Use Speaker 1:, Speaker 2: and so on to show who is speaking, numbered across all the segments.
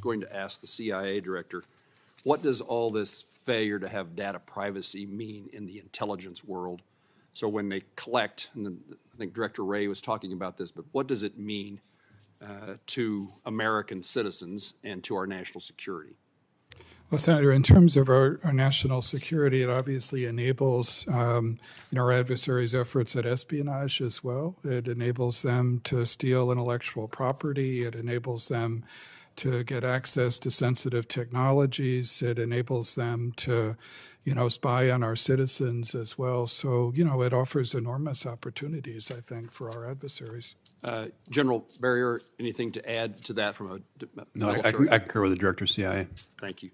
Speaker 1: going to ask the CIA director, what does all this failure to have data privacy mean in the intelligence world? So when they collect, and I think Director Wray was talking about this, but what does it mean to American citizens and to our national security?
Speaker 2: Well, Senator, in terms of our national security, it obviously enables our adversaries' efforts at espionage as well. It enables them to steal intellectual property. It enables them to get access to sensitive technologies. It enables them to, spy on our citizens as well. So, it offers enormous opportunities, I think, for our adversaries.
Speaker 1: General Barrier, anything to add to that from a
Speaker 3: No, I concur with the Director of CIA.
Speaker 1: Thank you.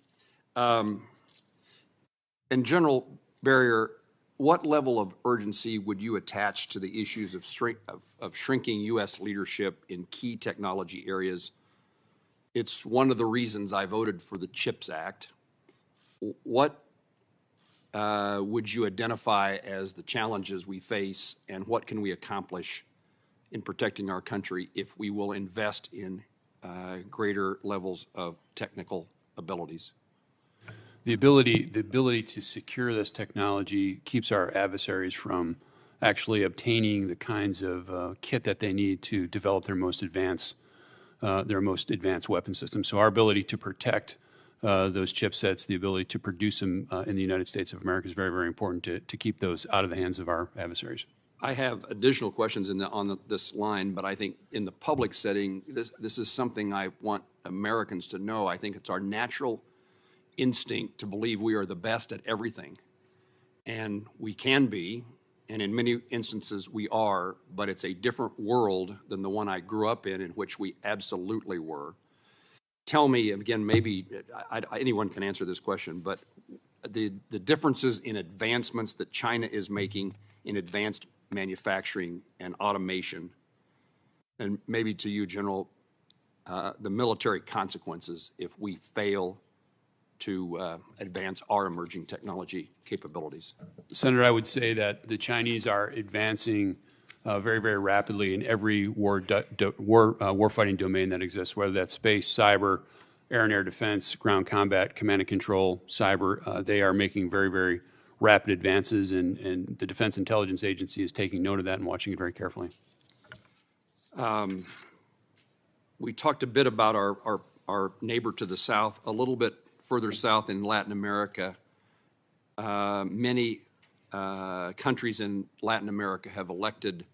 Speaker 1: And General Barrier, what level of urgency would you attach to the issues of shrinking U.S. leadership in key technology areas? It's one of the reasons I voted for the CHIPS Act. What would you identify as the challenges we face, and what can we accomplish in protecting our country if we will invest in greater levels of technical abilities?
Speaker 3: The ability to secure this technology keeps our adversaries from actually obtaining the kinds of kit that they need to develop their most advanced weapon systems. So our ability to protect those chipsets, the ability to produce them in the United States of America is very, very important to keep those out of the hands of our adversaries.
Speaker 1: I have additional questions on this line, but I think in the public setting, this is something I want Americans to know. I think it's our natural instinct to believe we are the best at everything. And we can be, and in many instances we are, but it's a different world than the one I grew up in which we absolutely were. Tell me, again, maybe anyone can answer this question, but the differences in advancements that China is making in advanced manufacturing and automation, and maybe to you, General, the military consequences if we fail to advance our emerging technology capabilities.
Speaker 3: Senator, I would say that the Chinese are advancing very, very rapidly in every warfighting domain that exists, whether that's space, cyber, air and air defense, ground combat, command and control, cyber. They are making very, very rapid advances, and the Defense Intelligence Agency is taking note of that and watching it very carefully.
Speaker 1: We talked a bit about our neighbor to the south, a little bit further south in Latin America. Many countries in Latin America have elected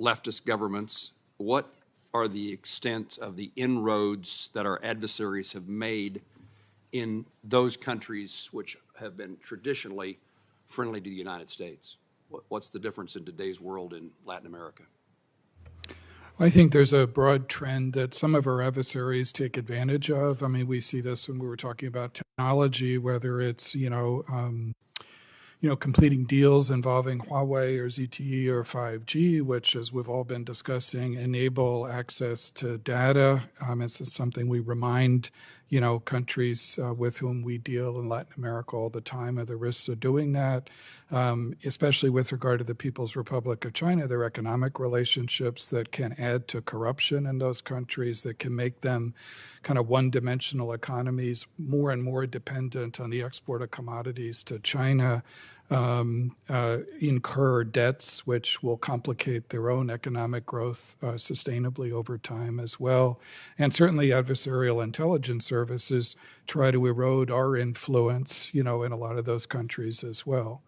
Speaker 1: leftist governments. What are the extent of the inroads that our adversaries have made in those countries which have been traditionally friendly to the United States? What's the difference in today's world in Latin America?
Speaker 2: I think there's a broad trend that some of our adversaries take advantage of. I mean, we see this when we were talking about technology, whether it's, completing deals involving Huawei or ZTE or 5G, which, as we've all been discussing, enable access to data. It's something we remind, countries with whom we deal in Latin America all the time of the risks of doing that, especially with regard to the People's Republic of China, their economic relationships that can add to corruption in those countries, that can make them kind of one-dimensional economies, more and more dependent on the export of commodities to China, incur debts which will complicate their own economic growth sustainably over time as well. And certainly adversarial intelligence services try to erode our influence, in a lot of those countries as well.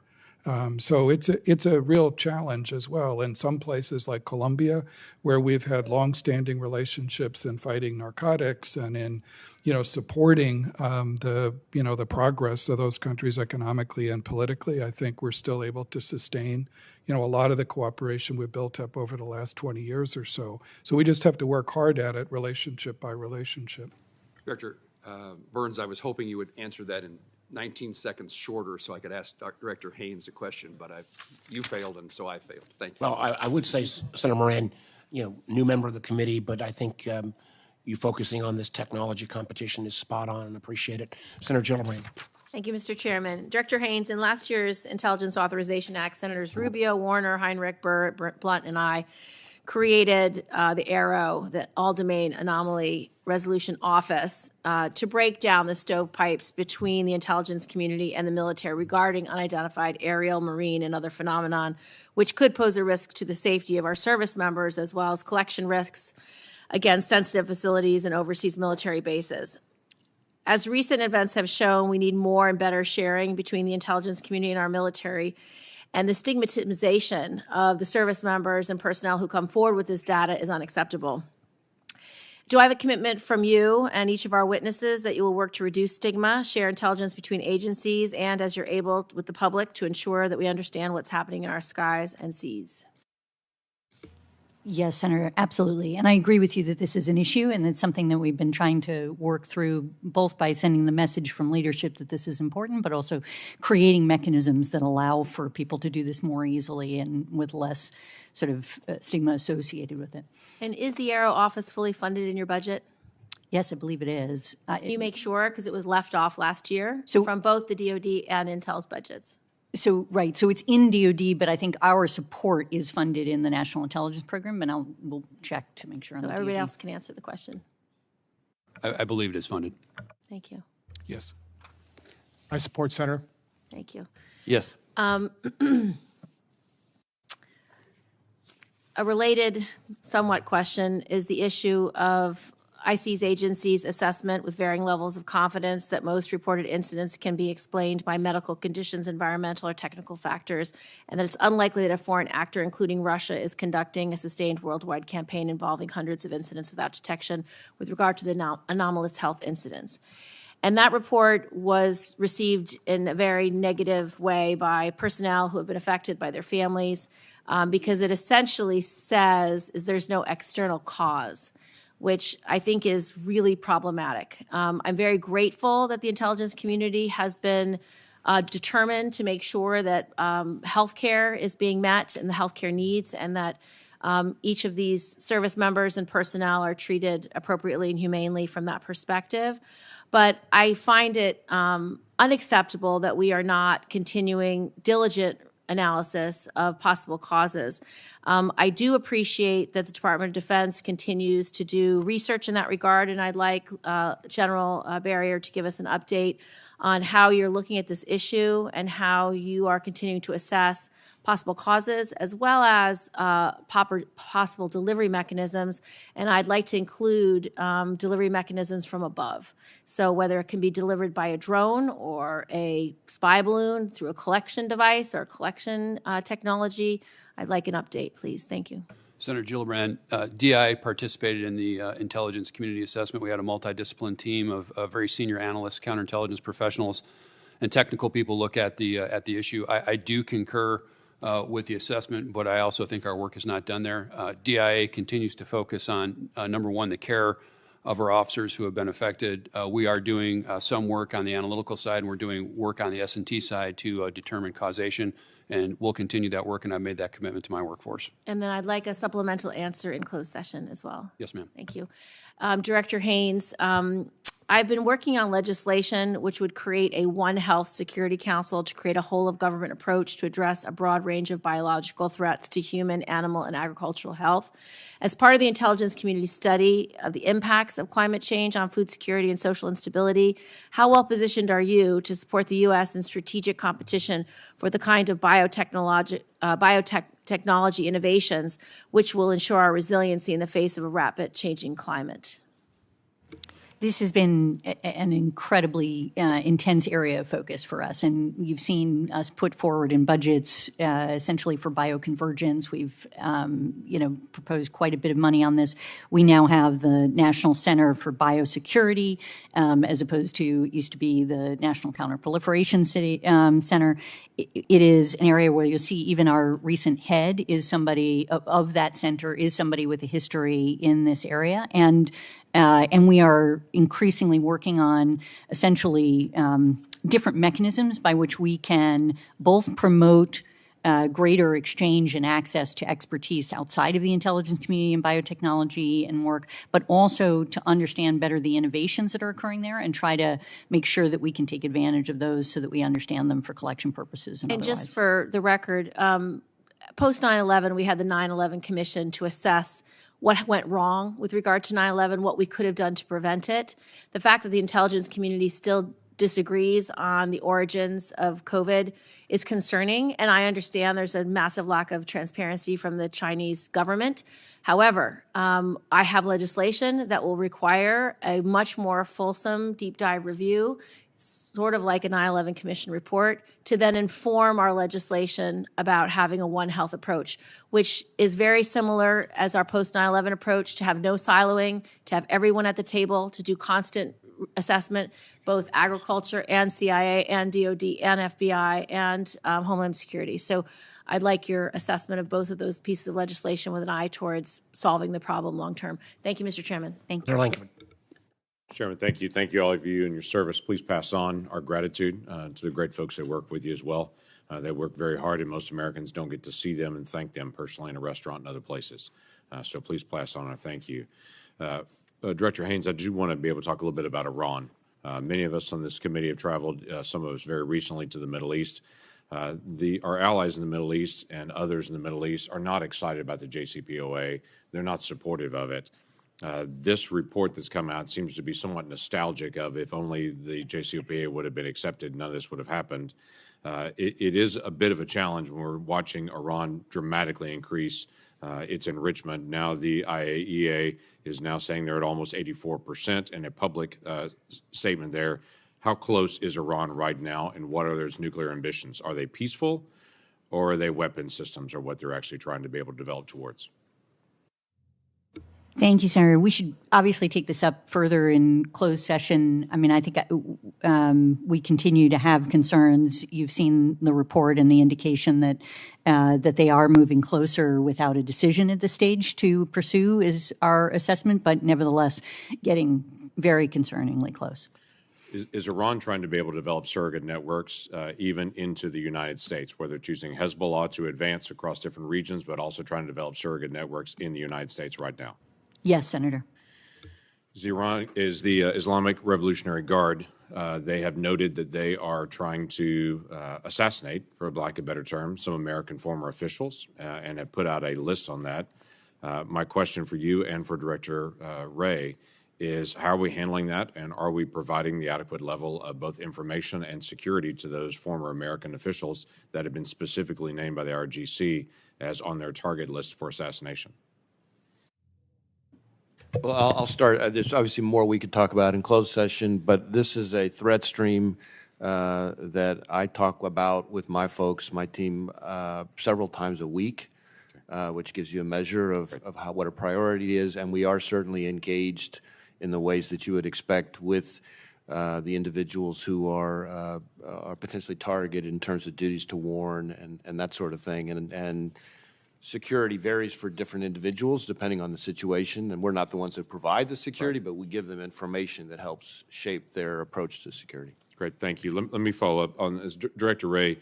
Speaker 2: So it's a real challenge as well. In some places like Colombia, where we've had longstanding relationships in fighting narcotics and in, supporting the progress of those countries economically and politically, I think we're still able to sustain, a lot of the cooperation we've built up over the last 20 years or so. So we just have to work hard at it, relationship by relationship.
Speaker 1: Director Burns, I was hoping you would answer that in 19 seconds shorter so I could ask Director Haines a question, but you failed and so I failed. Thank you.
Speaker 4: Well, I would say, Senator Moran, new member of the committee, but I think you focusing on this technology competition is spot on and appreciate it. Senator Gillibrand.
Speaker 5: Thank you, Mr. Chairman. Director Haines, in last year's Intelligence Authorization Act, Senators Rubio, Warner, Heinrich, Blunt, and I created the AARO, the All-Domain Anomaly Resolution Office, to break down the stovepipes between the intelligence community and the military regarding unidentified aerial, marine, and other phenomenon, which could pose a risk to the safety of our service members, as well as collection risks against sensitive facilities and overseas military bases. As recent events have shown, we need more and better sharing between the intelligence community and our military, and the stigmatization of the service members and personnel who come forward with this data is unacceptable. Do I have a commitment from you and each of our witnesses that you will work to reduce stigma, share intelligence between agencies, and as you're able with the public to ensure that we understand what's happening in our skies and seas?
Speaker 6: Yes, Senator, absolutely. And I agree with you that this is an issue, and it's something that we've been trying to work through, both by sending the message from leadership that this is important, but also creating mechanisms that allow for people to do this more easily and with less sort of stigma associated with it.
Speaker 5: And is the AARO office fully funded in your budget?
Speaker 6: Yes, I believe it is.
Speaker 5: Can you make sure, because it was left off last year from both the DoD and Intel's budgets?
Speaker 6: So, right. So it's in DoD, but I think our support is funded in the National Intelligence Program, and we'll check to make sure on
Speaker 5: So
Speaker 6: the
Speaker 5: everybody
Speaker 6: DoD.
Speaker 5: else can answer the question.
Speaker 3: I believe it is funded.
Speaker 5: Thank you.
Speaker 2: Yes.
Speaker 7: I support, Senator.
Speaker 5: Thank you.
Speaker 8: Yes.
Speaker 5: A related, somewhat question is the issue of IC's agency's assessment with varying levels of confidence that most reported incidents can be explained by medical conditions, environmental or technical factors, and that it's unlikely that a foreign actor, including Russia, is conducting a sustained worldwide campaign involving hundreds of incidents without detection with regard to the anomalous health incidents. And that report was received in a very negative way by personnel who have been affected by their families, because it essentially says there's no external cause, which I think is really problematic. I'm very grateful that the intelligence community has been determined to make sure that healthcare is being met and the healthcare needs, and that each of these service members and personnel are treated appropriately and humanely from that perspective. But I find it unacceptable that we are not continuing diligent analysis of possible causes. I do appreciate that the Department of Defense continues to do research in that regard, and I'd like General Barrier to give us an update on how you're looking at this issue and how you are continuing to assess possible causes, as well as possible delivery mechanisms. And I'd like to include delivery mechanisms from above. So whether it can be delivered by a drone or a spy balloon through a collection device or collection technology, I'd like an update, please. Thank you.
Speaker 3: Senator Gillibrand, DI participated in the intelligence community assessment. We had a multidisciplinary team of very senior analysts, counterintelligence professionals, and technical people look at the issue. I do concur with the assessment, but I also think our work is not done there. DIA continues to focus on, number one, the care of our officers who have been affected. We are doing some work on the analytical side, and we're doing work on the S&T side to determine causation, and we'll continue that work, and I've made that commitment to my workforce.
Speaker 5: And then I'd like a supplemental answer in closed session as well.
Speaker 3: Yes, ma'am.
Speaker 5: Thank you. Director Haines, I've been working on legislation which would create a One Health Security Council to create a whole-of-government approach to address a broad range of biological threats to human, animal, and agricultural health. As part of the intelligence community study of the impacts of climate change on food security and social instability, how well positioned are you to support the U.S. in strategic competition for the kind of biotechnology innovations which will ensure our resiliency in the face of a rapid changing climate?
Speaker 6: This has been an incredibly intense area of focus for us, and you've seen us put forward in budgets essentially for bioconvergence. We've, proposed quite a bit of money on this. We now have the National Center for Biosecurity, as opposed to it used to be the National Counterproliferation Center. It is an area where you'll see even our recent head is somebody of that center is somebody with a history in this area, and we are increasingly working on essentially different mechanisms by which we can both promote greater exchange and access to expertise outside of the intelligence community and biotechnology and work, but also to understand better the innovations that are occurring there and try to make sure that we can take advantage of those so that we understand them for collection purposes and otherwise.
Speaker 5: Just for the record, post 9/11, we had the 9/11 Commission to assess what went wrong with regard to 9/11, what we could have done to prevent it. The fact that the intelligence community still disagrees on the origins of COVID is concerning, and I understand there's a massive lack of transparency from the Chinese government. However, I have legislation that will require a much more fulsome deep dive review, sort of like a 9/11 Commission report, to then inform our legislation about having a One Health approach, which is very similar as our post 9/11 approach, to have no siloing, to have everyone at the table, to do constant assessment, both agriculture and CIA and DOD and FBI and Homeland Security. So I'd like your assessment of both of those pieces of legislation with an eye towards solving the problem long term. Thank you, Mr. Chairman.
Speaker 6: Thank you.
Speaker 4: Senator Langford.
Speaker 8: Chairman, thank you. Thank you, all of you, and your service. Please pass on our gratitude to the great folks that work with you as well. They work very hard, and most Americans don't get to see them and thank them personally in a restaurant and other places. So please pass on our thank you. Director Haines, I do want to be able to talk a little bit about Iran. Many of us on this committee have traveled, some of us very recently, to the Middle East. Our allies in the Middle East and others in the Middle East are not excited about the JCPOA. They're not supportive of it. This report that's come out seems to be somewhat nostalgic of if only the JCPOA would have been accepted, none of this would have happened. It is a bit of a challenge when we're watching Iran dramatically increase its enrichment. Now the IAEA is now saying they're at almost 84% in a public statement there. How close is Iran right now, and what are their nuclear ambitions? Are they peaceful, or are they weapon systems, or what they're actually trying to be able to develop towards?
Speaker 6: Thank you, Senator. We should obviously take this up further in closed session. I mean, I think we continue to have concerns. You've seen the report and the indication that that they are moving closer without a decision at this stage to pursue is our assessment, but nevertheless getting very concerningly close.
Speaker 8: Is Iran trying to be able to develop surrogate networks even into the United States, where they're choosing Hezbollah to advance across different regions, but also trying to develop surrogate networks in the United States right now?
Speaker 6: Yes, Senator.
Speaker 8: Is the Islamic Revolutionary Guard, they have noted that they are trying to assassinate, for lack of a better term, some American former officials and have put out a list on that. My question for you and for Director Wray is, how are we handling that, and are we providing the adequate level of both information and security to those former American officials that have been specifically named by the RGC as on their target list for assassination?
Speaker 9: Well, I'll start. There's obviously more we could talk about in closed session, but this is a threat stream that I talk about with my folks, my team, several times a week, which gives you a measure of what a priority is, and we are certainly engaged in the ways that you would expect with the individuals who are potentially targeted in terms of duties to warn and that sort of thing. And security varies for different individuals depending on the situation, and we're not the ones that provide the security, but we give them information that helps shape their approach to security.
Speaker 8: Great, thank you. Let me follow up on this. Director Wray,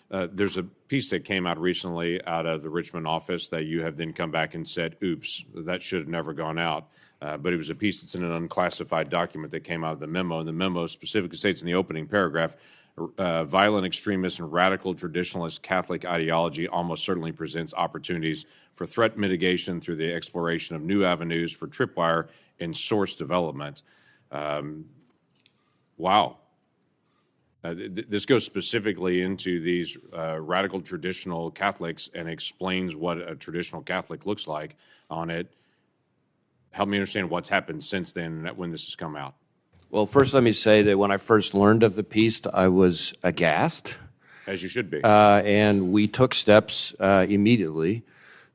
Speaker 8: there's a piece that came out recently out of the Richmond office that you have then come back and said, oops, that should have never gone out. But it was a piece that's in an unclassified document that came out of the memo, and the memo specifically states in the opening paragraph, violent extremist and radical traditionalist Catholic ideology almost certainly presents opportunities for threat mitigation through the exploration of new avenues for tripwire and source development. Wow. This goes specifically into these radical traditional Catholics and explains what a traditional Catholic looks like on it. Help me understand what's happened since then when this has come out.
Speaker 9: Well, first let me say that when I first learned of the piece, I was aghast.
Speaker 8: As you should be.
Speaker 9: And we took steps immediately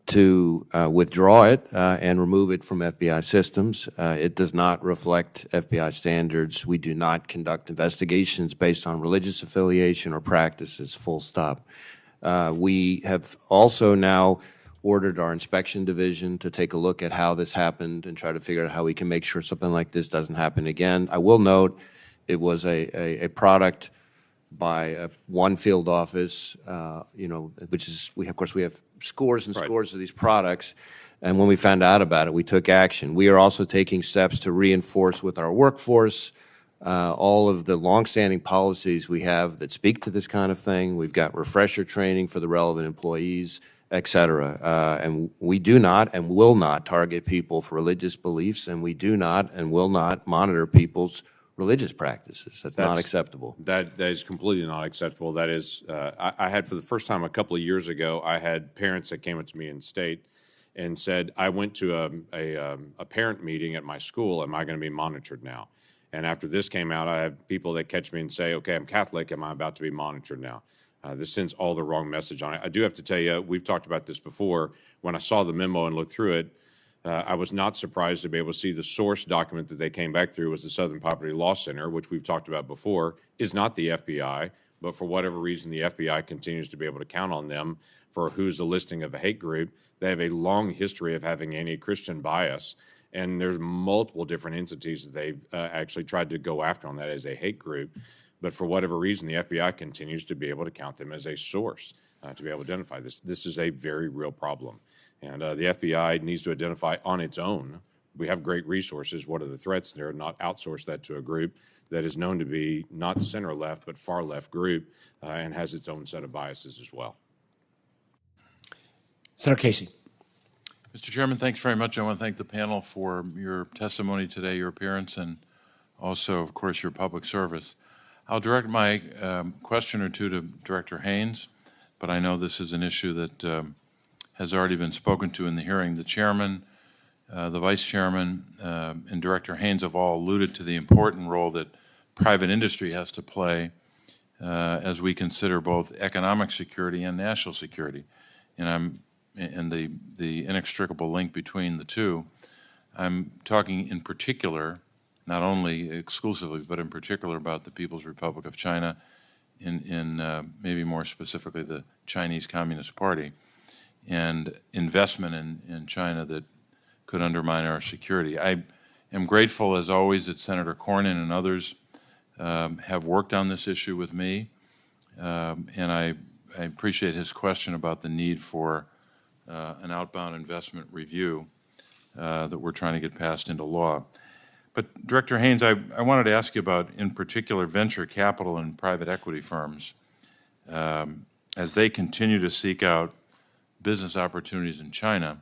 Speaker 9: to withdraw it and remove it from FBI systems. It does not reflect FBI standards. We do not conduct investigations based on religious affiliation or practices, full stop. We have also now ordered our inspection division to take a look at how this happened and try to figure out how we can make sure something like this doesn't happen again. I will note it was a product by one field office, which is, of course, we have scores and scores of these products. And when we found out about it, we took action. We are also taking steps to reinforce with our workforce all of the longstanding policies we have that speak to this kind of thing. We've got refresher training for the relevant employees, et cetera. And we do not and will not target people for religious beliefs, and we do not and will not monitor people's religious practices. That's not acceptable.
Speaker 8: That is completely not acceptable. That is, I had for the first time a couple of years ago, I had parents that came up to me in state and said, I went to a parent meeting at my school. Am I going to be monitored now? And after this came out, I have people that catch me and say, okay, I'm Catholic. Am I about to be monitored now? This sends all the wrong message on it. I do have to tell you, we've talked about this before. When I saw the memo and looked through it, I was not surprised to be able to see the source document that they came back through was the Southern Poverty Law Center, which we've talked about before, is not the FBI, but for whatever reason, the FBI continues to be able to count on them for who's the listing of a hate group. They have a long history of having anti-Christian bias, and there's multiple different entities that they've actually tried to go after on that as a hate group. But for whatever reason, the FBI continues to be able to count them as a source to be able to identify this. This is a very real problem. And the FBI needs to identify on its own. We have great resources. What are the threats there? Not outsource that to a group that is known to be not center-left, but far-left group and has its own set of biases as well.
Speaker 4: Senator Casey.
Speaker 10: Mr. Chairman, thanks very much. I want to thank the panel for your testimony today, your appearance, and also, of course, your public service. I'll direct my question or two to Director Haines, but I know this is an issue that has already been spoken to in the hearing. The chairman, the vice chairman, and Director Haines have all alluded to the important role that private industry has to play as we consider both economic security and national security. And the inextricable link between the two. I'm talking in particular, not only exclusively, but in particular about the People's Republic of China, in maybe more specifically the Chinese Communist Party, and investment in China that could undermine our security. I am grateful, as always, that Senator Cornyn and others have worked on this issue with me, and I appreciate his question about the need for an outbound investment review that we're trying to get passed into law. But Director Haines, I wanted to ask you about, in particular, venture capital and private equity firms as they continue to seek out business opportunities in China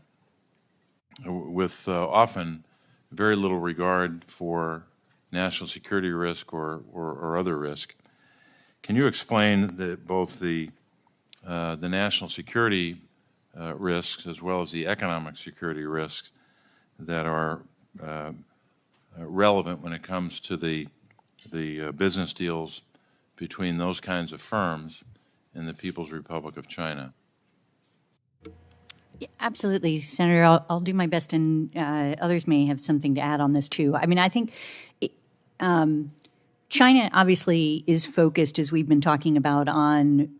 Speaker 10: with often very little regard for national security risk or other risk. Can you explain both the national security risks as well as the economic security risks that are relevant when it comes to the business deals between those kinds of firms and the People's Republic of China?
Speaker 6: Yeah, absolutely, Senator. I'll do my best, and others may have something to add on this too. I mean, I think China obviously is focused, as we've been talking about, on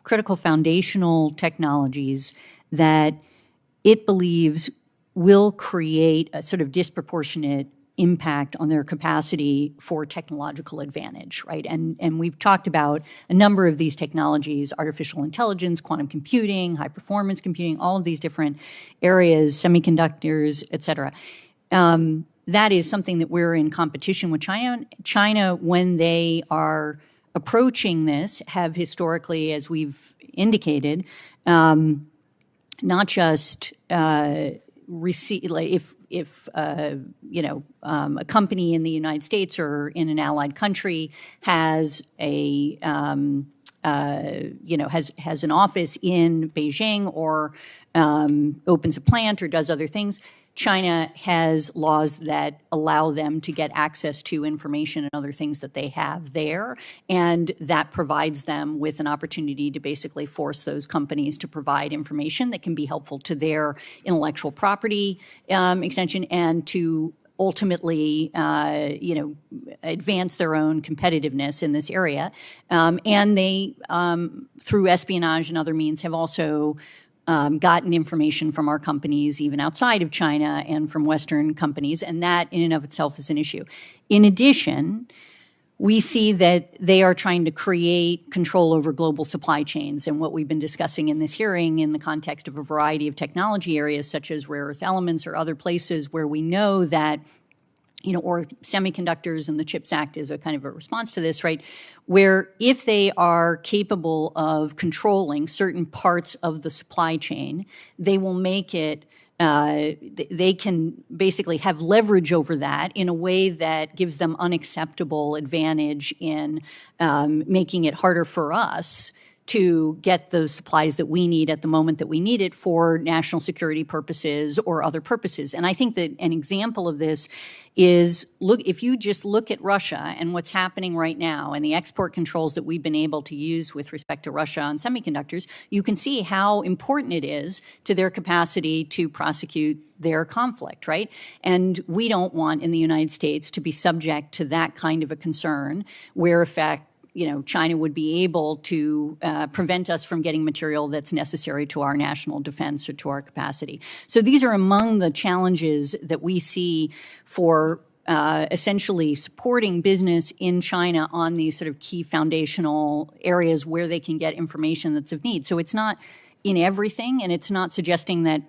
Speaker 6: critical foundational technologies that it believes will create a sort of disproportionate impact on their capacity for technological advantage, right? And we've talked about a number of these technologies: artificial intelligence, quantum computing, high performance computing, all of these different areas, semiconductors, et cetera. That is something that we're in competition with China. China, when they are approaching this, have historically, as we've indicated, not just receive, like if a company in the United States or in an allied country has a has an office in Beijing or opens a plant or does other things, China has laws that allow them to get access to information and other things that they have there, and that provides them with an opportunity to basically force those companies to provide information that can be helpful to their intellectual property extension and to ultimately, advance their own competitiveness in this area. And they, through espionage and other means, have also gotten information from our companies, even outside of China, and from Western companies, and that in and of itself is an issue. In addition, we see that they are trying to create control over global supply chains, and what we've been discussing in this hearing in the context of a variety of technology areas, such as rare earth elements or other places where we know that or semiconductors, and the CHIPS Act is a kind of a response to this, right? Where if they are capable of controlling certain parts of the supply chain, they will make it, they can basically have leverage over that in a way that gives them unacceptable advantage in making it harder for us to get the supplies that we need at the moment that we need it for national security purposes or other purposes. And I think that an example of this is, if you just look at Russia and what's happening right now and the export controls that we've been able to use with respect to Russia on semiconductors, you can see how important it is to their capacity to prosecute their conflict, right? And we don't want in the United States to be subject to that kind of a concern where, in fact, China would be able to prevent us from getting material that's necessary to our national defense or to our capacity. So these are among the challenges that we see for essentially supporting business in China on these sort of key foundational areas where they can get information that's of need. So it's not in everything, and it's not suggesting that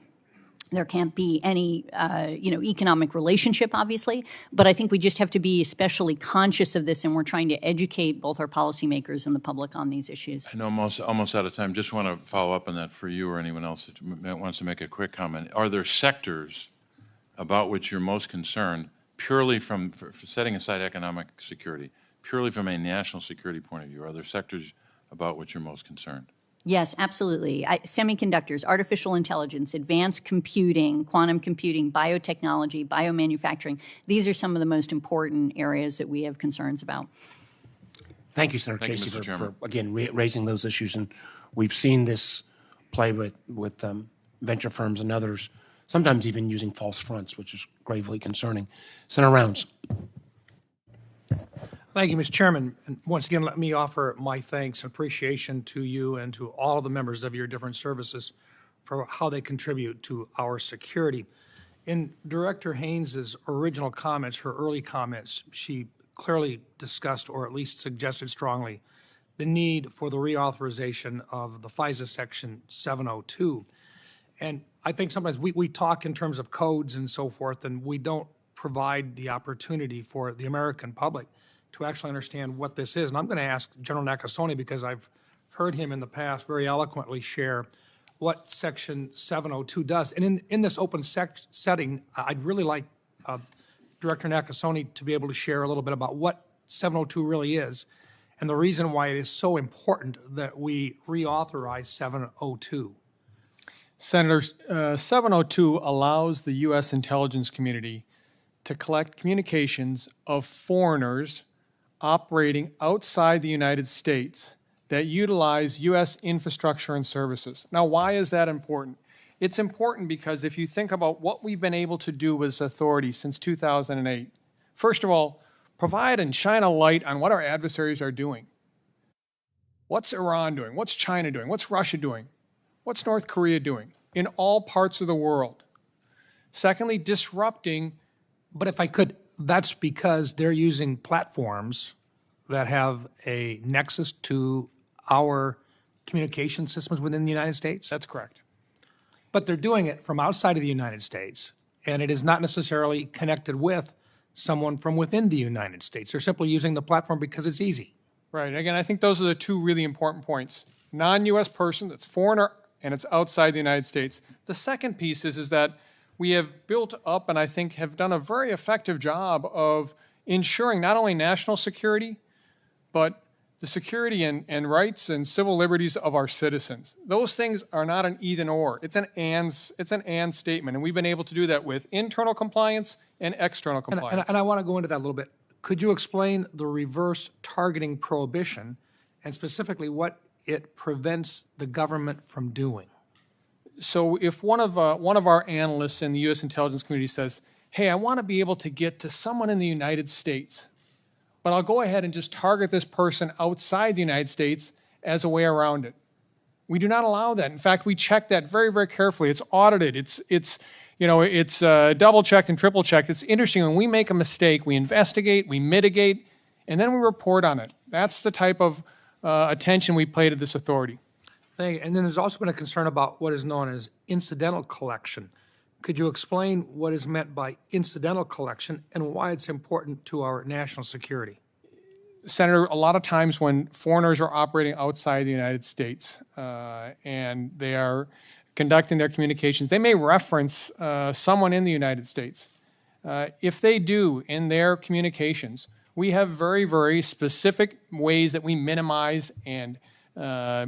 Speaker 6: there can't be any, economic relationship, obviously, but I think we just have to be especially conscious of this, and we're trying to educate both our policymakers and the public on these issues.
Speaker 10: I know I'm almost out of time. Just want to follow up on that for you or anyone else that wants to make a quick comment. Are there sectors about which you're most concerned, purely for setting aside economic security, purely from a national security point of view? Are there sectors about which you're most concerned?
Speaker 6: Yes, absolutely. Semiconductors, artificial intelligence, advanced computing, quantum computing, biotechnology, biomanufacturing. These are some of the most important areas that we have concerns about.
Speaker 4: Thank you, Senator Casey, for again, raising those issues. And we've seen this play with venture firms and others, sometimes even using false fronts, which is gravely concerning. Senator Rounds.
Speaker 7: Thank you, Mr. Chairman. And once again, let me offer my thanks and appreciation to you and to all of the members of your different services for how they contribute to our security. In Director Haines' original comments, her early comments, she clearly discussed, or at least suggested strongly, the need for the reauthorization of the FISA Section 702. And I think sometimes we talk in terms of codes and so forth, and we don't provide the opportunity for the American public to actually understand what this is. And I'm going to ask General Nakasone, because I've heard him in the past very eloquently share what Section 702 does. And in this open setting, I'd really like Director Nakasone to be able to share a little bit about what 702 really is and the reason why it is so important that we reauthorize 702. Senator, 702 allows the U.S. intelligence community to collect communications of foreigners operating outside the United States that utilize U.S. infrastructure and services. Now, why is that important? It's important because if you think about what we've been able to do with this authority since 2008, first of all, provide and shine a light on what our adversaries are doing. What's Iran doing? What's China doing? What's Russia doing? What's North Korea doing in all parts of the world? Secondly, disrupting.
Speaker 11: But if I could, that's because they're using platforms that have a nexus to our communication systems within the United States?
Speaker 7: That's correct.
Speaker 11: But they're doing it from outside of the United States, and it is not necessarily connected with someone from within the United States. They're simply using the platform because it's easy.
Speaker 7: Right. Again, I think those are the two really important points. Non-U.S. person, that's foreigner, and it's outside the United States. The second piece is that we have built up and I think have done a very effective job of ensuring not only national security, but the security and rights and civil liberties of our citizens. Those things are not an either or. It's an and statement, and we've been able to do that with internal compliance and external compliance.
Speaker 11: And I want to go into that a little bit. Could you explain the reverse targeting prohibition and specifically what it prevents the government from doing?
Speaker 7: So if one of our analysts in the U.S. intelligence community says, hey, I want to be able to get to someone in the United States, but I'll go ahead and just target this person outside the United States as a way around it. We do not allow that. In fact, we check that very, very carefully. It's audited. It's double-checked and triple-checked. It's interesting. When we make a mistake, we investigate, we mitigate, and then we report on it. That's the type of attention we pay to this authority.
Speaker 11: And then there's also been a concern about what is known as incidental collection. Could you explain what is meant by incidental collection and why it's important to our national security?
Speaker 12: Senator, a lot of times when foreigners are operating outside the United States and they are conducting their communications, they may reference someone in the United States. If they do in their communications, we have very, very specific ways that we minimize and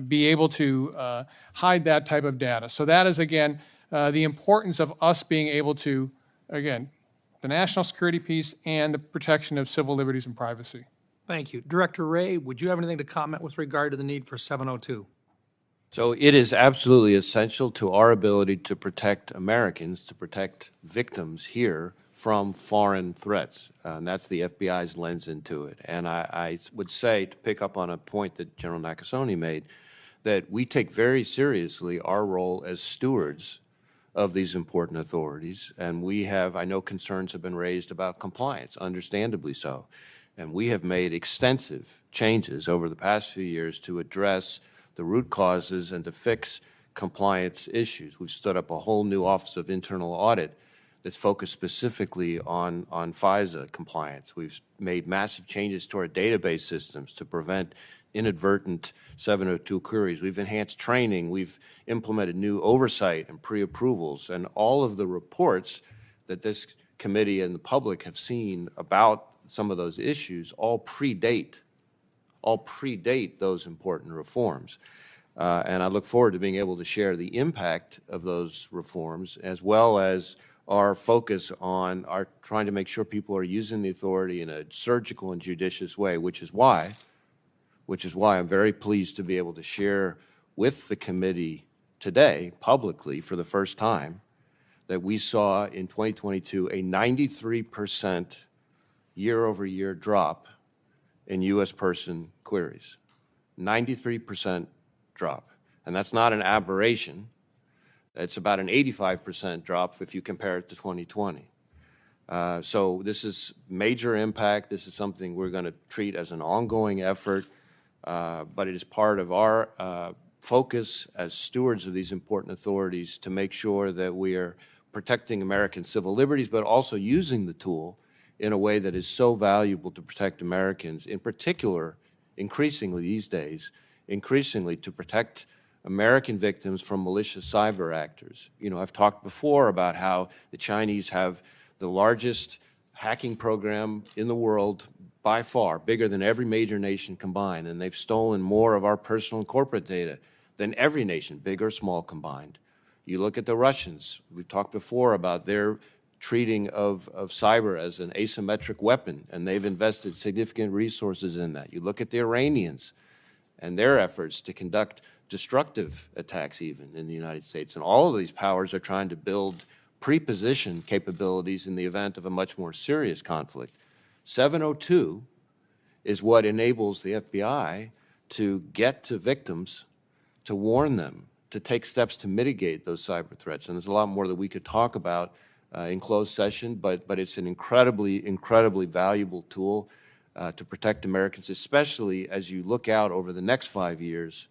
Speaker 12: be able to hide that type of data. So that is, again, the importance of us being able to, again, the national security piece and the protection of civil liberties and privacy.
Speaker 11: Thank you. Director Wray, would you have anything to comment with regard to the need for 702?
Speaker 9: So it is absolutely essential to our ability to protect Americans, to protect victims here from foreign threats. And that's the FBI's lens into it. And I would say, to pick up on a point that General Nakasone made, that we take very seriously our role as stewards of these important authorities. And we have, I know concerns have been raised about compliance, understandably so. And we have made extensive changes over the past few years to address the root causes and to fix compliance issues. We've stood up a whole new Office of Internal Audit that's focused specifically on FISA compliance. We've made massive changes to our database systems to prevent inadvertent 702 queries. We've enhanced training. We've implemented new oversight and pre-approvals. And all of the reports that this committee and the public have seen about some of those issues all predate those important reforms. And I look forward to being able to share the impact of those reforms, as well as our focus on our trying to make sure people are using the authority in a surgical and judicious way, which is why I'm very pleased to be able to share with the committee today, publicly, for the first time, that we saw in 2022 a 93% year-over-year drop in U.S. person queries. 93% drop. And that's not an aberration. It's about an 85% drop if you compare it to 2020. So this is major impact. This is something we're going to treat as an ongoing effort, but it is part of our focus as stewards of these important authorities to make sure that we are protecting American civil liberties, but also using the tool in a way that is so valuable to protect Americans, in particular, increasingly these days, to protect American victims from malicious cyber actors. You know, I've talked before about how the Chinese have the largest hacking program in the world, by far, bigger than every major nation combined, and they've stolen more of our personal and corporate data than every nation, big or small, combined. You look at the Russians. We've talked before about their treating of cyber as an asymmetric weapon, and they've invested significant resources in that. You look at the Iranians and their efforts to conduct destructive attacks even in the United States, and all of these powers are trying to build pre-position capabilities in the event of a much more serious conflict. 702 is what enables the FBI to get to victims, to warn them, to take steps to mitigate those cyber threats. And there's a lot more that we could talk about in closed session, but it's an incredibly valuable tool to protect Americans, especially as you look out over the next 5 years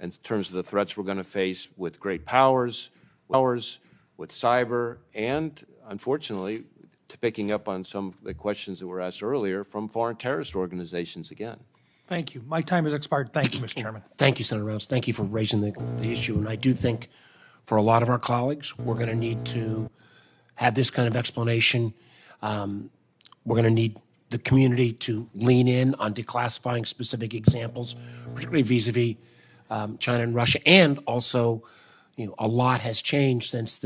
Speaker 9: in terms of the threats we're going to face with great powers, with cyber, and unfortunately, to picking up on some of the questions that were asked earlier, from foreign terrorist organizations again.
Speaker 11: Thank you. My time has expired. Thank you, Mr. Chairman.
Speaker 4: Thank you, Senator Reynolds. Thank you for raising the issue. And I do think for a lot of our colleagues, we're going to need to have this kind of explanation. We're going to need the community to lean in on declassifying specific examples, particularly vis-a-vis China and Russia. And also, you know, a lot has changed since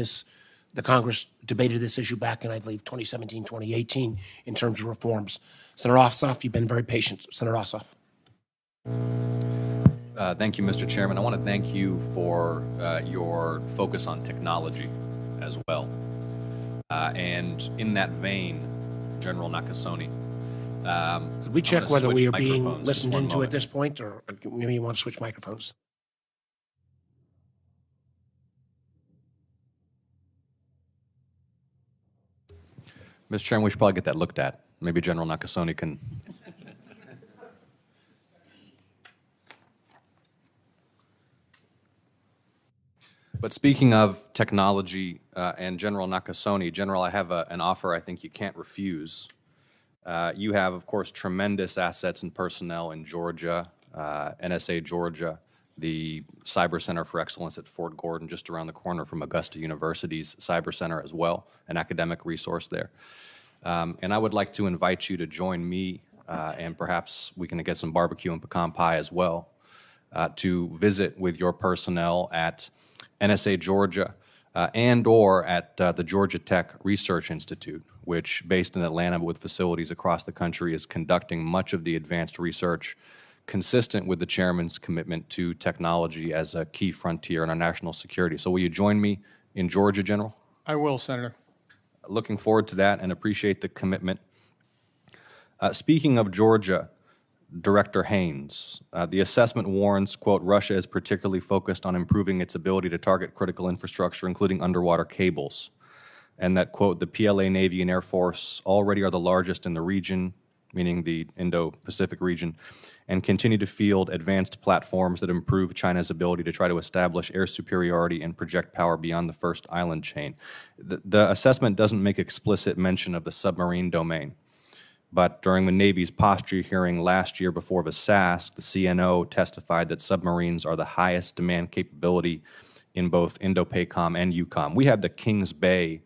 Speaker 4: the Congress debated this issue back in, I believe, 2017, 2018, in terms of reforms. Senator Ossoff, you've been very patient. Senator Ossoff.
Speaker 13: Thank you, Mr. Chairman. I want to thank you for your focus on technology as well. And in that vein, General Nakasone,
Speaker 4: could we check whether we are being listened into at this point, or maybe you want to switch microphones?
Speaker 13: Mr. Chairman, we should probably get that looked at. Maybe General Nakasone can. But speaking of technology and General Nakasone, General, I have an offer I think you can't refuse. You have, of course, tremendous assets and personnel in Georgia, NSA Georgia, the Cyber Center for Excellence at Fort Gordon, just around the corner from Augusta University's Cyber Center as well, an academic resource there. And I would like to invite you to join me, and perhaps we can get some barbecue and pecan pie as well, to visit with your personnel at NSA Georgia and or at the Georgia Tech Research Institute, which, based in Atlanta with facilities across the country, is conducting much of the advanced research consistent with the Chairman's commitment to technology as a key frontier in our national security. So will you join me in Georgia, General?
Speaker 12: I will, Senator.
Speaker 13: Looking forward to that and appreciate the commitment. Speaking of Georgia, Director Haines, the assessment warns, quote, Russia is particularly focused on improving its ability to target critical infrastructure, including underwater cables, and that, quote, the PLA Navy and Air Force already are the largest in the region, meaning the Indo-Pacific region, and continue to field advanced platforms that improve China's ability to try to establish air superiority and project power beyond the first island chain. The assessment doesn't make explicit mention of the submarine domain, but during the Navy's posture hearing last year before VSASC, the CNO testified that submarines are the highest demand capability in both Indo-PACOM and EUCOM. We have the Kings Bay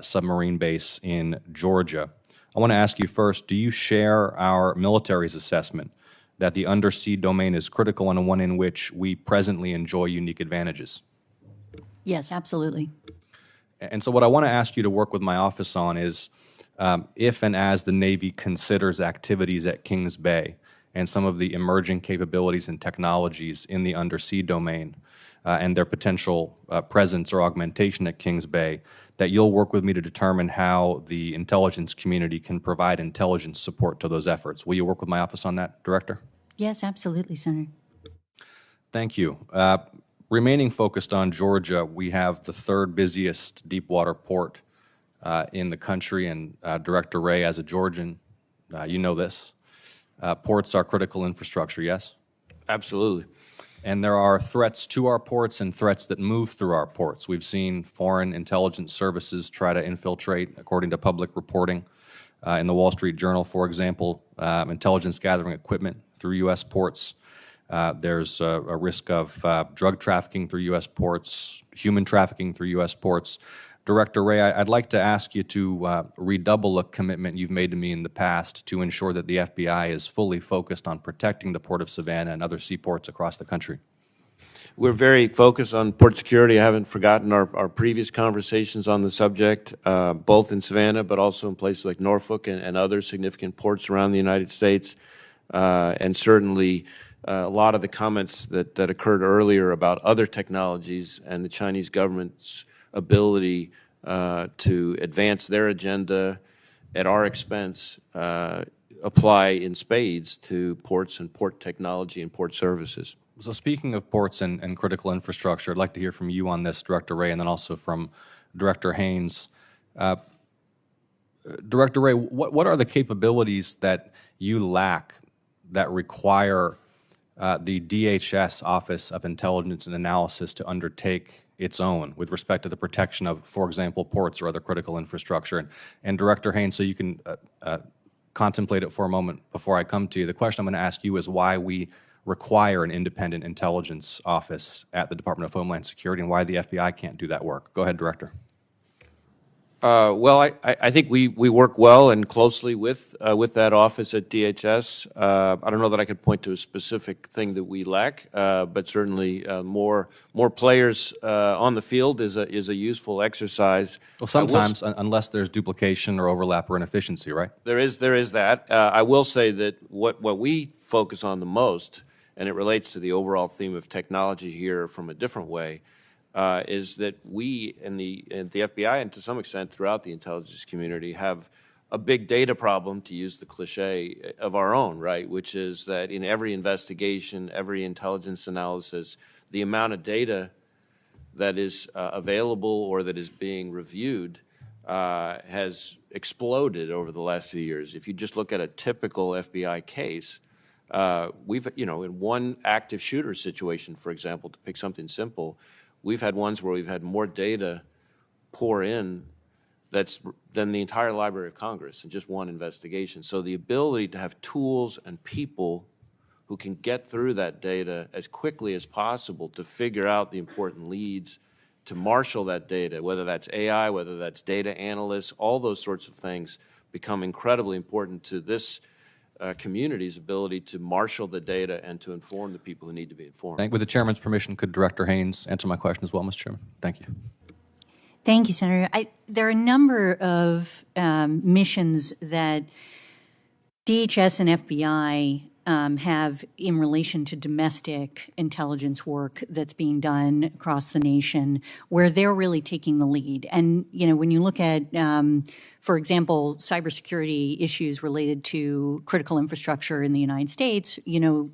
Speaker 13: submarine base in Georgia. I want to ask you first, do you share our military's assessment that the undersea domain is critical and one in which we presently enjoy unique advantages?
Speaker 6: Yes, absolutely.
Speaker 13: And so what I want to ask you to work with my office on is, if and as the Navy considers activities at Kings Bay and some of the emerging capabilities and technologies in the undersea domain and their potential presence or augmentation at Kings Bay, that you'll work with me to determine how the intelligence community can provide intelligence support to those efforts. Will you work with my office on that, Director?
Speaker 6: Yes, absolutely, Senator.
Speaker 13: Thank you. Remaining focused on Georgia, we have the third busiest deep water port in the country, and Director Wray, as a Georgian, you know this. Ports are critical infrastructure, yes?
Speaker 9: Absolutely.
Speaker 13: And there are threats to our ports and threats that move through our ports. We've seen foreign intelligence services try to infiltrate, according to public reporting. In the Wall Street Journal, for example, intelligence gathering equipment through U.S. ports. There's a risk of drug trafficking through U.S. ports, human trafficking through U.S. ports. Director Wray, I'd like to ask you to redouble a commitment you've made to me in the past to ensure that the FBI is fully focused on protecting the Port of Savannah and other seaports across the country.
Speaker 9: We're very focused on port security. I haven't forgotten our previous conversations on the subject, both in Savannah, but also in places like Norfolk and other significant ports around the United States. And certainly a lot of the comments that occurred earlier about other technologies and the Chinese government's ability to advance their agenda at our expense apply in spades to ports and port technology and port services.
Speaker 13: So speaking of ports and critical infrastructure, I'd like to hear from you on this, Director Wray, and then also from Director Haines. Director Wray, what are the capabilities that you lack that require the DHS Office of Intelligence and Analysis to undertake its own with respect to the protection of, for example, ports or other critical infrastructure? And Director Haines, so you can contemplate it for a moment before I come to you, the question I'm going to ask you is why we require an independent intelligence office at the Department of Homeland Security and why the FBI can't do that work. Go ahead, Director.
Speaker 9: Well, I think we work well and closely with that office at DHS. I don't know that I could point to a specific thing that we lack, but certainly more players on the field is a useful exercise.
Speaker 13: Well, sometimes, unless there's duplication or overlap or inefficiency, right?
Speaker 9: There is that. I will say that what we focus on the most, and it relates to the overall theme of technology here from a different way, is that we in the FBI and to some extent throughout the intelligence community have a big data problem, to use the cliche, of our own, right? Which is that in every investigation, every intelligence analysis, the amount of data that is available or that is being reviewed has exploded over the last few years. If you just look at a typical FBI case, we've, in one active shooter situation, for example, to pick something simple, we've had ones where we've had more data pour in than the entire Library of Congress in just one investigation. So the ability to have tools and people who can get through that data as quickly as possible to figure out the important leads, to marshal that data, whether that's AI, whether that's data analysts, all those sorts of things become incredibly important to this community's ability to marshal the data and to inform the people who need to be informed.
Speaker 13: With the chairman's permission, could Director Haines answer my question as well, Mr. Chairman? Thank you.
Speaker 6: Thank you, Senator. There are a number of missions that DHS and FBI have in relation to domestic intelligence work that's being done across the nation, where they're really taking the lead. And, you know, when you look at, for example, cybersecurity issues related to critical infrastructure in the United States, you know,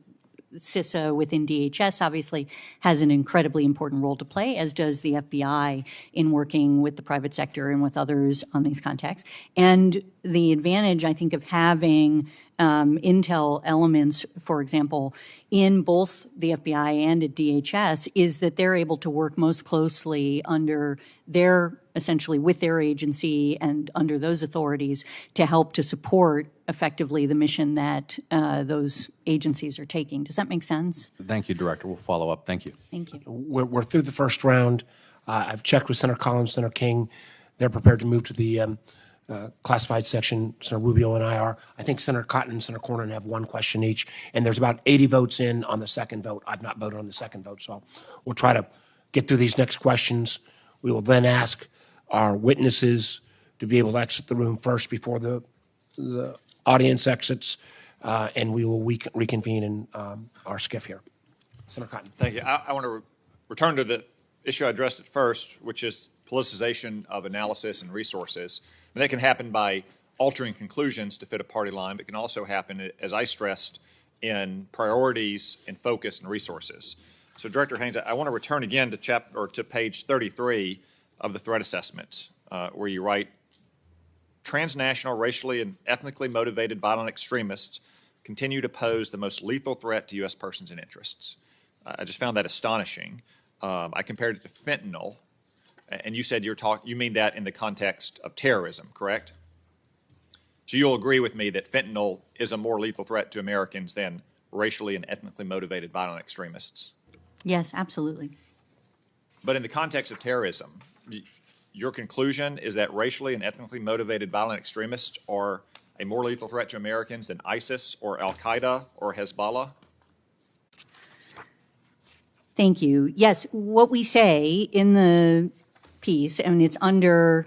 Speaker 6: CISA within DHS obviously has an incredibly important role to play, as does the FBI in working with the private sector and with others on these contexts. And the advantage, I think, of having intel elements, for example, in both the FBI and at DHS is that they're able to work most closely under their, essentially with their agency and under those authorities to help to support effectively the mission that those agencies are taking. Does that make sense?
Speaker 13: Thank you, Director. We'll follow up. Thank you.
Speaker 6: Thank you.
Speaker 4: We're through the first round. I've checked with Senator Collins, Senator King. They're prepared to move to the classified section. Senator Rubio and I are. I think Senator Cotton and Senator Cornyn have one question each, and there's about 80 votes in on the second vote. I've not voted on the second vote, so we'll try to get through these next questions. We will then ask our witnesses to be able to exit the room first before the audience exits, and we will reconvene in our skiff here. Senator Cotton.
Speaker 14: Thank you. I want to return to the issue I addressed at first, which is politicization of analysis and resources. And that can happen by altering conclusions to fit a party line, but can also happen, as I stressed, in priorities and focus and resources. So, Director Haines, I want to return again to page 33 of the threat assessment, where you write, transnational, racially and ethnically motivated violent extremists continue to pose the most lethal threat to U.S. persons and interests. I just found that astonishing. I compared it to fentanyl, and you said you mean that in the context of terrorism, correct? So you'll agree with me that fentanyl is a more lethal threat to Americans than racially and ethnically motivated violent extremists?
Speaker 6: Yes, absolutely.
Speaker 14: But in the context of terrorism, your conclusion is that racially and ethnically motivated violent extremists are a more lethal threat to Americans than ISIS or Al-Qaeda or Hezbollah?
Speaker 6: Thank you. Yes, what we say in the piece, and it's under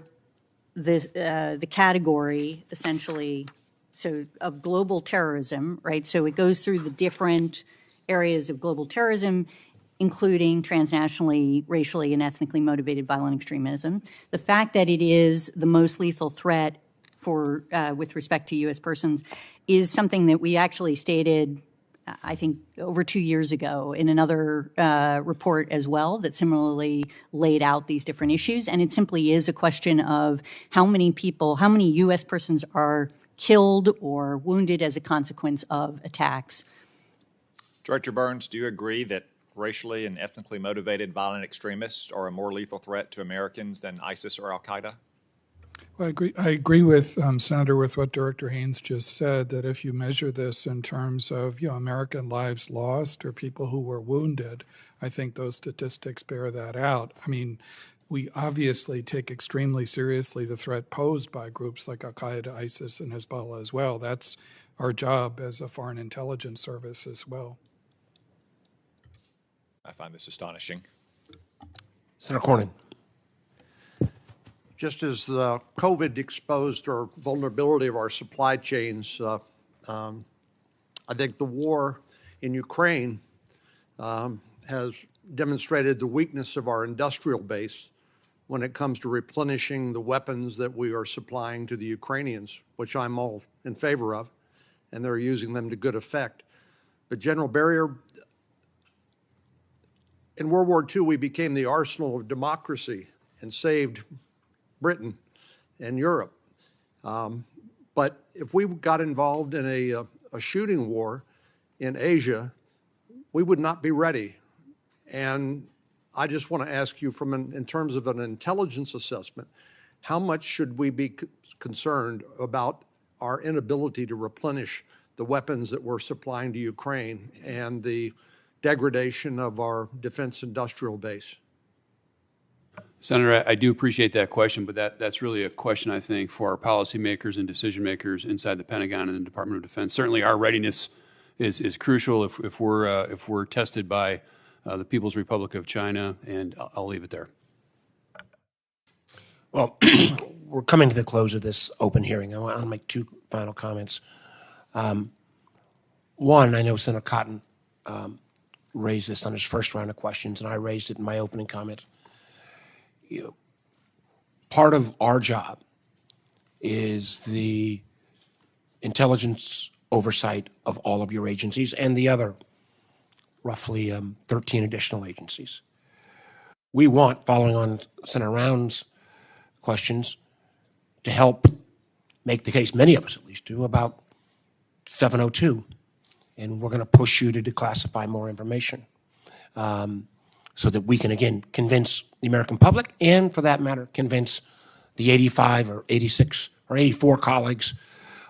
Speaker 6: the category, essentially, so of global terrorism, right? So it goes through the different areas of global terrorism, including transnationally, racially, and ethnically motivated violent extremism. The fact that it is the most lethal threat for with respect to U.S. persons is something that we actually stated, I think, over 2 years ago in another report as well that similarly laid out these different issues. And it simply is a question of how many people, how many U.S. persons are killed or wounded as a consequence of attacks.
Speaker 14: Director Burns, do you agree that racially and ethnically motivated violent extremists are a more lethal threat to Americans than ISIS or Al-Qaeda?
Speaker 2: Well, I agree with Senator, with what Director Haines just said, that if you measure this in terms of, you know, American lives lost or people who were wounded, I think those statistics bear that out. I mean, we obviously take extremely seriously the threat posed by groups like Al-Qaeda, ISIS, and Hezbollah as well. That's our job as a foreign intelligence service as well.
Speaker 14: I find this astonishing.
Speaker 4: Senator Cornyn.
Speaker 15: Just as the COVID exposed our vulnerability of our supply chains, I think the war in Ukraine has demonstrated the weakness of our industrial base when it comes to replenishing the weapons that we are supplying to the Ukrainians, which I'm all in favor of, and they're using them to good effect. But General Barrier, in World War II, we became the arsenal of democracy and saved Britain and Europe. But if we got involved in a shooting war in Asia, we would not be ready. And I just want to ask you in terms of an intelligence assessment, how much should we be concerned about our inability to replenish the weapons that we're supplying to Ukraine and the degradation of our defense industrial base?
Speaker 3: Senator, I do appreciate that question, but that's really a question, I think, for our policymakers and decision makers inside the Pentagon and the Department of Defense. Certainly, our readiness is crucial if we're tested by the People's Republic of China, and I'll leave it there.
Speaker 4: Well, we're coming to the close of this open hearing. I want to make two final comments. One, I know Senator Cotton raised this on his first round of questions, and I raised it in my opening comment. Part of our job is the intelligence oversight of all of your agencies and the other roughly 13 additional agencies. We want, following on Senator Round's questions, to help make the case, many of us at least do, about 702. And we're going to push you to declassify more information so that we can, again, convince the American public and, for that matter, convince the 85 or 86 or 84 colleagues,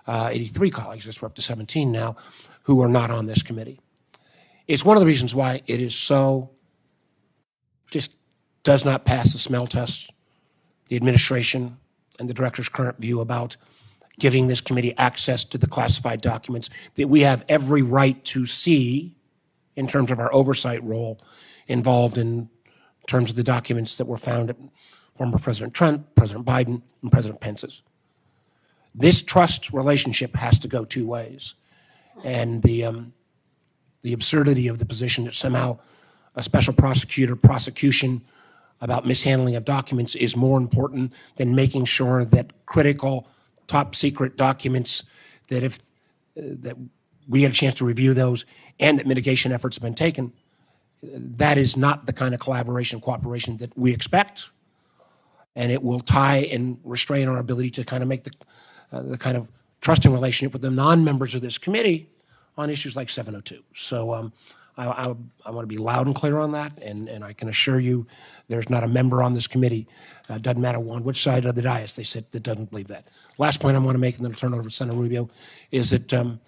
Speaker 4: 83 colleagues, we're up to 17 now, who are not on this committee. It's one of the reasons why it is so, just does not pass the smell test, the administration and the director's current view about giving this committee access to the classified documents that we have every right to see in terms of our oversight role involved in terms of the documents that were found at former President Trump, President Biden, and President Pence's. This trust relationship has to go two ways. And the absurdity of the position that somehow a special prosecution about mishandling of documents is more important than making sure that critical top secret documents that that we had a chance to review those and that mitigation efforts have been taken, that is not the kind of collaboration and cooperation that we expect. And it will tie and restrain our ability to kind of make the kind of trusting relationship with the non-members of this committee on issues like 702. So I want to be loud and clear on that, and I can assure you there's not a member on this committee, doesn't matter on which side of the dais they sit, that doesn't believe that. Last point I want to make, and then I'll turn it over to Senator Rubio, is that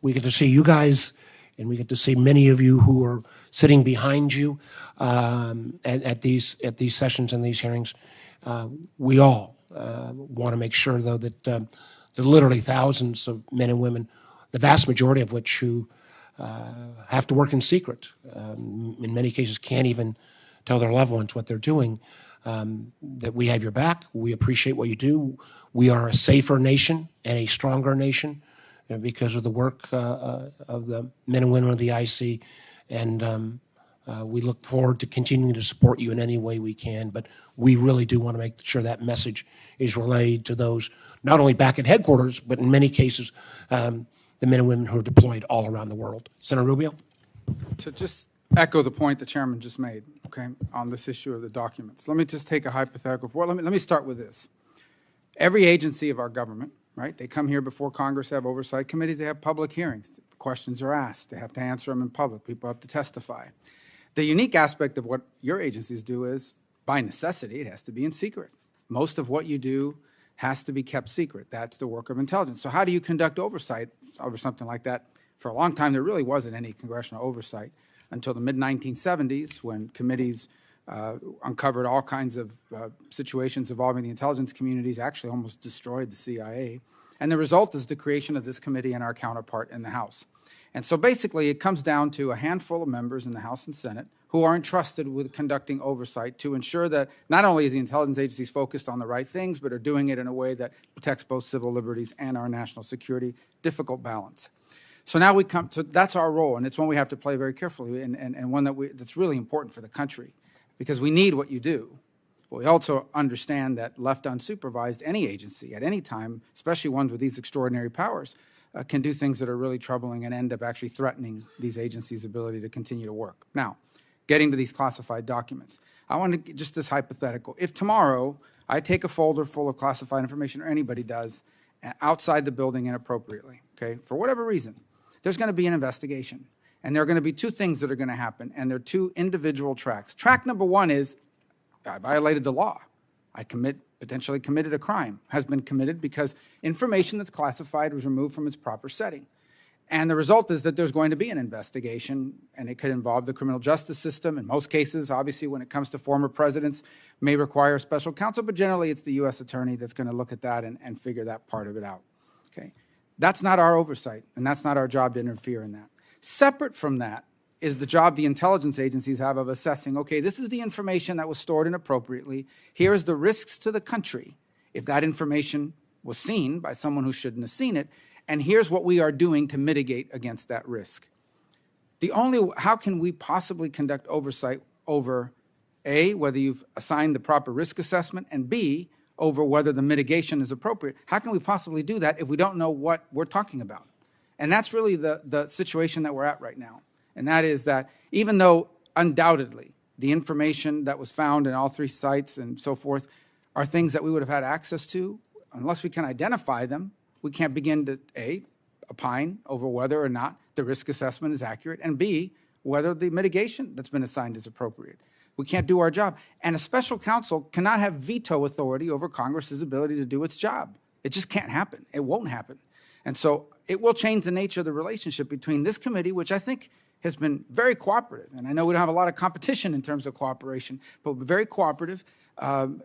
Speaker 4: we get to see you guys, and we get to see many of you who are sitting behind you at these sessions and these hearings. We all want to make sure, though, that there are literally thousands of men and women, the vast majority of which who have to work in secret, in many cases can't even tell their loved ones what they're doing, that we have your back. We appreciate what you do. We are a safer nation and a stronger nation because of the work of the men and women of the IC, and we look forward to continuing to support you in any way we can, but we really do want to make sure that message is relayed to those not only back at headquarters, but in many cases, the men and women who are deployed all around the world. Senator Rubio?
Speaker 16: To just echo the point the chairman just made, okay, on this issue of the documents. Let me just take a hypothetical. Let me start with this. Every agency of our government, right, they come here before Congress, have oversight committees, they have public hearings. Questions are asked. They have to answer them in public. People have to testify. The unique aspect of what your agencies do is, by necessity, it has to be in secret. Most of what you do has to be kept secret. That's the work of intelligence. So how do you conduct oversight over something like that? For a long time, there really wasn't any congressional oversight until the mid-1970s, when committees uncovered all kinds of situations involving the intelligence communities, actually almost destroyed the CIA. And the result is the creation of this committee and our counterpart in the House. And so basically, it comes down to a handful of members in the House and Senate who are entrusted with conducting oversight to ensure that not only is the intelligence agencies focused on the right things, but are doing it in a way that protects both civil liberties and our national security. Difficult balance. So now we come to, that's our role, and it's one we have to play very carefully, and one that's really important for the country, because we need what you do. But we also understand that left unsupervised, any agency at any time, especially ones with these extraordinary powers, can do things that are really troubling and end up actually threatening these agencies' ability to continue to work. Now, getting to these classified documents. I want to, just this hypothetical. If tomorrow I take a folder full of classified information, or anybody does, outside the building inappropriately, okay, for whatever reason, there's going to be an investigation. And there are going to be two things that are going to happen, and they're two individual tracks. Track number one is, I violated the law. I potentially committed a crime, has been committed because information that's classified was removed from its proper setting. And the result is that there's going to be an investigation, and it could involve the criminal justice system. In most cases, obviously, when it comes to former presidents, may require a special counsel, but generally it's the U.S. attorney that's going to look at that and figure that part of it out. Okay? That's not our oversight, and that's not our job to interfere in that. Separate from that is the job the intelligence agencies have of assessing, okay, this is the information that was stored inappropriately. Here's the risks to the country if that information was seen by someone who shouldn't have seen it, and here's what we are doing to mitigate against that risk. How can we possibly conduct oversight over A, whether you've assigned the proper risk assessment, and B, over whether the mitigation is appropriate? How can we possibly do that if we don't know what we're talking about? And that's really the situation that we're at right now. And that is that even though undoubtedly the information that was found in all three sites and so forth are things that we would have had access to, unless we can identify them, we can't begin to, A, opine over whether or not the risk assessment is accurate, and B, whether the mitigation that's been assigned is appropriate. We can't do our job. And a special counsel cannot have veto authority over Congress's ability to do its job. It just can't happen. It won't happen. And so it will change the nature of the relationship between this committee, which I think has been very cooperative. And I know we don't have a lot of competition in terms of cooperation, but very cooperative. And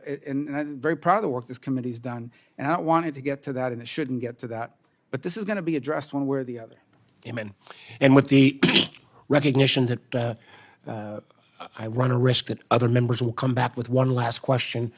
Speaker 16: I'm very proud of the work this committee's done. And I don't want it to get to that, and it shouldn't get to that. But this is going to be addressed one way or the other.
Speaker 4: Amen. And with the recognition that I run a risk that other members will come back with one last question,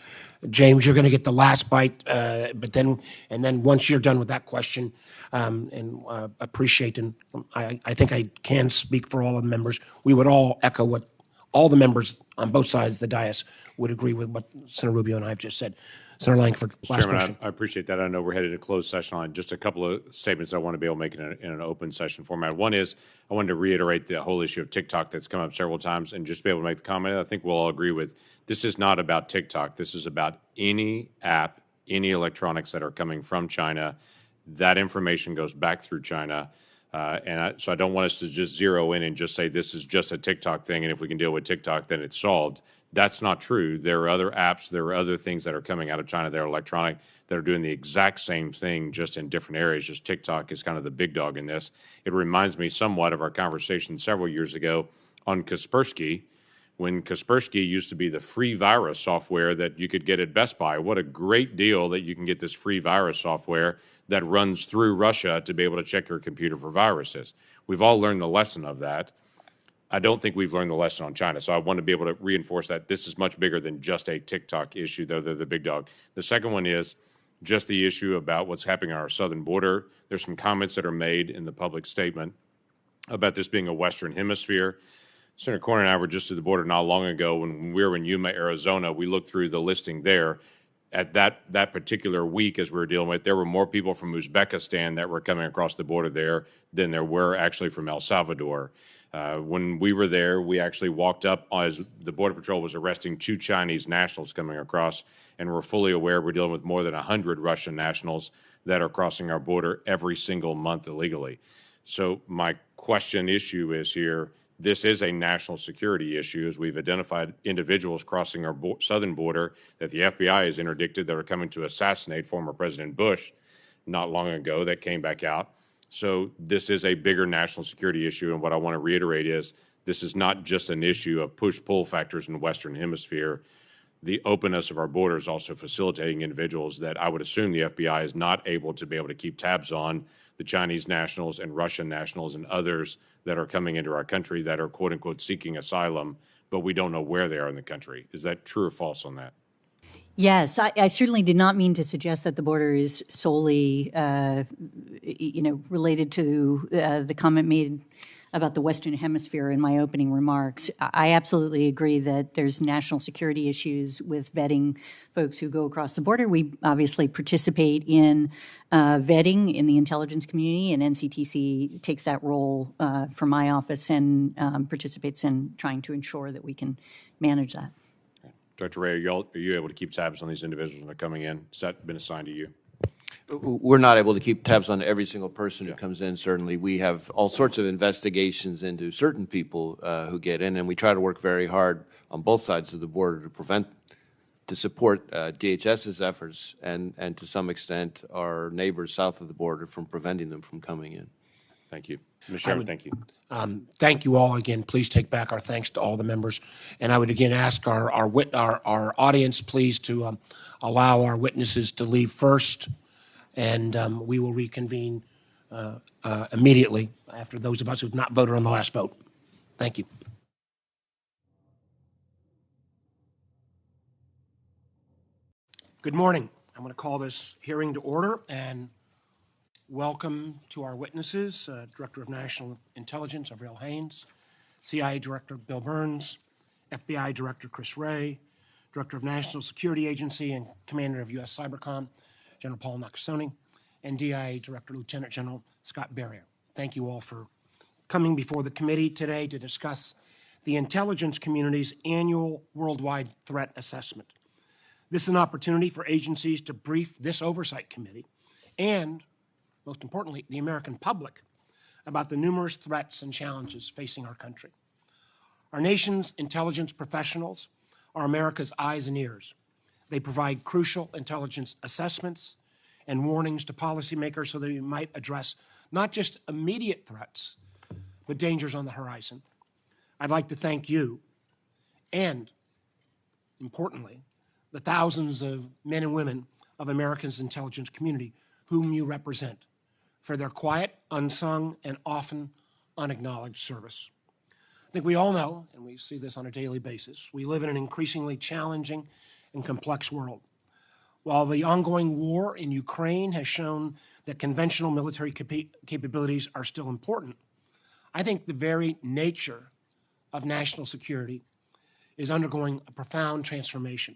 Speaker 4: James, you're going to get the last bite. But then once you're done with that question, appreciate, and I think I can speak for all of the members, we would all echo what all the members on both sides of the dais would agree with what Senator Rubio and I have just said. Senator Langford, last question.
Speaker 8: I appreciate that. I know we're headed to closed session on just a couple of statements I want to be able to make in an open session format. One is I wanted to reiterate the whole issue of TikTok that's come up several times and just be able to make the comment. I think we'll all agree with this is not about TikTok. This is about any app, any electronics that are coming from China. That information goes back through China. So I don't want us to just zero in and just say this is just a TikTok thing, and if we can deal with TikTok, then it's solved. That's not true. There are other apps, there are other things that are coming out of China that are electronic that are doing the exact same thing, just in different areas. Just TikTok is kind of the big dog in this. It reminds me somewhat of our conversation several years ago on Kaspersky, when Kaspersky used to be the free virus software that you could get at Best Buy. What a great deal that you can get this free virus software that runs through Russia to be able to check your computer for viruses. We've all learned the lesson of that. I don't think we've learned the lesson on China. So I want to be able to reinforce that this is much bigger than just a TikTok issue, though they're the big dog. The second one is just the issue about what's happening on our southern border. There's some comments that are made in the public statement about this being a Western Hemisphere. Senator Cornyn and I were just at the border not long ago when we were in Yuma, Arizona. We looked through the listing there. At that particular week, as we were dealing with, there were more people from Uzbekistan that were coming across the border there than there were actually from El Salvador. When we were there, we actually walked up as the Border Patrol was arresting 2 Chinese nationals coming across, and we're fully aware we're dealing with more than 100 Russian nationals that are crossing our border every single month illegally. So my issue is here, this is a national security issue, as we've identified individuals crossing our southern border that the FBI has interdicted that are coming to assassinate former President Bush not long ago that came back out. So this is a bigger national security issue, and what I want to reiterate is this is not just an issue of push-pull factors in the Western Hemisphere. The openness of our border is also facilitating individuals that I would assume the FBI is not able to be able to keep tabs on, the Chinese nationals and Russian nationals and others that are coming into our country that are, quote-unquote, seeking asylum, but we don't know where they are in the country. Is that true or false on that?
Speaker 6: Yes, I certainly did not mean to suggest that the border is solely, related to the comment made about the Western Hemisphere in my opening remarks. I absolutely agree that there's national security issues with vetting folks who go across the border. We obviously participate in vetting in the intelligence community, and NCTC takes that role from my office and participates in trying to ensure that we can manage that.
Speaker 8: Dr. Wray, are you able to keep tabs on these individuals when they're coming in? Has that been assigned to you?
Speaker 9: we're not able to keep tabs on every single person who comes in, certainly. We have all sorts of investigations into certain people who get in, and we try to work very hard on both sides of the border to support DHS's efforts and to some extent our neighbors south of the border from preventing them from coming in.
Speaker 8: Thank you. Mr. Chairman, thank you.
Speaker 4: Thank you all again. Please take back our thanks to all the members. And I would again ask our audience, please, to allow our witnesses to leave first, and we will reconvene immediately after those of us who have not voted on the last vote. Thank you. Good morning. I'm going to call this hearing to order and welcome to our witnesses, Director of National Intelligence, Avril Haines, CIA Director Bill Burns, FBI Director Chris Wray, Director of National Security Agency and Commander of U.S. Cybercom, General Paul Nakasone, and DIA Director Lieutenant General Scott Barrier. Thank you all for coming before the committee today to discuss the intelligence community's annual worldwide threat assessment. This is an opportunity for agencies to brief this oversight committee and, most importantly, the American public about the numerous threats and challenges facing our country. Our nation's intelligence professionals are America's eyes and ears. They provide crucial intelligence assessments and warnings to policymakers so that we might address not just immediate threats, but dangers on the horizon. I'd like to thank you and, importantly, the thousands of men and women of America's intelligence community whom you represent for their quiet, unsung, and often unacknowledged service. I think we all know, and we see this on a daily basis, we live in an increasingly challenging and complex world. While the ongoing war in Ukraine has shown that conventional military capabilities are still important, I think the very nature of national security is undergoing a profound transformation.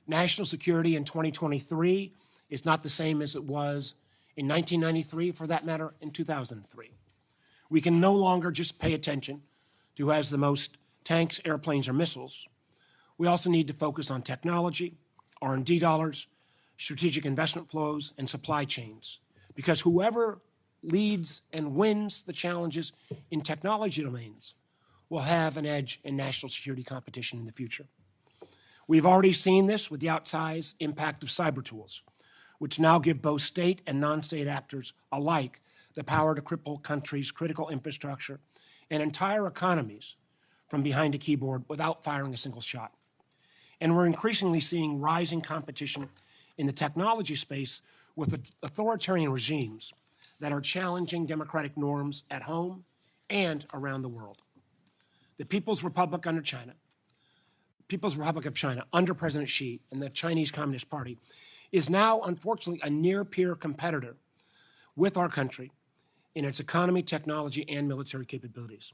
Speaker 4: National security in 2023 is not the same as it was in 1993, for that matter, in 2003. We can no longer just pay attention to who has the most tanks, airplanes, or missiles. We also need to focus on technology, R&D dollars, strategic investment flows, and supply chains, because whoever leads and wins the challenges in technology domains will have an edge in national security competition in the future. We've already seen this with the outsized impact of cyber tools, which now give both state and non-state actors alike the power to cripple countries' critical infrastructure and entire economies from behind a keyboard without firing a single shot. And we're increasingly seeing rising competition in the technology space with authoritarian regimes that are challenging democratic norms at home and around the world. The People's Republic of China under President Xi and the Chinese Communist Party is now, unfortunately, a near-peer competitor with our country in its economy, technology, and military capabilities.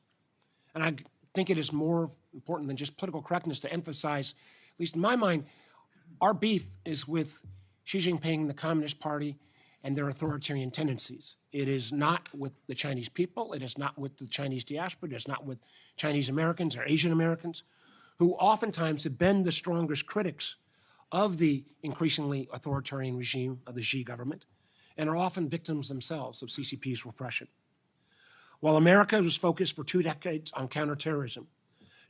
Speaker 4: And I think it is more important than just political correctness to emphasize, at least in my mind, our beef is with Xi Jinping, the Communist Party, and their authoritarian tendencies. It is not with the Chinese people. It is not with the Chinese diaspora. It is not with Chinese Americans or Asian Americans, who oftentimes have been the strongest critics of the increasingly authoritarian regime of the Xi government and are often victims themselves of CCP's repression. While America was focused for 2 decades on counterterrorism,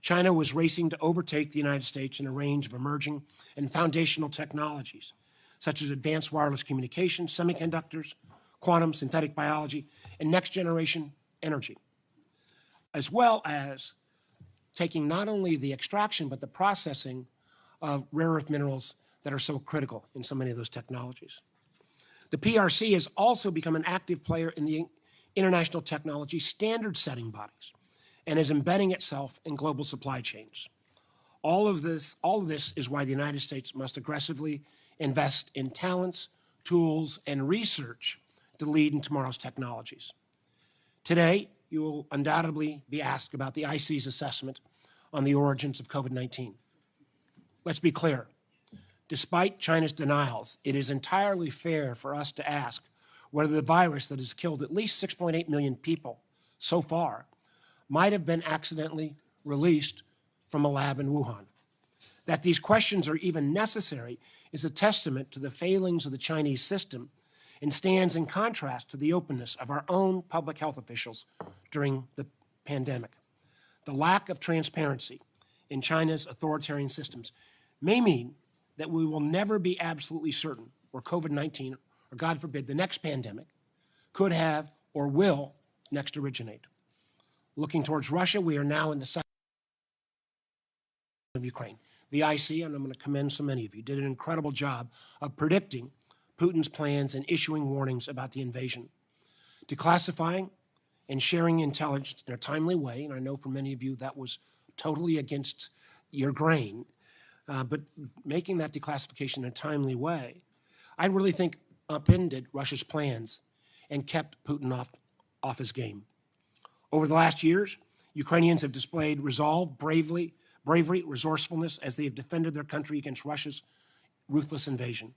Speaker 4: China was racing to overtake the United States in a range of emerging and foundational technologies, such as advanced wireless communications, semiconductors, quantum, synthetic biology, and next-generation energy, as well as taking not only the extraction but the processing of rare earth minerals that are so critical in so many of those technologies. The PRC has also become an active player in the international technology standard-setting bodies and is embedding itself in global supply chains. All of this is why the United States must aggressively invest in talents, tools, and research to lead in tomorrow's technologies. Today, you will undoubtedly be asked about the IC's assessment on the origins of COVID-19. Let's be clear. Despite China's denials, it is entirely fair for us to ask whether the virus that has killed at least 6.8 million people so far might have been accidentally released from a lab in Wuhan. That these questions are even necessary is a testament to the failings of the Chinese system and stands in contrast to the openness of our own public health officials during the pandemic. The lack of transparency in China's authoritarian systems may mean that we will never be absolutely certain where COVID-19, or God forbid, the next pandemic, could have or will next originate. Looking towards Russia, we are now in the side of Ukraine. The IC, and I'm going to commend so many of you, did an incredible job of predicting Putin's plans and issuing warnings about the invasion, declassifying and sharing intelligence in a timely way, and I know for many of you that was totally against your grain, but making that declassification in a timely way, I really think upended Russia's plans and kept Putin off his game. Over the last years, Ukrainians have displayed resolve, bravery, resourcefulness as they have defended their country against Russia's ruthless invasion.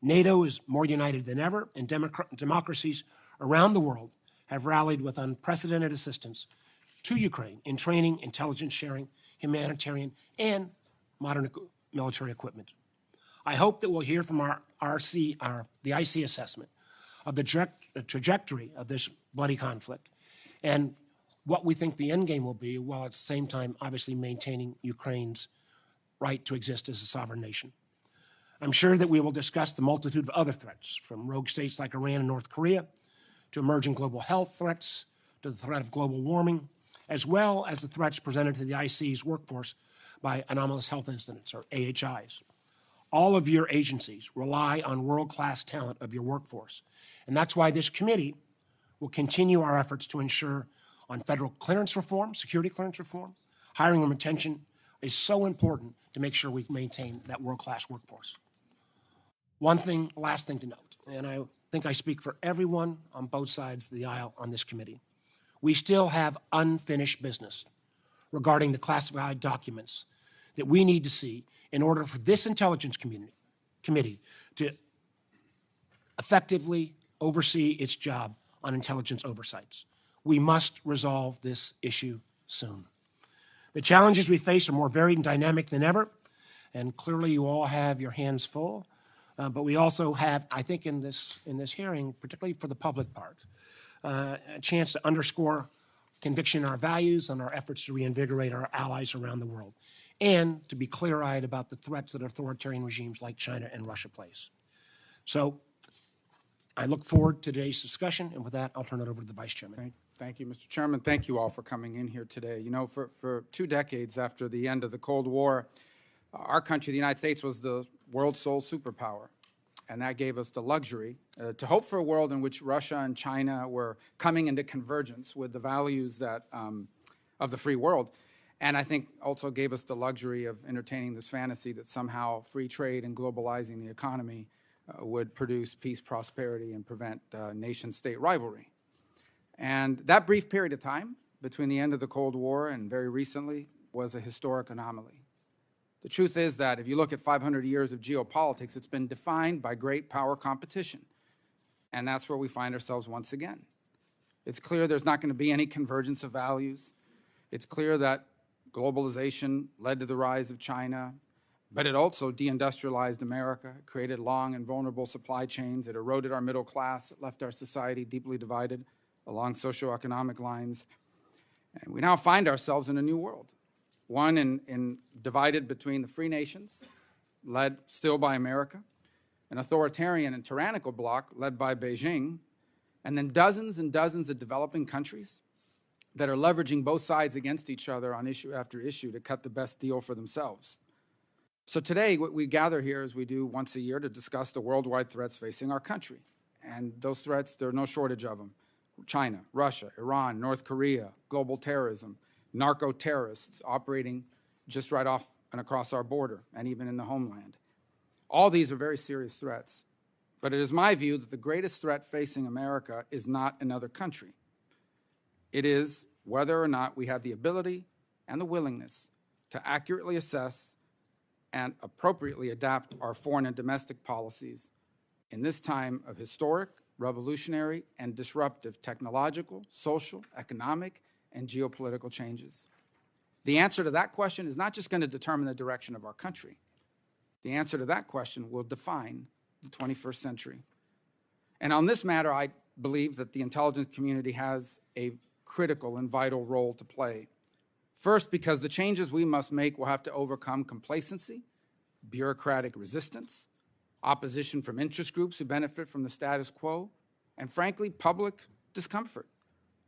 Speaker 4: NATO is more united than ever, and democracies around the world have rallied with unprecedented assistance to Ukraine in training, intelligence sharing, humanitarian, and modern military equipment. I hope that we'll hear from the IC assessment of the trajectory of this bloody conflict and what we think the end game will be, while at the same time obviously maintaining Ukraine's right to exist as a sovereign nation. I'm sure that we will discuss the multitude of other threats, from rogue states like Iran and North Korea, to emerging global health threats, to the threat of global warming, as well as the threats presented to the IC's workforce by anomalous health incidents, or AHIs. All of your agencies rely on world-class talent of your workforce, and that's why this committee will continue our efforts to ensure on federal clearance reform, security clearance reform. Hiring and retention is so important to make sure we maintain that world-class workforce. Last thing to note, and I think I speak for everyone on both sides of the aisle on this committee. We still have unfinished business regarding the classified documents that we need to see in order for this intelligence committee to effectively oversee its job on intelligence oversights. We must resolve this issue soon. The challenges we face are more varied and dynamic than ever, and clearly you all have your hands full. But we also have, I think in this hearing, particularly for the public part, a chance to underscore conviction in our values and our efforts to reinvigorate our allies around the world, and to be clear-eyed about the threats that authoritarian regimes like China and Russia place. So I look forward to today's discussion, and with that, I'll turn it over to the Vice Chairman.
Speaker 16: Thank you, Mr. Chairman. Thank you all for coming in here today. You know, for 2 decades after the end of the Cold War, our country, the United States, was the world's sole superpower. And that gave us the luxury to hope for a world in which Russia and China were coming into convergence with the values that, of the free world. And I think also gave us the luxury of entertaining this fantasy that somehow free trade and globalizing the economy would produce peace, prosperity, and prevent nation-state rivalry. And that brief period of time between the end of the Cold War and very recently was a historic anomaly. The truth is that if you look at 500 years of geopolitics, it's been defined by great power competition. And that's where we find ourselves once again. It's clear there's not going to be any convergence of values. It's clear that globalization led to the rise of China, but it also deindustrialized America, created long and vulnerable supply chains, it eroded our middle class, it left our society deeply divided along socioeconomic lines. And we now find ourselves in a new world. One divided between the free nations, led still by America, an authoritarian and tyrannical bloc led by Beijing, and then dozens and dozens of developing countries that are leveraging both sides against each other on issue after issue to cut the best deal for themselves. So today, what we gather here, as we do once a year, to discuss the worldwide threats facing our country. And those threats, there are no shortage of them. China, Russia, Iran, North Korea, global terrorism, narco-terrorists operating just right off and across our border, and even in the homeland. All these are very serious threats. But it is my view that the greatest threat facing America is not another country. It is whether or not we have the ability and the willingness to accurately assess and appropriately adapt our foreign and domestic policies in this time of historic, revolutionary, and disruptive technological, social, economic, and geopolitical changes. The answer to that question is not just going to determine the direction of our country. The answer to that question will define the 21st century. And on this matter, I believe that the intelligence community has a critical and vital role to play. First, because the changes we must make will have to overcome complacency, bureaucratic resistance, opposition from interest groups who benefit from the status quo, and frankly, public discomfort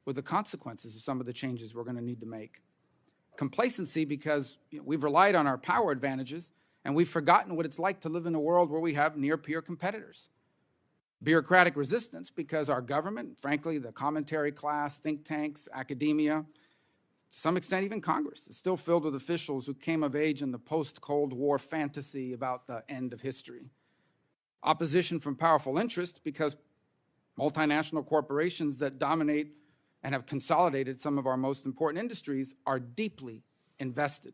Speaker 16: with the consequences of some of the changes we're going to need to make. Complacency because we've relied on our power advantages and we've forgotten what it's like to live in a world where we have near-peer competitors. Bureaucratic resistance because our government, frankly, the commentary class, think tanks, academia, to some extent even Congress, is still filled with officials who came of age in the post-Cold War fantasy about the end of history. Opposition from powerful interests because multinational corporations that dominate and have consolidated some of our most important industries are deeply invested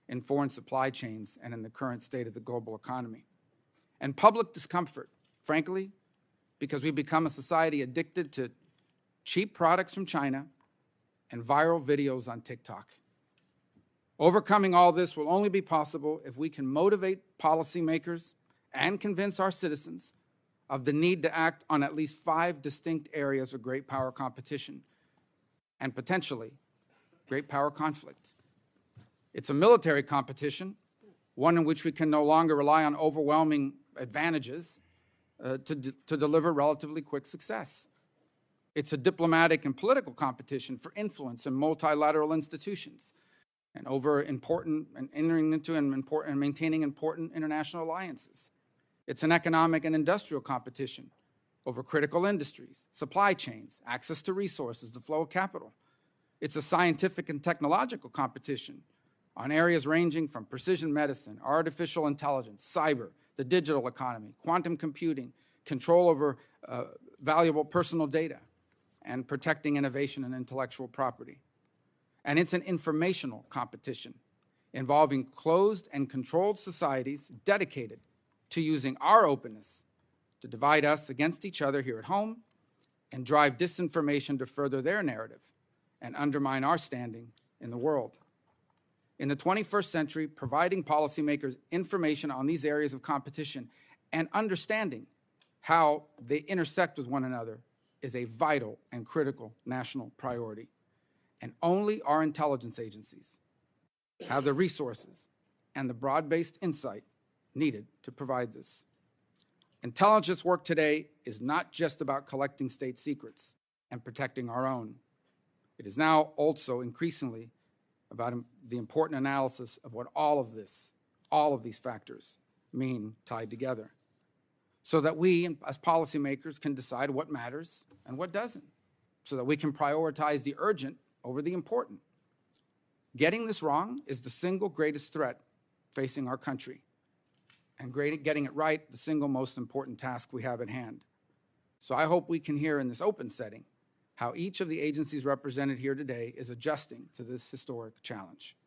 Speaker 16: in foreign supply chains and in the current state of the global economy. And public discomfort, frankly, because we've become a society addicted to cheap products from China and viral videos on TikTok. Overcoming all this will only be possible if we can motivate policymakers and convince our citizens of the need to act on at least 5 distinct areas of great power competition and potentially great power conflict. It's a military competition, one in which we can no longer rely on overwhelming advantages to deliver relatively quick success. It's a diplomatic and political competition for influence in multilateral institutions and over important and entering into and maintaining important international alliances. It's an economic and industrial competition over critical industries, supply chains, access to resources, the flow of capital. It's a scientific and technological competition on areas ranging from precision medicine, artificial intelligence, cyber, the digital economy, quantum computing, control over valuable personal data, and protecting innovation and intellectual property. And it's an informational competition involving closed and controlled societies dedicated to using our openness to divide us against each other here at home and drive disinformation to further their narrative and undermine our standing in the world. In the 21st century, providing policymakers information on these areas of competition and understanding how they intersect with one another is a vital and critical national priority. And only our intelligence agencies have the resources and the broad-based insight needed to provide this. Intelligence work today is not just about collecting state secrets and protecting our own. It is now also increasingly about the important analysis of what all of these factors mean tied together, so that we, as policymakers, can decide what matters and what doesn't, so that we can prioritize the urgent over the important. Getting this wrong is the single greatest threat facing our country, and getting it right, the single most important task we have at hand. So I hope we can hear in this open setting how each of the agencies represented here today is adjusting to this historic challenge,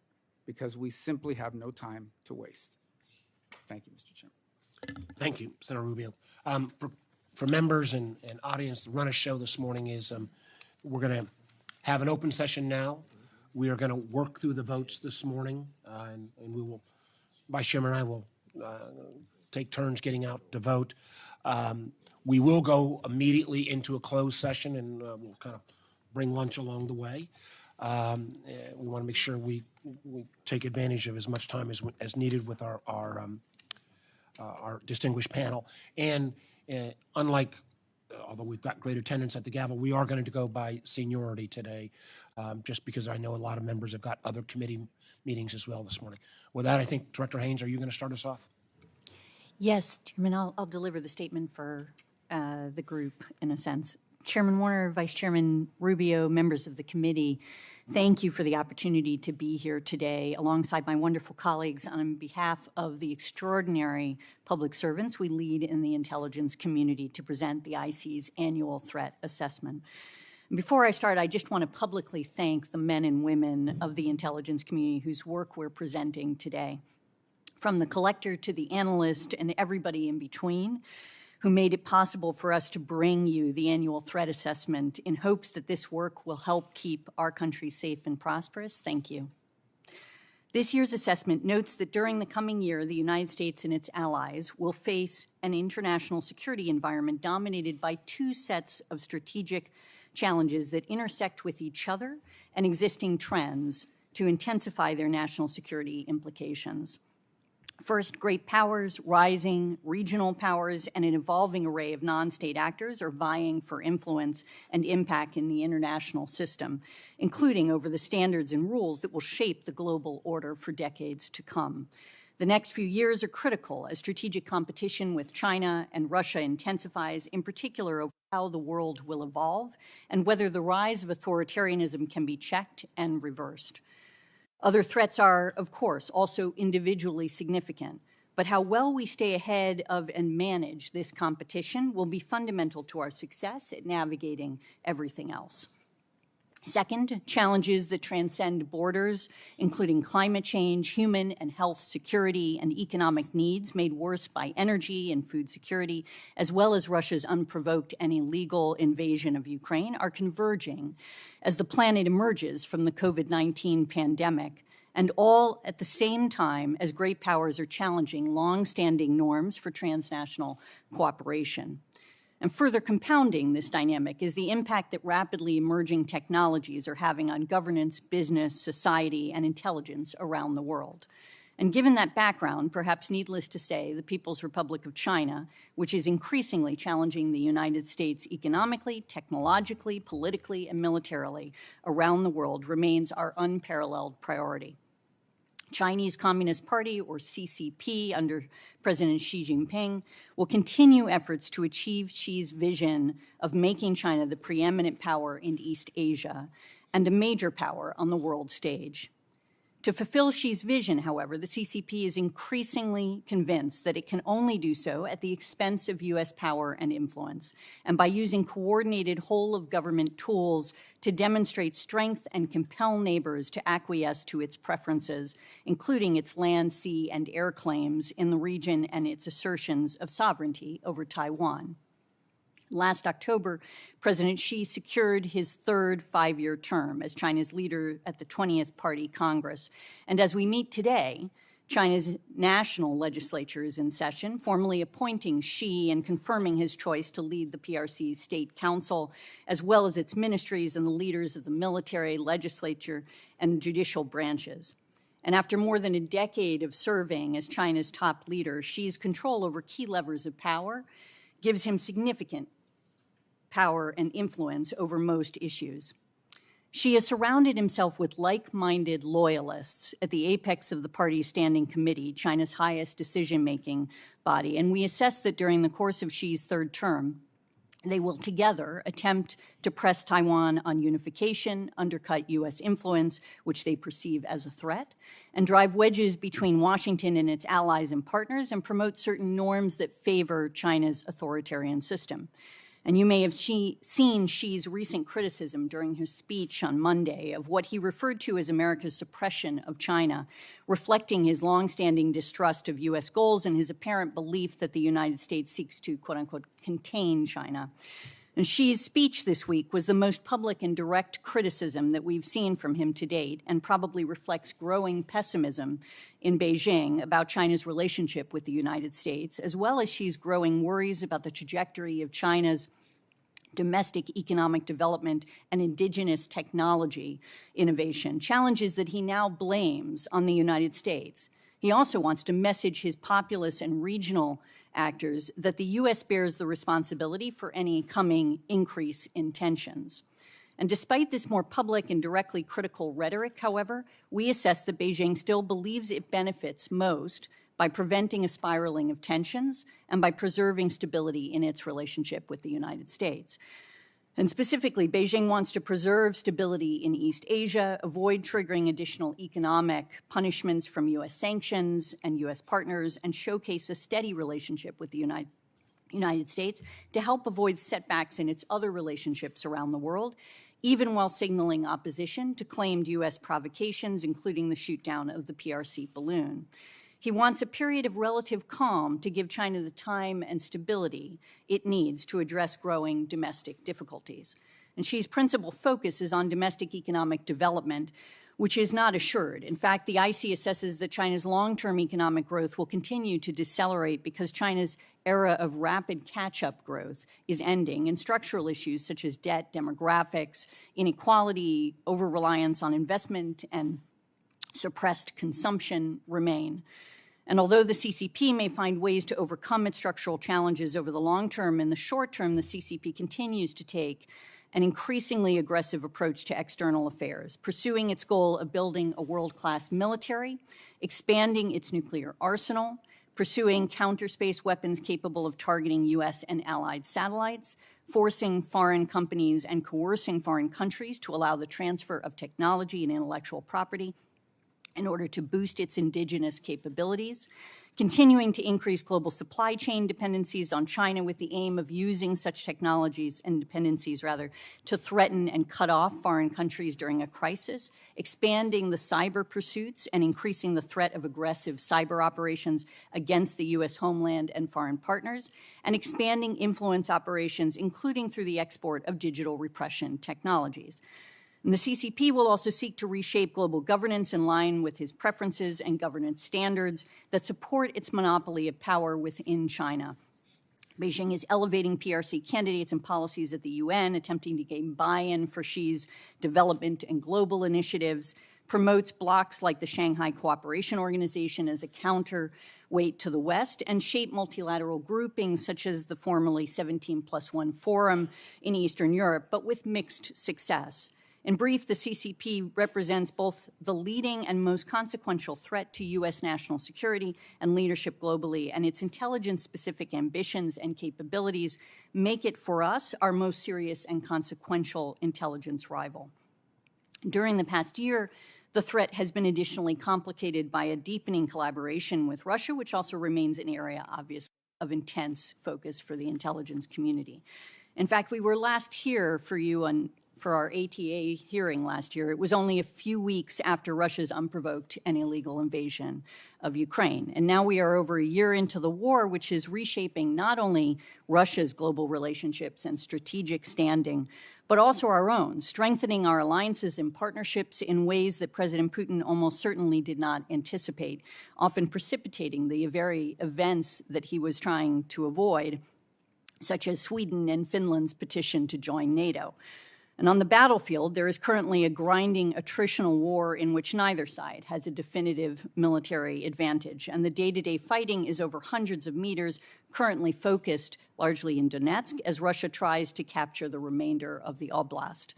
Speaker 16: because we simply have no time to waste. Thank you, Mr. Chairman.
Speaker 4: Thank you, Senator Rubio. For members and audience, the run of show this morning is we're going to have an open session now. We are going to work through the votes this morning, and we will, Vice Chairman and I will take turns getting out to vote. We will go immediately into a closed session, and we'll kind of bring lunch along the way. We want to make sure we take advantage of as much time as needed with our distinguished panel. And unlike, although we've got great attendance at the gavel, we are going to go by seniority today, just because I know a lot of members have got other committee meetings as well this morning. With that, I think, Director Haines, are you going to start us off?
Speaker 6: Yes, Chairman, I'll deliver the statement for the group in a sense. Chairman Warner, Vice Chairman Rubio, members of the committee, thank you for the opportunity to be here today alongside my wonderful colleagues on behalf of the extraordinary public servants we lead in the intelligence community to present the IC's annual threat assessment. Before I start, I just want to publicly thank the men and women of the intelligence community whose work we're presenting today. From the collector to the analyst and everybody in between, who made it possible for us to bring you the annual threat assessment in hopes that this work will help keep our country safe and prosperous. Thank you. This year's assessment notes that during the coming year, the United States and its allies will face an international security environment dominated by two sets of strategic challenges that intersect with each other and existing trends to intensify their national security implications. First, great powers, rising regional powers, and an evolving array of non-state actors are vying for influence and impact in the international system, including over the standards and rules that will shape the global order for decades to come. The next few years are critical as strategic competition with China and Russia intensifies, in particular over how the world will evolve and whether the rise of authoritarianism can be checked and reversed. Other threats are, of course, also individually significant, but how well we stay ahead of and manage this competition will be fundamental to our success at navigating everything else. Second, challenges that transcend borders, including climate change, human and health security, and economic needs made worse by energy and food security, as well as Russia's unprovoked and illegal invasion of Ukraine, are converging as the planet emerges from the COVID-19 pandemic, and all at the same time as great powers are challenging long-standing norms for transnational cooperation. And further compounding this dynamic is the impact that rapidly emerging technologies are having on governance, business, society, and intelligence around the world. And given that background, perhaps needless to say, the People's Republic of China, which is increasingly challenging the United States economically, technologically, politically, and militarily around the world, remains our unparalleled priority. Chinese Communist Party, or CCP, under President Xi Jinping, will continue efforts to achieve Xi's vision of making China the preeminent power in East Asia and a major power on the world stage. To fulfill Xi's vision, however, the CCP is increasingly convinced that it can only do so at the expense of U.S. power and influence, and by using coordinated whole-of-government tools to demonstrate strength and compel neighbors to acquiesce to its preferences, including its land, sea, and air claims in the region and its assertions of sovereignty over Taiwan. Last October, President Xi secured his third five-year term as China's leader at the 20th Party Congress. And as we meet today, China's national legislature is in session, formally appointing Xi and confirming his choice to lead the PRC's State Council, as well as its ministries and the leaders of the military, legislature, and judicial branches. And after more than a decade of serving as China's top leader, Xi's control over key levers of power gives him significant power and influence over most issues. Xi has surrounded himself with like-minded loyalists at the apex of the party's standing committee, China's highest decision-making body, and we assess that during the course of Xi's third term, they will together attempt to press Taiwan on unification, undercut U.S. influence, which they perceive as a threat, and drive wedges between Washington and its allies and partners, and promote certain norms that favor China's authoritarian system. And you may have seen Xi's recent criticism during his speech on Monday of what he referred to as America's suppression of China, reflecting his longstanding distrust of U.S. goals and his apparent belief that the United States seeks to, quote-unquote, contain China. And Xi's speech this week was the most public and direct criticism that we've seen from him to date, and probably reflects growing pessimism in Beijing about China's relationship with the United States, as well as Xi's growing worries about the trajectory of China's domestic economic development and indigenous technology innovation, challenges that he now blames on the United States. He also wants to message his populist and regional actors that the U.S. bears the responsibility for any coming increase in tensions. And despite this more public and directly critical rhetoric, however, we assess that Beijing still believes it benefits most by preventing a spiraling of tensions and by preserving stability in its relationship with the United States. And specifically, Beijing wants to preserve stability in East Asia, avoid triggering additional economic punishments from U.S. sanctions and U.S. partners, and showcase a steady relationship with the United States to help avoid setbacks in its other relationships around the world, even while signaling opposition to claimed U.S. provocations, including the shoot-down of the PRC balloon. He wants a period of relative calm to give China the time and stability it needs to address growing domestic difficulties. And Xi's principal focus is on domestic economic development, which is not assured. In fact, the IC assesses that China's long-term economic growth will continue to decelerate because China's era of rapid catch-up growth is ending, and structural issues such as debt, demographics, inequality, over-reliance on investment, and suppressed consumption remain. And although the CCP may find ways to overcome its structural challenges over the long term, in the short term, the CCP continues to take an increasingly aggressive approach to external affairs, pursuing its goal of building a world-class military, expanding its nuclear arsenal, pursuing counter-space weapons capable of targeting U.S. and allied satellites, forcing foreign companies and coercing foreign countries to allow the transfer of technology and intellectual property in order to boost its indigenous capabilities, continuing to increase global supply chain dependencies on China with the aim of using such technologies and dependencies, rather, to threaten and cut off foreign countries during a crisis, expanding the cyber pursuits and increasing the threat of aggressive cyber operations against the U.S. homeland and foreign partners, and expanding influence operations, including through the export of digital repression technologies. And the CCP will also seek to reshape global governance in line with his preferences and governance standards that support its monopoly of power within China. Beijing is elevating PRC candidates and policies at the UN, attempting to gain buy-in for Xi's development and global initiatives, promotes blocs like the Shanghai Cooperation Organization as a counterweight to the West, and shape multilateral groupings such as the formerly 17+1 Forum in Eastern Europe, but with mixed success. In brief, the CCP represents both the leading and most consequential threat to U.S. national security and leadership globally, and its intelligence-specific ambitions and capabilities make it, for us, our most serious and consequential intelligence rival. During the past year, the threat has been additionally complicated by a deepening collaboration with Russia, which also remains an area, obviously, of intense focus for the intelligence community. In fact, we were last here for our ATA hearing last year. It was only a few weeks after Russia's unprovoked and illegal invasion of Ukraine. And now we are over a year into the war, which is reshaping not only Russia's global relationships and strategic standing, but also our own, strengthening our alliances and partnerships in ways that President Putin almost certainly did not anticipate, often precipitating the very events that he was trying to avoid, such as Sweden and Finland's petition to join NATO. And on the battlefield, there is currently a grinding attritional war in which neither side has a definitive military advantage. And the day-to-day fighting is over hundreds of meters, currently focused largely in Donetsk, as Russia tries to capture the remainder of the oblast.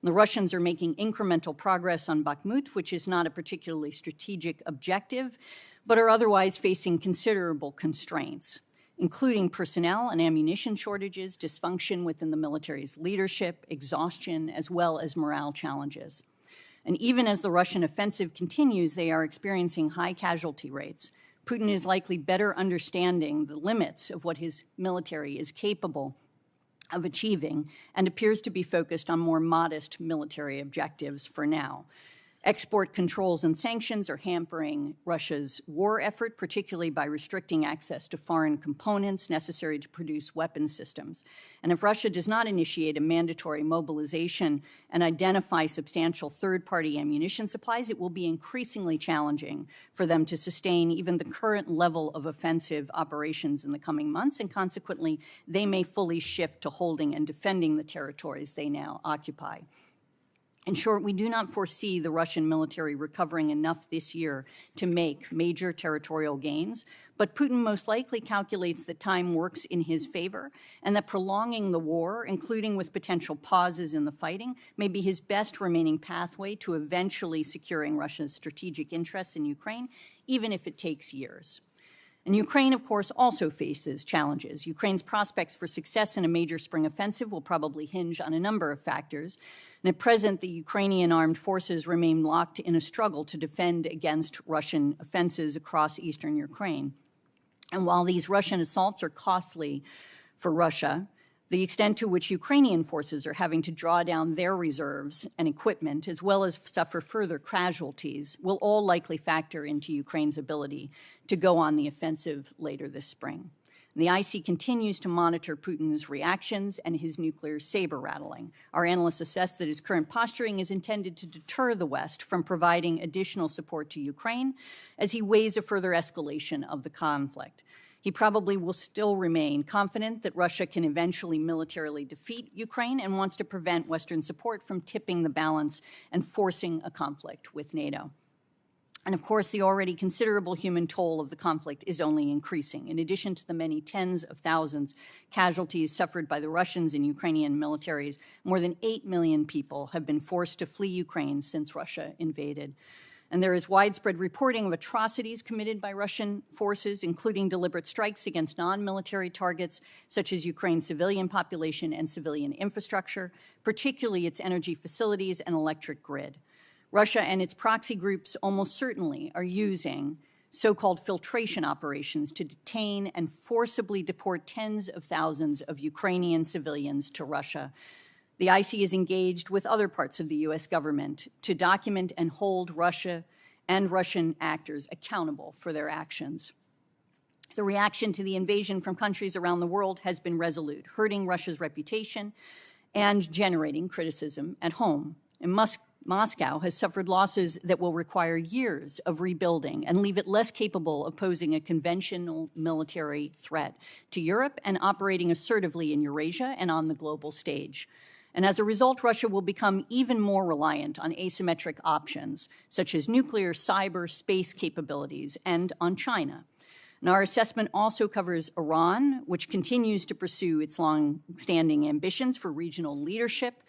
Speaker 6: The Russians are making incremental progress on Bakhmut, which is not a particularly strategic objective, but are otherwise facing considerable constraints, including personnel and ammunition shortages, dysfunction within the military's leadership, exhaustion, as well as morale challenges. And even as the Russian offensive continues, they are experiencing high casualty rates. Putin is likely better understanding the limits of what his military is capable of achieving and appears to be focused on more modest military objectives for now. Export controls and sanctions are hampering Russia's war effort, particularly by restricting access to foreign components necessary to produce weapon systems. And if Russia does not initiate a mandatory mobilization and identify substantial third-party ammunition supplies, it will be increasingly challenging for them to sustain even the current level of offensive operations in the coming months, and consequently, they may fully shift to holding and defending the territories they now occupy. In short, we do not foresee the Russian military recovering enough this year to make major territorial gains, but Putin most likely calculates that time works in his favor and that prolonging the war, including with potential pauses in the fighting, may be his best remaining pathway to eventually securing Russia's strategic interests in Ukraine, even if it takes years. And Ukraine, of course, also faces challenges. Ukraine's prospects for success in a major spring offensive will probably hinge on a number of factors. And at present, the Ukrainian armed forces remain locked in a struggle to defend against Russian offenses across eastern Ukraine. And while these Russian assaults are costly for Russia, the extent to which Ukrainian forces are having to draw down their reserves and equipment, as well as suffer further casualties, will all likely factor into Ukraine's ability to go on the offensive later this spring. The IC continues to monitor Putin's reactions and his nuclear saber rattling. Our analysts assess that his current posturing is intended to deter the West from providing additional support to Ukraine as he weighs a further escalation of the conflict. He probably will still remain confident that Russia can eventually militarily defeat Ukraine and wants to prevent Western support from tipping the balance and forcing a conflict with NATO. And of course, the already considerable human toll of the conflict is only increasing. In addition to the many tens of thousands casualties suffered by the Russians and Ukrainian militaries, more than 8 million people have been forced to flee Ukraine since Russia invaded. And there is widespread reporting of atrocities committed by Russian forces, including deliberate strikes against non-military targets, such as Ukraine's civilian population and civilian infrastructure, particularly its energy facilities and electric grid. Russia and its proxy groups almost certainly are using so-called filtration operations to detain and forcibly deport tens of thousands of Ukrainian civilians to Russia. The IC is engaged with other parts of the U.S. government to document and hold Russia and Russian actors accountable for their actions. The reaction to the invasion from countries around the world has been resolute, hurting Russia's reputation and generating criticism at home. In Moscow has suffered losses that will require years of rebuilding and leave it less capable of posing a conventional military threat to Europe and operating assertively in Eurasia and on the global stage. And as a result, Russia will become even more reliant on asymmetric options, such as nuclear, cyber, space capabilities, and on China. And our assessment also covers Iran, which continues to pursue its long-standing ambitions for regional leadership,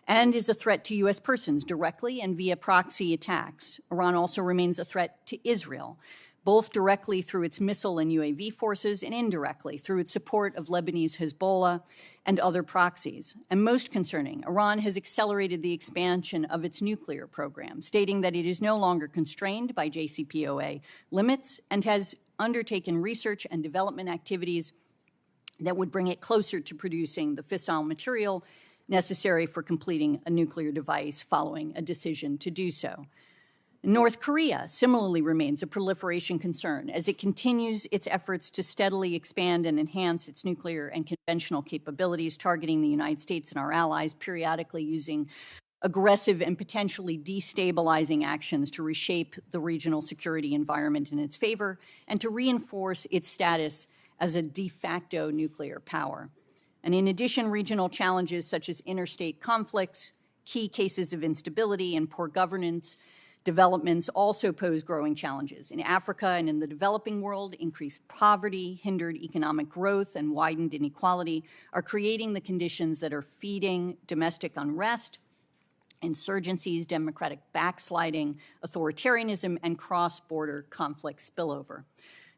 Speaker 6: and is a threat to U.S. persons directly and via proxy attacks. Iran also remains a threat to Israel, both directly through its missile and UAV forces and indirectly through its support of Lebanese Hezbollah and other proxies. And most concerning, Iran has accelerated the expansion of its nuclear program, stating that it is no longer constrained by JCPOA limits and has undertaken research and development activities that would bring it closer to producing the fissile material necessary for completing a nuclear device following a decision to do so. North Korea similarly remains a proliferation concern as it continues its efforts to steadily expand and enhance its nuclear and conventional capabilities, targeting the United States and our allies, periodically using aggressive and potentially destabilizing actions to reshape the regional security environment in its favor and to reinforce its status as a de facto nuclear power. And in addition, regional challenges such as interstate conflicts, key cases of instability, and poor governance developments also pose growing challenges. In Africa and in the developing world, increased poverty, hindered economic growth, and widened inequality are creating the conditions that are feeding domestic unrest, insurgencies, democratic backsliding, authoritarianism, and cross-border conflict spillover.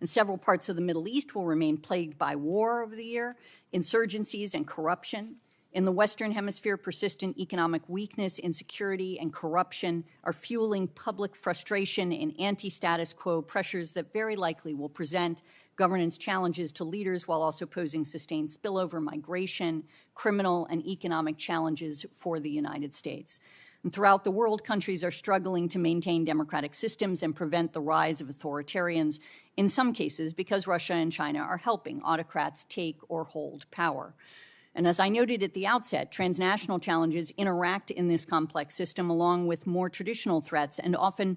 Speaker 6: And several parts of the Middle East will remain plagued by war over the year, insurgencies, and corruption. In the Western Hemisphere, persistent economic weakness, insecurity, and corruption are fueling public frustration and anti-status quo pressures that very likely will present governance challenges to leaders while also posing sustained spillover migration, criminal, and economic challenges for the United States. And throughout the world, countries are struggling to maintain democratic systems and prevent the rise of authoritarians, in some cases because Russia and China are helping autocrats take or hold power. And as I noted at the outset, transnational challenges interact in this complex system along with more traditional threats and often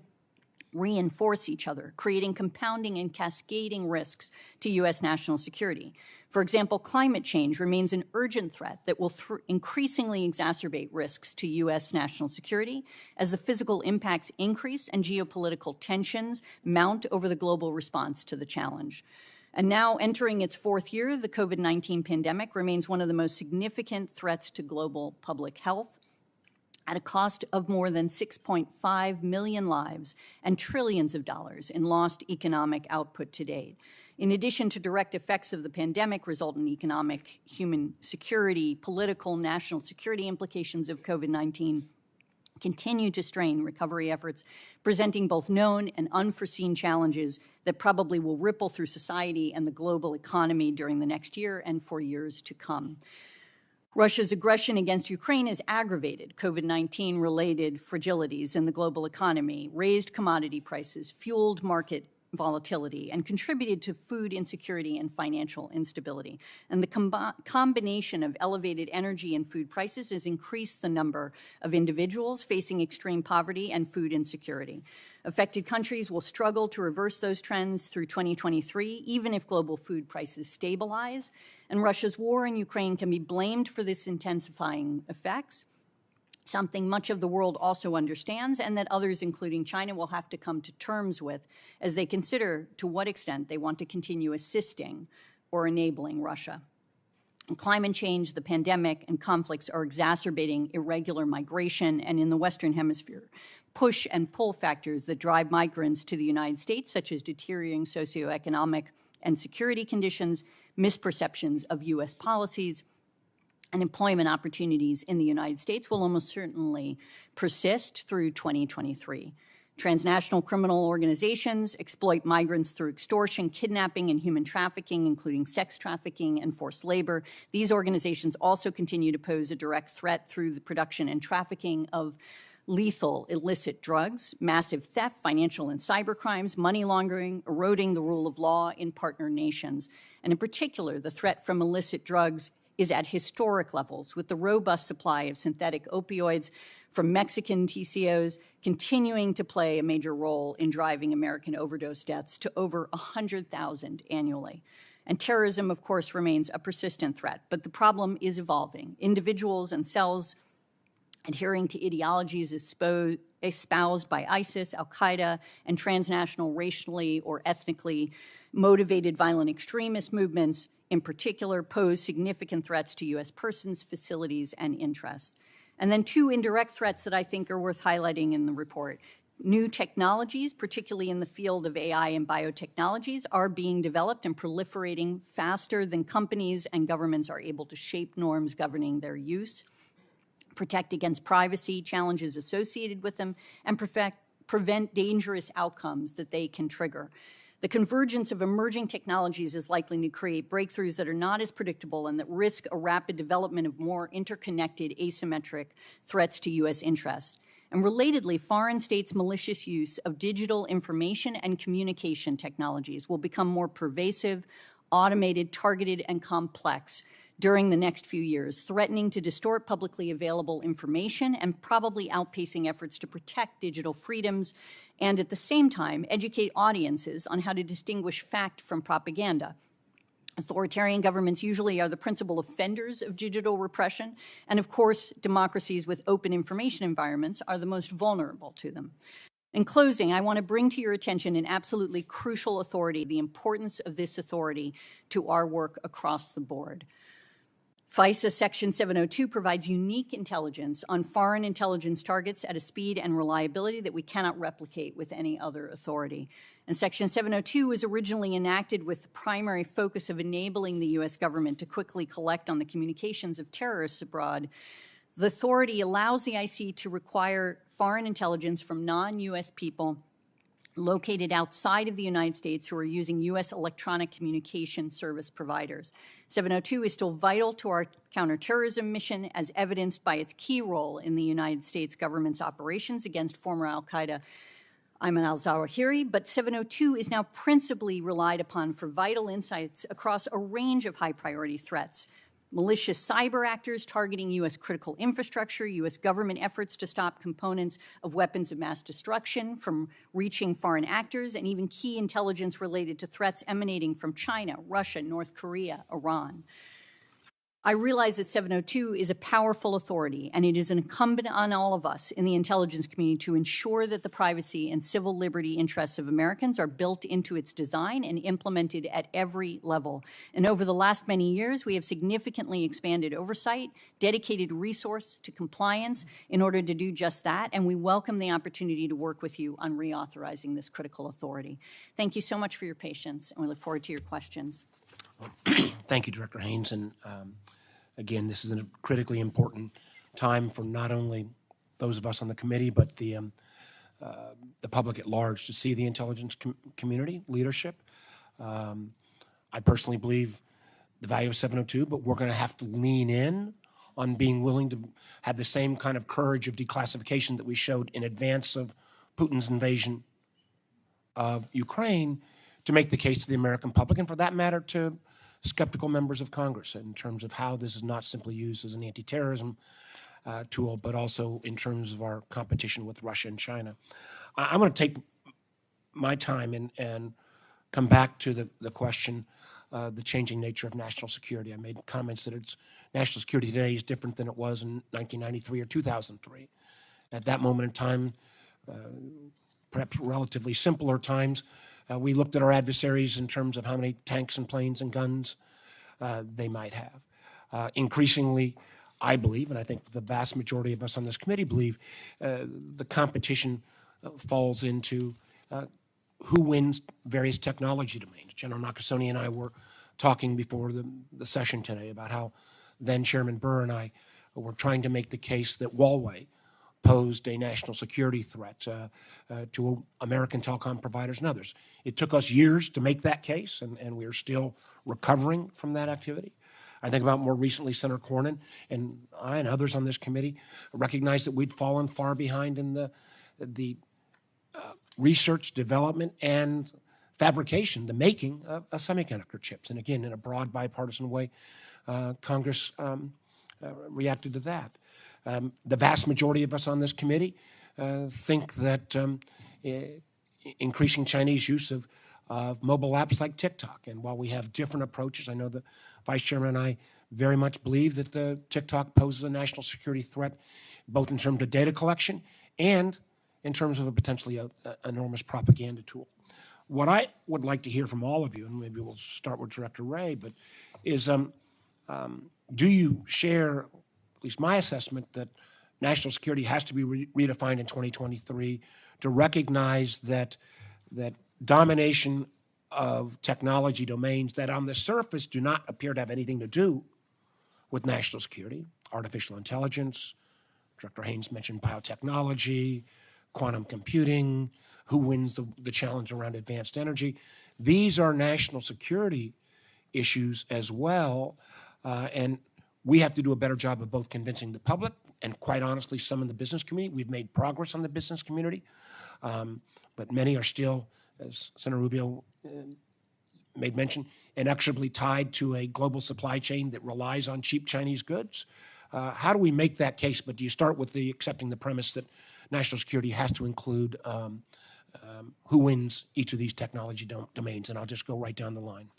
Speaker 6: reinforce each other, creating compounding and cascading risks to U.S. national security. For example, climate change remains an urgent threat that will increasingly exacerbate risks to U.S. national security as the physical impacts increase and geopolitical tensions mount over the global response to the challenge. And now, entering its fourth year, the COVID-19 pandemic remains one of the most significant threats to global public health, at a cost of more than 6.5 million lives and trillions of dollars in lost economic output to date. In addition to direct effects of the pandemic result in economic, human security, political, national security implications of COVID-19 continue to strain recovery efforts, presenting both known and unforeseen challenges that probably will ripple through society and the global economy during the next year and for years to come. Russia's aggression against Ukraine has aggravated COVID-19 related fragilities in the global economy, raised commodity prices, fueled market volatility and contributed to food insecurity and financial instability. And the combination of elevated energy and food prices has increased the number of individuals facing extreme poverty and food insecurity. Affected countries will struggle to reverse those trends through 2023, even if global food prices stabilize. And Russia's war in Ukraine can be blamed for this intensifying effects, something much of the world also understands and that others, including China, will have to come to terms with as they consider to what extent they want to continue assisting or enabling Russia. And climate change, the pandemic, and conflicts are exacerbating irregular migration, and in the Western Hemisphere, push and pull factors that drive migrants to the United States, such as deteriorating socioeconomic and security conditions, misperceptions of U.S. policies, and employment opportunities in the United States will almost certainly persist through 2023. Transnational criminal organizations exploit migrants through extortion, kidnapping, and human trafficking, including sex trafficking and forced labor. These organizations also continue to pose a direct threat through the production and trafficking of lethal illicit drugs, massive theft, financial and cyber crimes, money laundering, eroding the rule of law in partner nations. And in particular, the threat from illicit drugs is at historic levels, with the robust supply of synthetic opioids from Mexican TCOs continuing to play a major role in driving American overdose deaths to over 100,000 annually. And terrorism, of course, remains a persistent threat, but the problem is evolving. Individuals and cells adhering to ideologies espoused by ISIS, al-Qaeda, and transnational racially or ethnically motivated violent extremist movements in particular pose significant threats to U.S. persons, facilities, and interests. And then two indirect threats that I think are worth highlighting in the report. New technologies, particularly in the field of AI and biotechnologies, are being developed and proliferating faster than companies and governments are able to shape norms governing their use, protect against privacy challenges associated with them, and prevent dangerous outcomes that they can trigger. The convergence of emerging technologies is likely to create breakthroughs that are not as predictable and that risk a rapid development of more interconnected, asymmetric threats to U.S. interests. And relatedly, foreign states' malicious use of digital information and communication technologies will become more pervasive, automated, targeted, and complex during the next few years, threatening to distort publicly available information and probably outpacing efforts to protect digital freedoms and at the same time educate audiences on how to distinguish fact from propaganda. Authoritarian governments usually are the principal offenders of digital repression, and of course, democracies with open information environments are the most vulnerable to them. In closing, I want to bring to your attention an absolutely crucial authority, the importance of this authority to our work across the board. FISA Section 702 provides unique intelligence on foreign intelligence targets at a speed and reliability that we cannot replicate with any other authority. And Section 702 was originally enacted with the primary focus of enabling the U.S. government to quickly collect on the communications of terrorists abroad. The authority allows the IC to require foreign intelligence from non-U.S. people located outside of the United States who are using U.S. electronic communication service providers. 702 is still vital to our counterterrorism mission, as evidenced by its key role in the United States government's operations against former al-Qaeda Ayman al-Zawahiri, but 702 is now principally relied upon for vital insights across a range of high-priority threats. Malicious cyber actors targeting U.S. critical infrastructure, U.S. government efforts to stop components of weapons of mass destruction from reaching foreign actors, and even key intelligence related to threats emanating from China, Russia, North Korea, Iran. I realize that 702 is a powerful authority, and it is incumbent on all of us in the intelligence community to ensure that the privacy and civil liberty interests of Americans are built into its design and implemented at every level. And over the last many years, we have significantly expanded oversight, dedicated resource to compliance in order to do just that, and we welcome the opportunity to work with you on reauthorizing this critical authority. Thank you so much for your patience, and we look forward to your questions.
Speaker 4: Thank you, Director Haines. And again, this is a critically important time for not only those of us on the committee, but the public at large to see the intelligence community leadership. I personally believe the value of 702, but we're going to have to lean in on being willing to have the same kind of courage of declassification that we showed in advance of Putin's invasion of Ukraine to make the case to the American public, and for that matter, to skeptical members of Congress in terms of how this is not simply used as an anti-terrorism tool, but also in terms of our competition with Russia and China. I'm going to take my time and come back to the question, the changing nature of national security. I made comments that national security today is different than it was in 1993 or 2003. At that moment in time, perhaps relatively simpler times, we looked at our adversaries in terms of how many tanks and planes and guns they might have. Increasingly, I believe, and I think the vast majority of us on this committee believe, the competition falls into who wins various technology domains. General Nakasone and I were talking before the session today about how then Chairman Burr and I were trying to make the case that Huawei posed a national security threat to American telecom providers and others. It took us years to make that case, and we are still recovering from that activity. I think about more recently, Senator Cornyn and I and others on this committee recognized that we'd fallen far behind in the research, development, and fabrication, the making of semiconductor chips. And again, in a broad bipartisan way, Congress reacted to that. The vast majority of us on this committee think that increasing Chinese use of mobile apps like TikTok, and while we have different approaches, I know the Vice Chairman and I very much believe that the TikTok poses a national security threat, both in terms of data collection and in terms of a potentially enormous propaganda tool. What I would like to hear from all of you, and maybe we'll start with Director Wray, but is do you share at least my assessment that national security has to be redefined in 2023 to recognize that domination of technology domains that on the surface do not appear to have anything to do with national security, artificial intelligence, Director Haines mentioned biotechnology, quantum computing, who wins the challenge around advanced energy. These are national security issues as well, and we have to do a better job of both convincing the public and, quite honestly, some in the business community. We've made progress on the business community, but many are still, as Senator Rubio made mention, inexorably tied to a global supply chain that relies on cheap Chinese goods. How do we make that case? But do you start with accepting the premise that national security has to include who wins each of these technology domains? And I'll just go right down the line.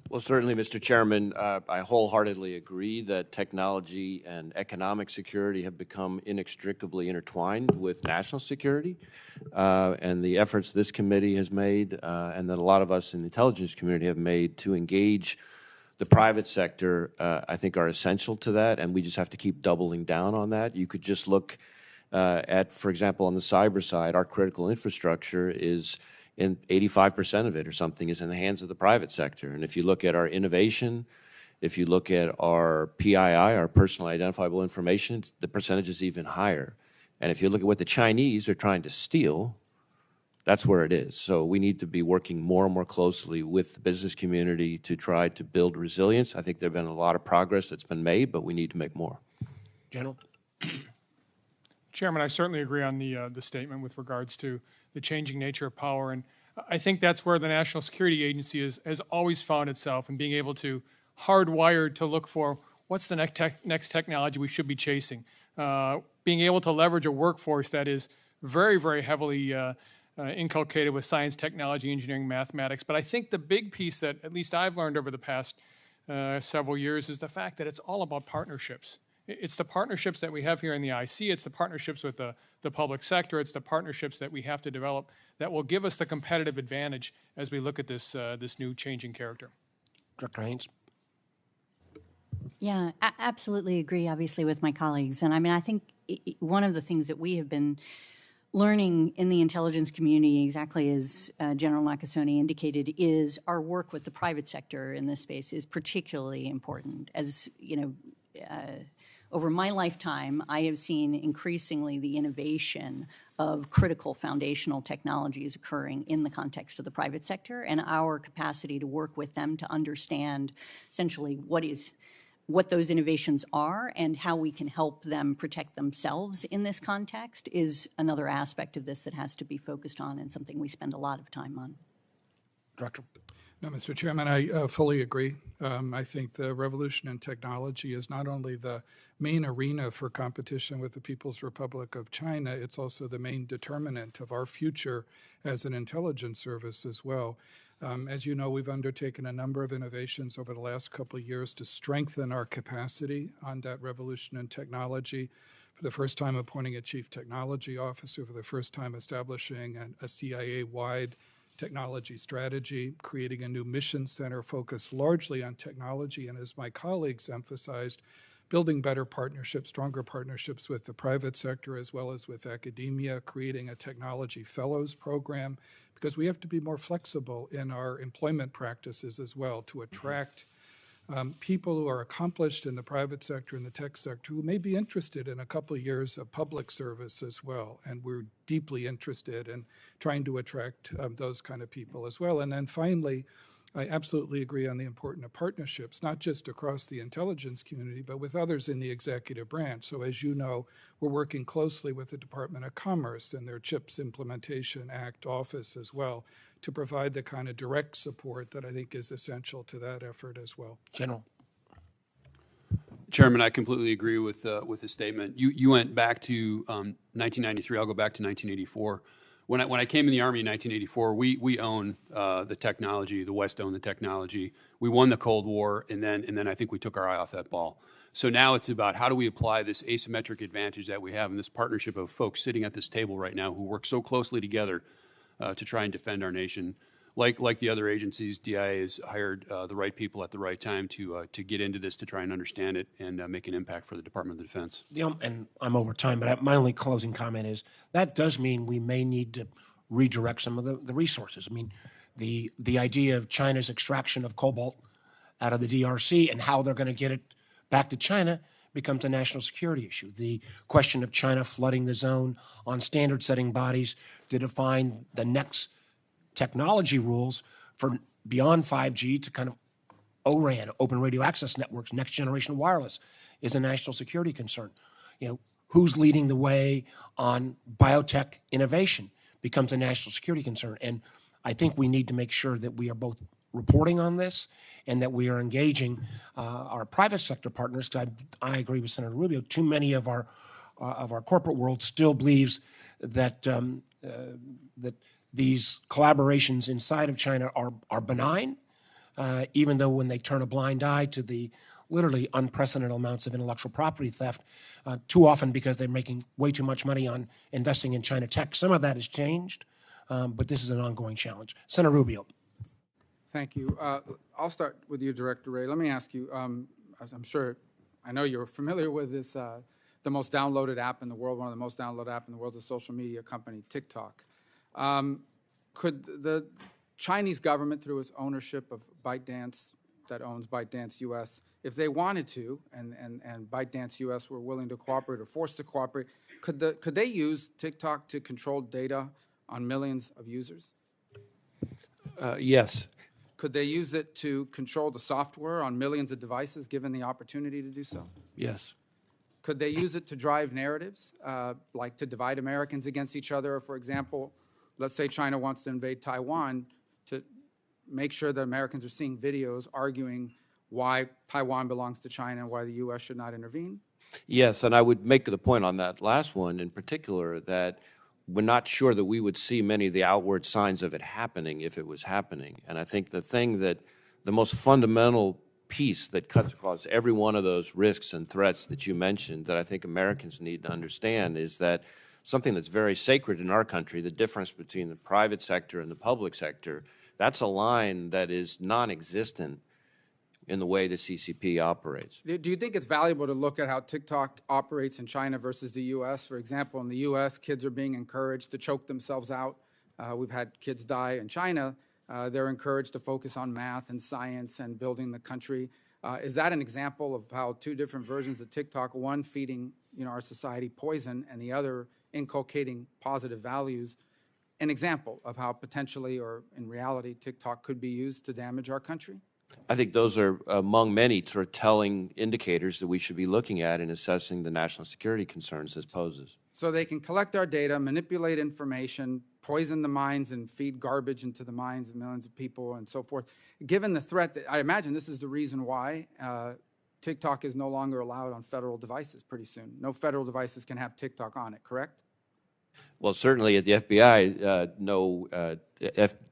Speaker 9: Well, certainly, Mr. Chairman, I wholeheartedly agree that technology and economic security have become inextricably intertwined with national security. And the efforts this committee has made and that a lot of us in the intelligence community have made to engage the private sector, I think, are essential to that, and we just have to keep doubling down on that. You could just look at, for example, on the cyber side, our critical infrastructure is in 85% of it or something is in the hands of the private sector. And if you look at our innovation, if you look at our PII, our personally identifiable information, the percentage is even higher. And if you look at what the Chinese are trying to steal, that's where it is. So we need to be working more and more closely with the business community to try to build resilience. I think there have been a lot of progress that's been made, but we need to make more.
Speaker 4: General?
Speaker 12: Chairman, I certainly agree on the statement with regards to the changing nature of power. And I think that's where the National Security Agency has always found itself in being able to hardwire to look for what's the next technology we should be chasing. Being able to leverage a workforce that is very, very heavily inculcated with science, technology, engineering, mathematics. But I think the big piece that at least I've learned over the past several years is the fact that it's all about partnerships. It's the partnerships that we have here in the IC. It's the partnerships with the public sector. It's the partnerships that we have to develop that will give us the competitive advantage as we look at this new changing character.
Speaker 4: Dr. Haines?
Speaker 6: Yeah, absolutely agree, obviously, with my colleagues. And I mean, I think one of the things that we have been learning in the intelligence community, exactly as General Nakasone indicated, is our work with the private sector in this space is particularly important. As you know, over my lifetime, I have seen increasingly the innovation of critical foundational technologies occurring in the context of the private sector, and our capacity to work with them to understand essentially what is what those innovations are and how we can help them protect themselves in this context is another aspect of this that has to be focused on and something we spend a lot of time on.
Speaker 4: Director.
Speaker 2: No, Mr. Chairman, I fully agree. I think the revolution in technology is not only the main arena for competition with the People's Republic of China, it's also the main determinant of our future as an intelligence service as well. As you know, we've undertaken a number of innovations over the last couple of years to strengthen our capacity on that revolution in technology. For the first time, appointing a chief technology officer, for the first time establishing a CIA-wide technology strategy, creating a new mission center focused largely on technology, and as my colleagues emphasized, building better partnerships, stronger partnerships with the private sector as well as with academia, creating a technology fellows program, because we have to be more flexible in our employment practices as well to attract people who are accomplished in the private sector and the tech sector who may be interested in a couple of years of public service as well. And we're deeply interested in trying to attract those kind of people as well. And then finally, I absolutely agree on the importance of partnerships, not just across the intelligence community, but with others in the executive branch. So as you know, we're working closely with the Department of Commerce and their CHIPS Implementation Act office as well to provide the kind of direct support that I think is essential to that effort as well.
Speaker 4: General.
Speaker 3: Chairman, I completely agree with the statement. You went back to 1993. I'll go back to 1984. When I came in the Army in 1984, we own the technology. The West owned the technology. We won the Cold War, and then I think we took our eye off that ball. So now it's about how do we apply this asymmetric advantage that we have in this partnership of folks sitting at this table right now who work so closely together to try and defend our nation. Like the other agencies, DIA has hired the right people at the right time to get into this, to try and understand it and make an impact for the Department of Defense.
Speaker 4: And I'm over time, but my only closing comment is that does mean we may need to redirect some of the resources. I mean, the idea of China's extraction of cobalt out of the DRC and how they're going to get it back to China becomes a national security issue. The question of China flooding the zone on standard-setting bodies to define the next technology rules for beyond 5G to kind of ORAN, Open Radio Access Networks, next generation wireless, is a national security concern. You know, who's leading the way on biotech innovation becomes a national security concern. And I think we need to make sure that we are both reporting on this and that we are engaging our private sector partners. I agree with Senator Rubio. Too many of our corporate world still believes that that these collaborations inside of China are benign, even though when they turn a blind eye to the literally unprecedented amounts of intellectual property theft, too often because they're making way too much money on investing in China tech. Some of that has changed, but this is an ongoing challenge. Senator Rubio.
Speaker 16: Thank you. I'll start with you, Director Wray. Let me ask you, as I know you're familiar with this, the most downloaded app in the world, one of the most downloaded app in the world is a social media company, TikTok. Could the Chinese government, through its ownership of ByteDance, that owns ByteDance US, if they wanted to, and ByteDance US were willing to cooperate or forced to cooperate, could they use TikTok to control data on millions of users?
Speaker 9: Yes.
Speaker 16: Could they use it to control the software on millions of devices, given the opportunity to do so?
Speaker 9: Yes.
Speaker 16: Could they use it to drive narratives, like to divide Americans against each other? For example, let's say China wants to invade Taiwan, to make sure that Americans are seeing videos arguing why Taiwan belongs to China and why the U.S. should not intervene?
Speaker 9: Yes, and I would make the point on that last one in particular that we're not sure that we would see many of the outward signs of it happening if it was happening. And I think the most fundamental piece that cuts across every one of those risks and threats that you mentioned that I think Americans need to understand is that something that's very sacred in our country, the difference between the private sector and the public sector, that's a line that is non-existent in the way the CCP operates.
Speaker 16: Do you think it's valuable to look at how TikTok operates in China versus the U.S.? For example, in the U.S., kids are being encouraged to choke themselves out. We've had kids die in China. They're encouraged to focus on math and science and building the country. Is that an example of how two different versions of TikTok, one feeding our society poison and the other inculcating positive values, an example of how potentially or in reality TikTok could be used to damage our country?
Speaker 9: I think those are among many sort of telling indicators that we should be looking at in assessing the national security concerns this poses.
Speaker 16: So they can collect our data, manipulate information, poison the minds and feed garbage into the minds of millions of people and so forth. Given the threat, I imagine this is the reason why TikTok is no longer allowed on federal devices pretty soon. No federal devices can have TikTok on it, correct?
Speaker 9: Well, certainly at the FBI,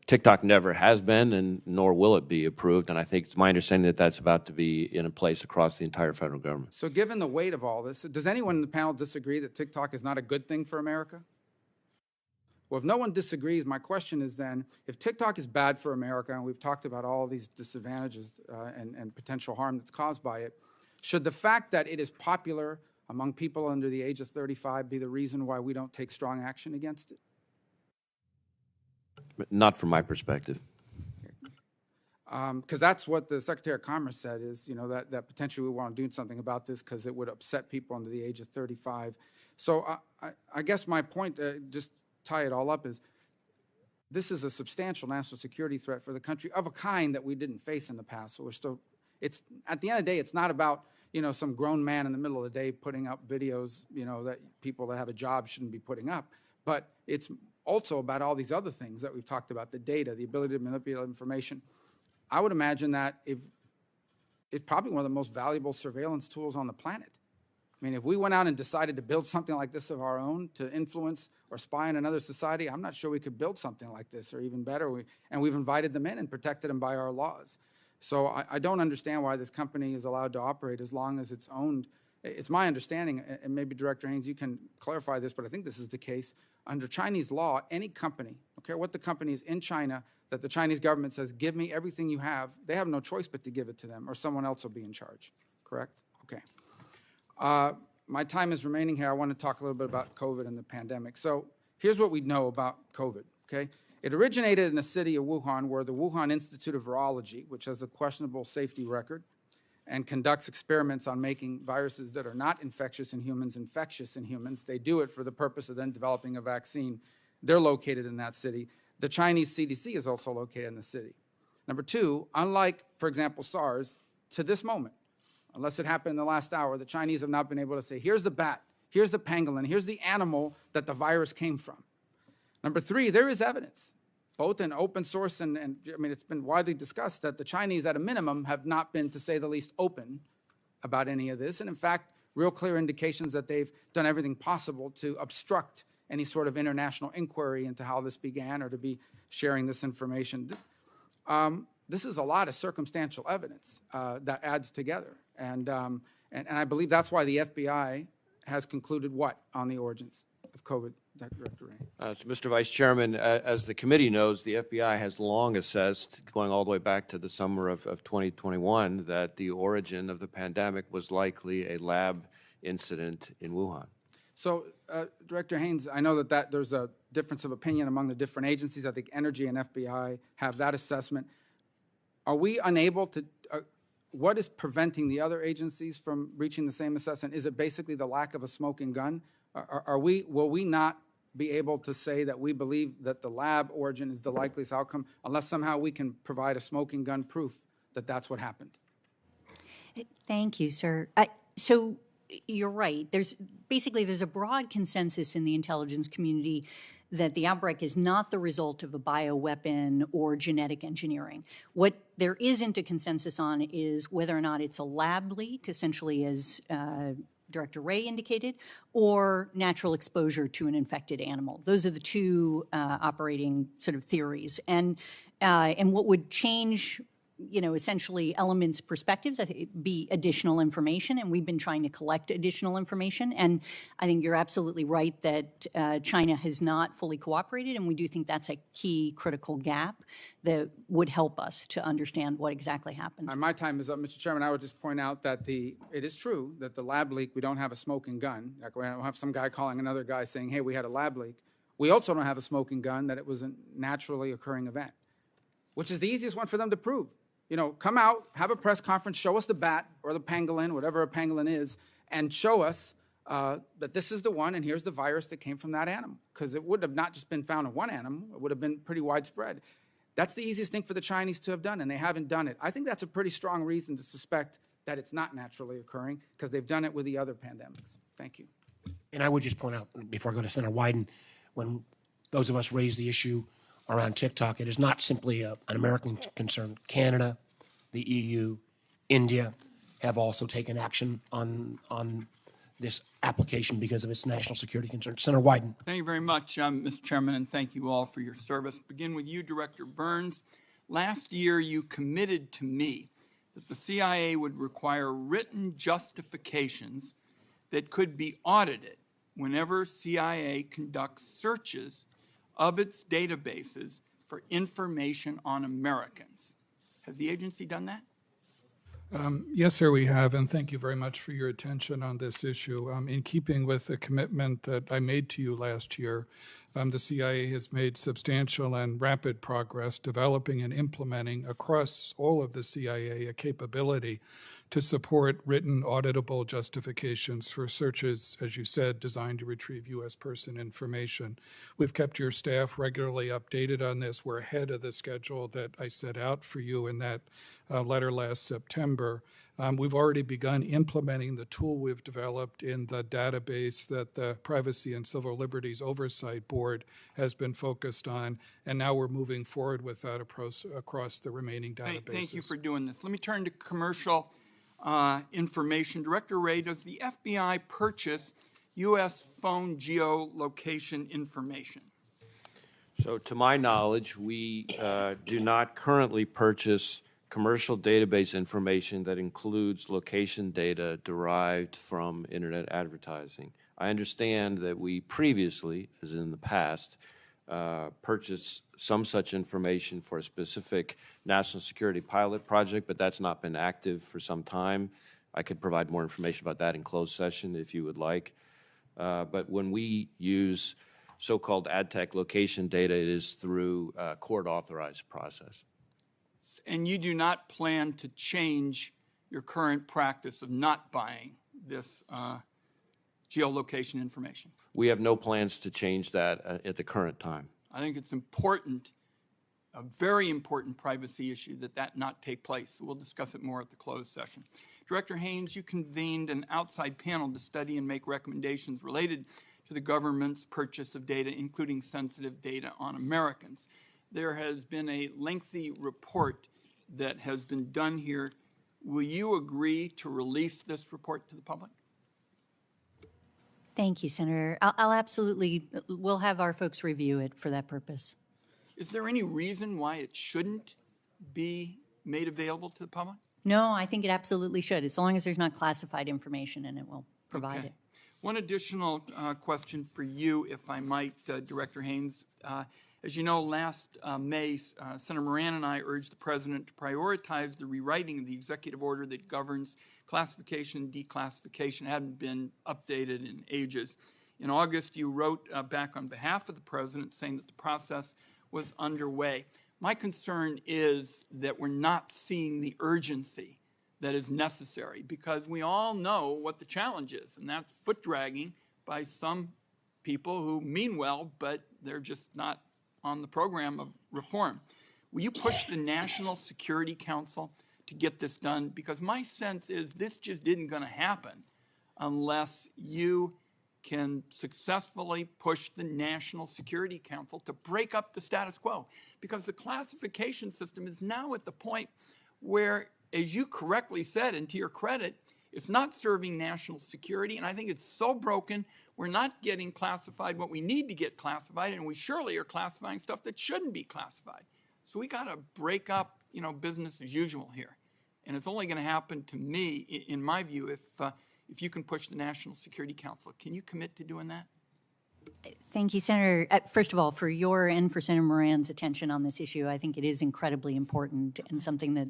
Speaker 9: TikTok never has been, and nor will it be approved. And I think it's my understanding that that's about to be in place across the entire federal government.
Speaker 16: So given the weight of all this, does anyone in the panel disagree that TikTok is not a good thing for America? Well, if no one disagrees, my question is then, if TikTok is bad for America, and we've talked about all these disadvantages and potential harm that's caused by it, should the fact that it is popular among people under the age of 35 be the reason why we don't take strong action against it?
Speaker 9: Not from my perspective.
Speaker 16: Because that's what the Secretary of Commerce said is, that potentially we want to do something about this because it would upset people under the age of 35. So I guess my point, just tie it all up, is this is a substantial national security threat for the country of a kind that we didn't face in the past. So we're still, it's at the end of the day, it's not about some grown man in the middle of the day putting up videos, that people that have a job shouldn't be putting up. But it's also about all these other things that we've talked about, the data, the ability to manipulate information. I would imagine that it's probably one of the most valuable surveillance tools on the planet. I mean, if we went out and decided to build something like this of our own to influence or spy on another society, I'm not sure we could build something like this, or even better. And we've invited them in and protected them by our laws. So I don't understand why this company is allowed to operate as long as it's owned. It's my understanding, and maybe Director Haines, you can clarify this, but I think this is the case. Under Chinese law, any company, okay, what the company is in China, that the Chinese government says, give me everything you have, they have no choice but to give it to them, or someone else will be in charge, correct? Okay. My time is remaining here. I want to talk a little bit about COVID and the pandemic. So here's what we know about COVID, okay? It originated in the city of Wuhan, where the Wuhan Institute of Virology, which has a questionable safety record and conducts experiments on making viruses that are not infectious in humans infectious in humans. They do it for the purpose of then developing a vaccine. They're located in that city. The Chinese CDC is also located in the city. Number two, unlike, for example, SARS, to this moment, unless it happened in the last hour, the Chinese have not been able to say, here's the bat, here's the pangolin, here's the animal that the virus came from. Number three, there is evidence, both in open source and I mean, it's been widely discussed that the Chinese, at a minimum, have not been, to say the least, open about any of this. And in fact, real clear indications that they've done everything possible to obstruct any sort of international inquiry into how this began or to be sharing this information. This is a lot of circumstantial evidence that adds together. And I believe that's why the FBI has concluded what on the origins of COVID, Director Wray?
Speaker 9: So, Mr. Vice Chairman, as the committee knows, the FBI has long assessed, going all the way back to the summer of 2021, that the origin of the pandemic was likely a lab incident in Wuhan.
Speaker 16: So, Director Haines, I know that there's a difference of opinion among the different agencies. I think Energy and FBI have that assessment. Are we unable to, what is preventing the other agencies from reaching the same assessment? Is it basically the lack of a smoking gun? Will we not be able to say that we believe that the lab origin is the likeliest outcome unless somehow we can provide a smoking gun proof that that's what happened?
Speaker 6: Thank you, sir. So you're right. There's a broad consensus in the intelligence community that the outbreak is not the result of a bioweapon or genetic engineering. What there isn't a consensus on is whether or not it's a lab leak, essentially as Director Wray indicated, or natural exposure to an infected animal. Those are the two operating sort of theories. And what would change, essentially elements' perspectives, be additional information, and we've been trying to collect additional information. And I think you're absolutely right that China has not fully cooperated, and we do think that's a key critical gap that would help us to understand what exactly happened.
Speaker 16: My time is up, Mr. Chairman. I would just point out that it is true that the lab leak, we don't have a smoking gun. Like we don't have some guy calling another guy saying, hey, we had a lab leak. We also don't have a smoking gun that it was a naturally occurring event, which is the easiest one for them to prove. Come out, have a press conference, show us the bat or the pangolin, whatever a pangolin is, and show us that this is the one and here's the virus that came from that animal. Because it would have not just been found in one animal, it would have been pretty widespread. That's the easiest thing for the Chinese to have done, and they haven't done it. I think that's a pretty strong reason to suspect that it's not naturally occurring, because they've done it with the other pandemics. Thank you.
Speaker 4: And I would just point out, before I go to Senator Wyden, when those of us raise the issue around TikTok, it is not simply an American concern. Canada, the EU, India have also taken action on this application because of its national security concerns. Senator Wyden.
Speaker 17: Thank you very much, Mr. Chairman, and thank you all for your service. Begin with you, Director Burns. Last year, you committed to me that the CIA would require written justifications that could be audited whenever CIA conducts searches of its databases for information on Americans. Has the agency done that?
Speaker 2: Yes, sir, we have, and thank you very much for your attention on this issue. In keeping with the commitment that I made to you last year, the CIA has made substantial and rapid progress developing and implementing across all of the CIA a capability to support written auditable justifications for searches, as you said, designed to retrieve U.S. person information. We've kept your staff regularly updated on this. We're ahead of the schedule that I set out for you in that letter last September. We've already begun implementing the tool we've developed in the database that the Privacy and Civil Liberties Oversight Board has been focused on, and now we're moving forward with that approach across the remaining databases.
Speaker 17: Thank you for doing this. Let me turn to commercial information. Director Wray, does the FBI purchase U.S. phone geolocation information?
Speaker 9: So to my knowledge, we do not currently purchase commercial database information that includes location data derived from internet advertising. I understand that we previously, as in the past, purchased some such information for a specific national security pilot project, but that's not been active for some time. I could provide more information about that in closed session if you would like. But when we use so-called ad tech location data, it is through a court-authorized process.
Speaker 17: And you do not plan to change your current practice of not buying this geolocation information?
Speaker 9: We have no plans to change that at the current time.
Speaker 17: I think it's important, a very important privacy issue, that not take place. We'll discuss it more at the closed session. Director Haines, you convened an outside panel to study and make recommendations related to the government's purchase of data, including sensitive data on Americans. There has been a lengthy report that has been done here. Will you agree to release this report to the public?
Speaker 6: Thank you, Senator. I'll absolutely, we'll have our folks review it for that purpose.
Speaker 17: Is there any reason why it shouldn't be made available to the public?
Speaker 6: No, I think it absolutely should, as long as there's not classified information in it, we'll provide it.
Speaker 17: One additional question for you, if I might, Director Haines. As you know, last May, Senator Moran and I urged the President to prioritize the rewriting of the executive order that governs classification and declassification. It hadn't been updated in ages. In August, you wrote back on behalf of the President saying that the process was underway. My concern is that we're not seeing the urgency that is necessary, because we all know what the challenge is, and that's foot dragging by some people who mean well, but they're just not on the program of reform. Will you push the National Security Council to get this done? Because my sense is this just isn't going to happen unless you can successfully push the National Security Council to break up the status quo. Because the classification system is now at the point where, as you correctly said, and to your credit, it's not serving national security, and I think it's so broken, we're not getting classified what we need to get classified, and we surely are classifying stuff that shouldn't be classified. So we got to break up, business as usual here. And it's only going to happen, to me, in my view, if you can push the National Security Council. Can you commit to doing that?
Speaker 6: Thank you, Senator. First of all, for your and for Senator Moran's attention on this issue, I think it is incredibly important and something that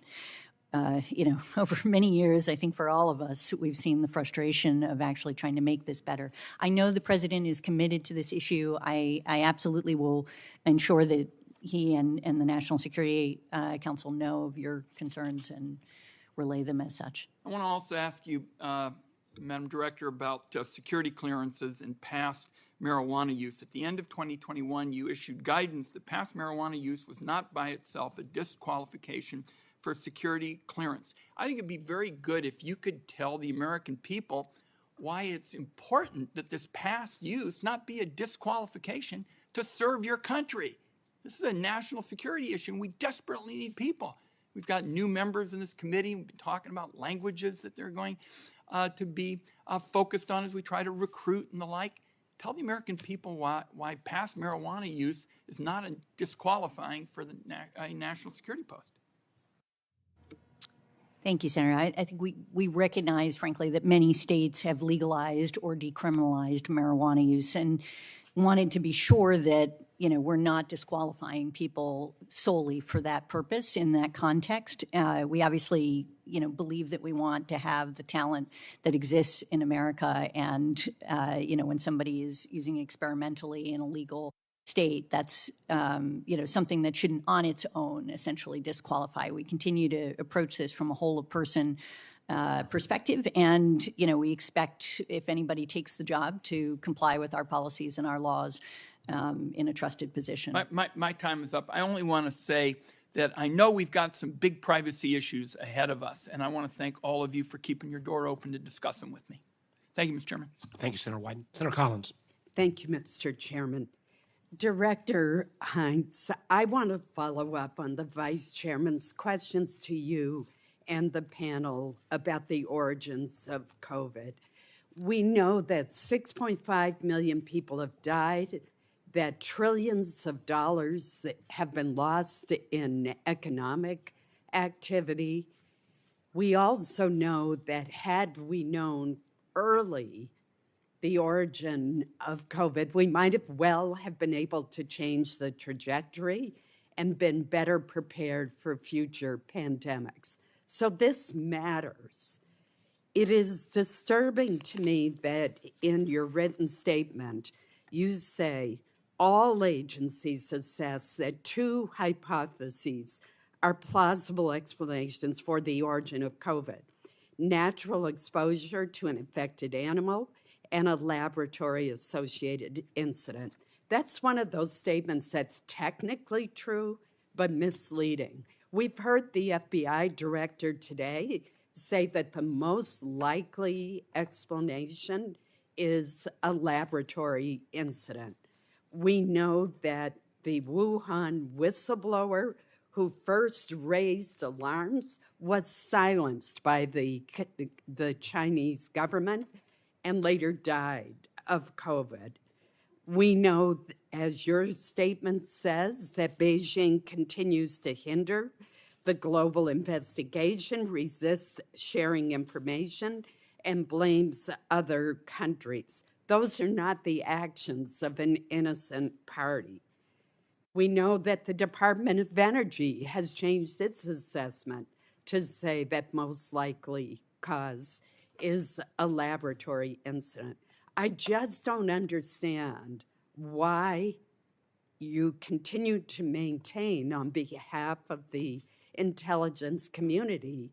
Speaker 6: over many years, I think for all of us, we've seen the frustration of actually trying to make this better. I know the President is committed to this issue. I absolutely will ensure that he and the National Security Council know of your concerns and relay them as such.
Speaker 17: I want to also ask you, Madam Director, about security clearances and past marijuana use. At the end of 2021, you issued guidance that past marijuana use was not by itself a disqualification for security clearance. I think it'd be very good if you could tell the American people why it's important that this past use not be a disqualification to serve your country. This is a national security issue, and we desperately need people. We've got new members in this committee. We've been talking about languages that they're going to be focused on as we try to recruit and the like. Tell the American people why past marijuana use is not a disqualifying for the national security post.
Speaker 6: Thank you, Senator. I think we recognize, frankly, that many states have legalized or decriminalized marijuana use, and wanted to be sure that we're not disqualifying people solely for that purpose in that context. We obviously believe that we want to have the talent that exists in America, and when somebody is using experimentally in a legal state, that's something that shouldn't on its own essentially disqualify. We continue to approach this from a whole of person perspective, and we expect if anybody takes the job to comply with our policies and our laws in a trusted position.
Speaker 17: My time is up. I only want to say that I know we've got some big privacy issues ahead of us, and I want to thank all of you for keeping your door open to discuss them with me. Thank you, Mr. Chairman.
Speaker 4: Thank you, Senator Wyden. Senator Collins.
Speaker 18: Thank you, Mr. Chairman. Director Haines, I want to follow up on the Vice Chairman's questions to you and the panel about the origins of COVID. We know that 6.5 million people have died, that trillions of dollars have been lost in economic activity. We also know that had we known early the origin of COVID, we might have been able to change the trajectory and been better prepared for future pandemics. So this matters. It is disturbing to me that in your written statement, you say all agencies assess that two hypotheses are plausible explanations for the origin of COVID: natural exposure to an infected animal and a laboratory-associated incident. That's one of those statements that's technically true, but misleading. We've heard the FBI director today say that the most likely explanation is a laboratory incident. We know that the Wuhan whistleblower who first raised alarms was silenced by the Chinese government and later died of COVID. We know, as your statement says, that Beijing continues to hinder the global investigation, resists sharing information, and blames other countries. Those are not the actions of an innocent party. We know that the Department of Energy has changed its assessment to say that most likely cause is a laboratory incident. I just don't understand why you continue to maintain on behalf of the intelligence community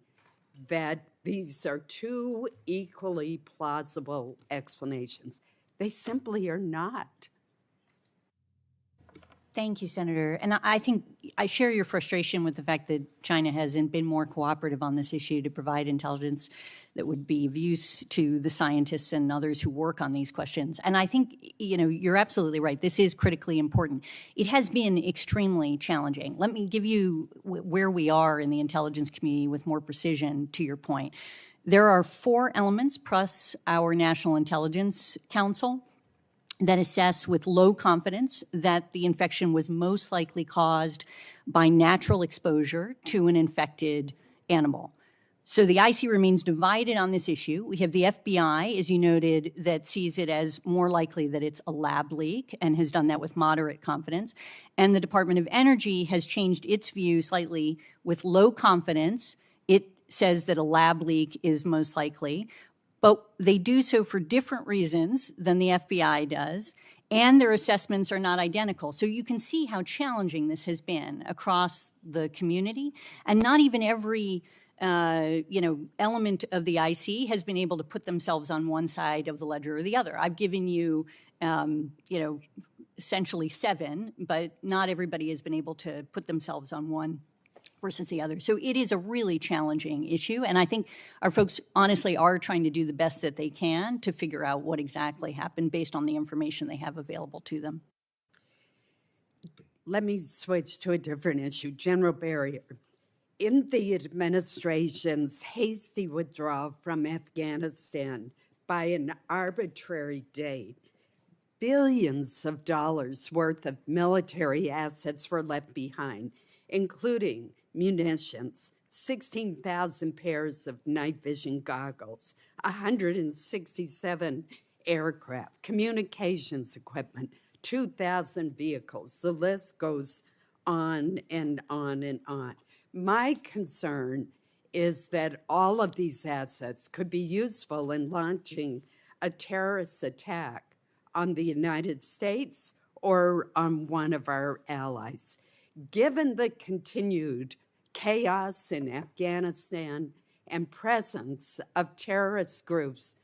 Speaker 18: that these are two equally plausible explanations. They simply are not.
Speaker 6: Thank you, Senator. And I think I share your frustration with the fact that China hasn't been more cooperative on this issue to provide intelligence that would be of use to the scientists and others who work on these questions. And I think, you're absolutely right. This is critically important. It has been extremely challenging. Let me give you where we are in the intelligence community with more precision to your point. There are 4 elements plus our National Intelligence Council that assess with low confidence that the infection was most likely caused by natural exposure to an infected animal. So the IC remains divided on this issue. We have the FBI, as you noted, that sees it as more likely that it's a lab leak and has done that with moderate confidence. And the Department of Energy has changed its view slightly with low confidence. It says that a lab leak is most likely, but they do so for different reasons than the FBI does, and their assessments are not identical. So you can see how challenging this has been across the community, and not even every element of the IC has been able to put themselves on one side of the ledger or the other. I've given you, essentially 7, but not everybody has been able to put themselves on one versus the other. So it is a really challenging issue, and I think our folks honestly are trying to do the best that they can to figure out what exactly happened based on the information they have available to them.
Speaker 18: Let me switch to a different issue, general barrier. In the administration's hasty withdrawal from Afghanistan by an arbitrary date, billions of dollars worth of military assets were left behind, including munitions, 16,000 pairs of night vision goggles, 167 aircraft, communications equipment, 2,000 vehicles. The list goes on and on and on. My concern is that all of these assets could be useful in launching a terrorist attack on the United States or on one of our allies. Given the continued chaos in Afghanistan and presence of terrorist groups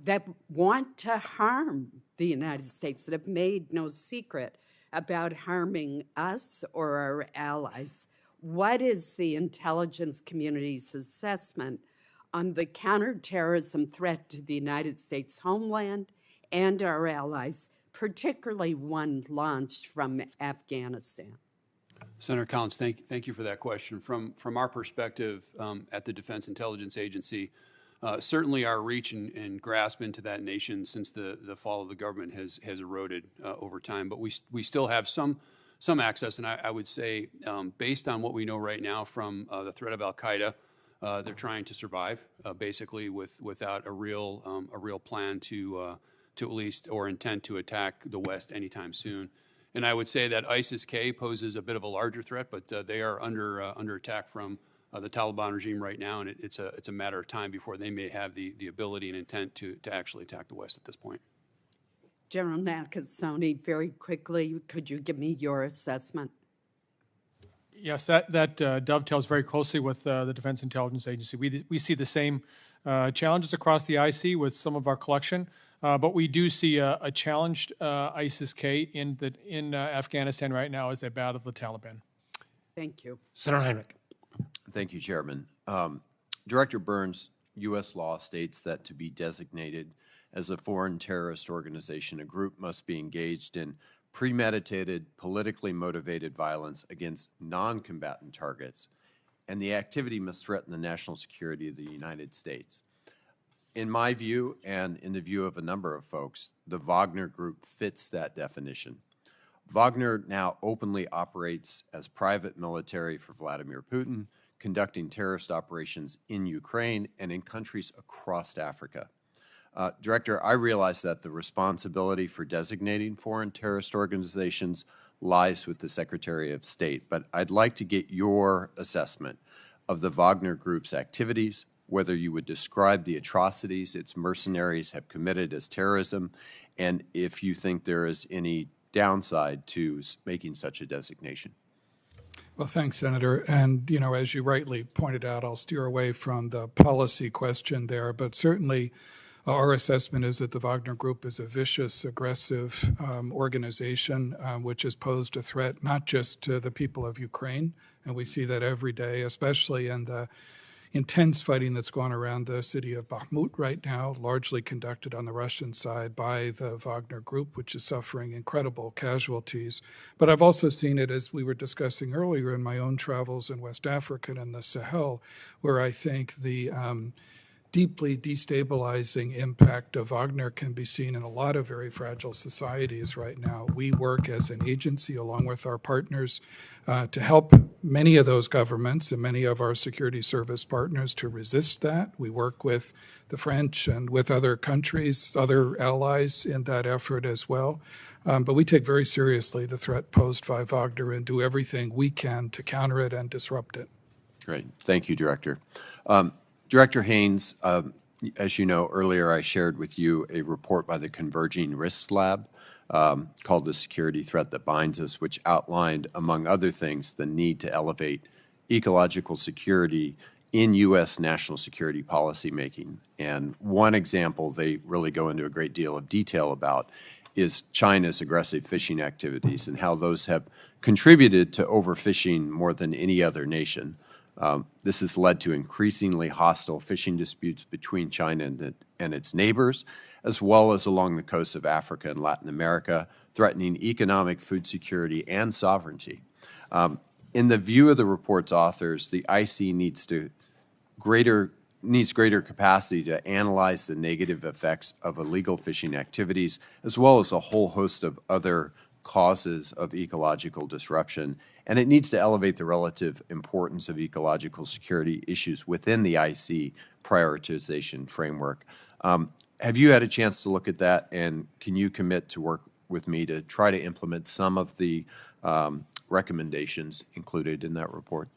Speaker 18: that want to harm the United States, that have made no secret about harming us or our allies, what is the intelligence community's assessment on the counterterrorism threat to the United States homeland and our allies, particularly one launched from Afghanistan?
Speaker 3: Senator Collins, thank you for that question. From our perspective at the Defense Intelligence Agency, certainly our reach and grasp into that nation since the fall of the government has eroded over time, but we still have some access, and I would say based on what we know right now from the threat of Al-Qaeda, they're trying to survive basically without a real plan to at least or intent to attack the West anytime soon. And I would say that ISIS-K poses a bit of a larger threat, but they are under attack from the Taliban regime right now, and it's a matter of time before they may have the ability and intent to actually attack the West at this point.
Speaker 18: General Nakasone, very quickly, could you give me your assessment?
Speaker 12: Yes, that dovetails very closely with the Defense Intelligence Agency. We see the same challenges across the IC with some of our collection, but we do see a challenged ISIS-K in Afghanistan right now as they battle the Taliban.
Speaker 18: Thank you.
Speaker 4: Senator Heinrich.
Speaker 9: Thank you, Chairman. Director Burns, U.S. law states that to be designated as a foreign terrorist organization, a group must be engaged in premeditated, politically motivated violence against non-combatant targets, and the activity must threaten the national security of the United States. In my view, and in the view of a number of folks, the Wagner Group fits that definition. Wagner now openly operates as private military for Vladimir Putin, conducting terrorist operations in Ukraine and in countries across Africa. Director, I realize that the responsibility for designating foreign terrorist organizations lies with the Secretary of State, but I'd like to get your assessment of the Wagner Group's activities, whether you would describe the atrocities its mercenaries have committed as terrorism, and if you think there is any downside to making such a designation.
Speaker 2: Well, thanks, Senator. And, as you rightly pointed out, I'll steer away from the policy question there, but certainly our assessment is that the Wagner Group is a vicious, aggressive organization which has posed a threat not just to the people of Ukraine, and we see that every day, especially in the intense fighting that's going around the city of Bakhmut right now, largely conducted on the Russian side by the Wagner Group, which is suffering incredible casualties. But I've also seen it, as we were discussing earlier, in my own travels in West Africa and the Sahel, where I think the deeply destabilizing impact of Wagner can be seen in a lot of very fragile societies right now. We work as an agency along with our partners to help many of those governments and many of our security service partners to resist that. We work with the French and with other countries, other allies in that effort as well. But we take very seriously the threat posed by Wagner and do everything we can to counter it and disrupt it.
Speaker 9: Great. Thank you, Director. Director Haines, as you know, earlier I shared with you a report by the Converging Risks Lab called The Security Threat That Binds Us, which outlined, among other things, the need to elevate ecological security
Speaker 19: in U.S. national security policy making. And one example they really go into a great deal of detail about is China's aggressive fishing activities and how those have contributed to overfishing more than any other nation. This has led to increasingly hostile fishing disputes between China and its neighbors, as well as along the coasts of Africa and Latin America, threatening economic, food security, and sovereignty. In the view of the report's authors, the IC needs greater capacity to analyze the negative effects of illegal fishing activities, as well as a whole host of other causes of ecological disruption. And it needs to elevate the relative importance of ecological security issues within the IC prioritization framework. Have you had a chance to look at that, and can you commit to work with me to try to implement some of the recommendations included in that report?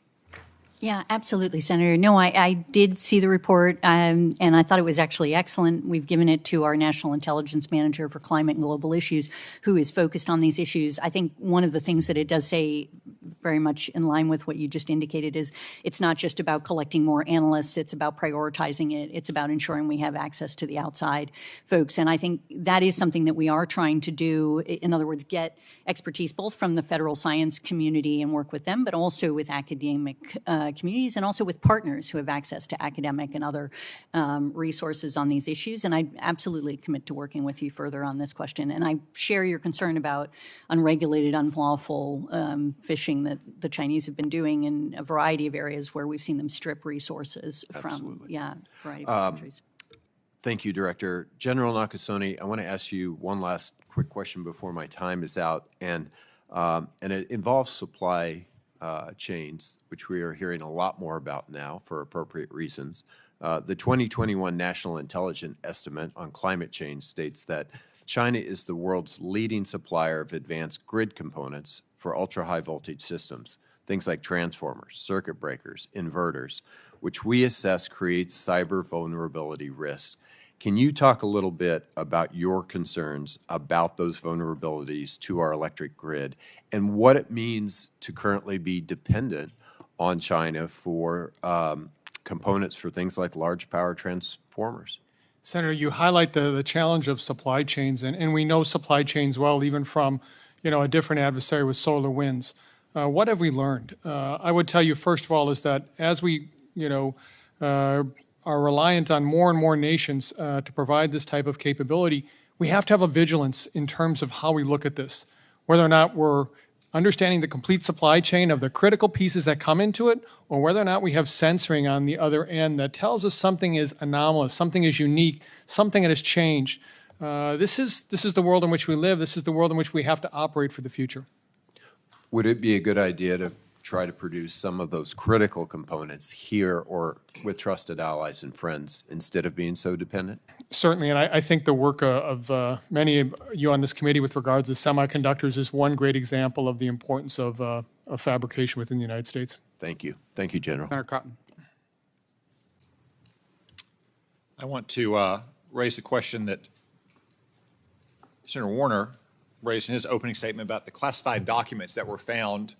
Speaker 6: Yeah, absolutely, Senator. No, I did see the report, and I thought it was actually excellent. We've given it to our National Intelligence Manager for Climate and Global Issues, who is focused on these issues. I think one of the things that it does say, very much in line with what you just indicated, is it's not just about collecting more analysts, it's about prioritizing it, it's about ensuring we have access to the outside folks. And I think that is something that we are trying to do, in other words, get expertise both from the federal science community and work with them, but also with academic communities and also with partners who have access to academic and other resources on these issues. And I absolutely commit to working with you further on this question. And I share your concern about unregulated, unlawful fishing that the Chinese have been doing in a variety of areas where we've seen them strip resources from, a variety of countries.
Speaker 19: Thank you, Director. General Nakasone, I want to ask you one last quick question before my time is out, and it involves supply chains, which we are hearing a lot more about now for appropriate reasons. The 2021 National Intelligence Estimate on Climate Change states that China is the world's leading supplier of advanced grid components for ultra-high voltage systems, things like transformers, circuit breakers, inverters, which we assess creates cyber vulnerability risks. Can you talk a little bit about your concerns about those vulnerabilities to our electric grid and what it means to currently be dependent on China for components for things like large power transformers?
Speaker 12: Senator, you highlight the challenge of supply chains, and we know supply chains well, even from a different adversary with solar winds. What have we learned? I would tell you, first of all, is that as we are reliant on more and more nations to provide this type of capability, we have to have a vigilance in terms of how we look at this, whether or not we're understanding the complete supply chain of the critical pieces that come into it, or whether or not we have censoring on the other end that tells us something is anomalous, something is unique, something that has changed. This is the world in which we live. This is the world in which we have to operate for the future.
Speaker 19: Would it be a good idea to try to produce some of those critical components here or with trusted allies and friends instead of being so dependent?
Speaker 12: Certainly, and I think the work of many of you on this committee with regards to semiconductors is one great example of the importance of fabrication within the United States.
Speaker 19: Thank you. Thank you, General.
Speaker 16: Senator Cotton.
Speaker 14: I want to raise the question that Senator Warner raised in his opening statement about the classified documents that were found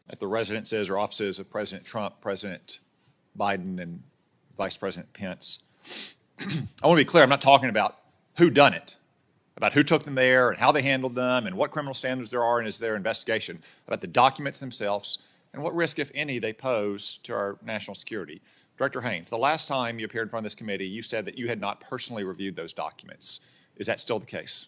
Speaker 14: at the residences or offices of President Trump, President Biden, and Vice President Pence. I want to be clear, I'm not talking about who done it, about who took them there and how they handled them and what criminal standards there are and is their investigation, about the documents themselves and what risk, if any, they pose to our national security. Director Haines, the last time you appeared in front of this committee, you said that you had not personally reviewed those documents. Is that still the case?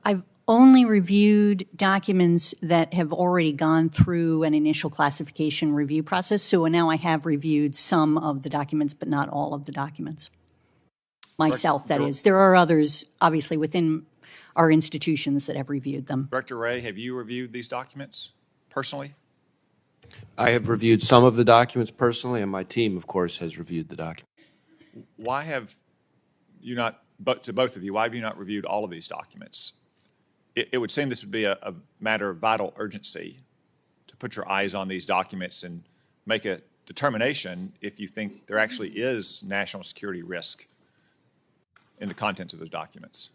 Speaker 6: I've only reviewed documents that have already gone through an initial classification review process. So now I have reviewed some of the documents, but not all of the documents. Myself, that is. There are others, obviously, within our institutions that have reviewed them.
Speaker 14: Director Wray, have you reviewed these documents personally?
Speaker 9: I have reviewed some of the documents personally, and my team, of course, has reviewed the documents.
Speaker 14: Why have you not, to both of you, why have you not reviewed all of these documents? It would seem this would be a matter of vital urgency to put your eyes on these documents and make a determination if you think there actually is national security risk in the contents of those documents.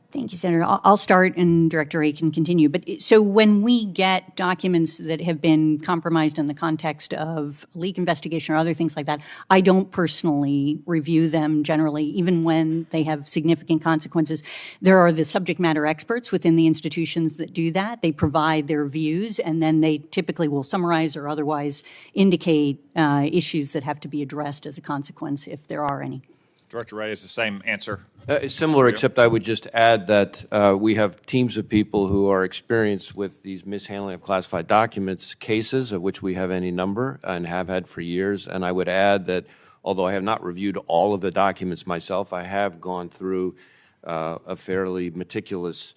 Speaker 6: Thank you, Senator. I'll start and Director Wray can continue. But so when we get documents that have been compromised in the context of a leak investigation or other things like that, I don't personally review them generally, even when they have significant consequences. There are the subject matter experts within the institutions that do that. They provide their views, and then they typically will summarize or otherwise indicate issues that have to be addressed as a consequence, if there are any.
Speaker 14: Director Wray is the same answer.
Speaker 9: Similar, except I would just add that we have teams of people who are experienced with these mishandling of classified documents cases, of which we have any number and have had for years. And I would add that although I have not reviewed all of the documents myself, I have gone through a fairly meticulous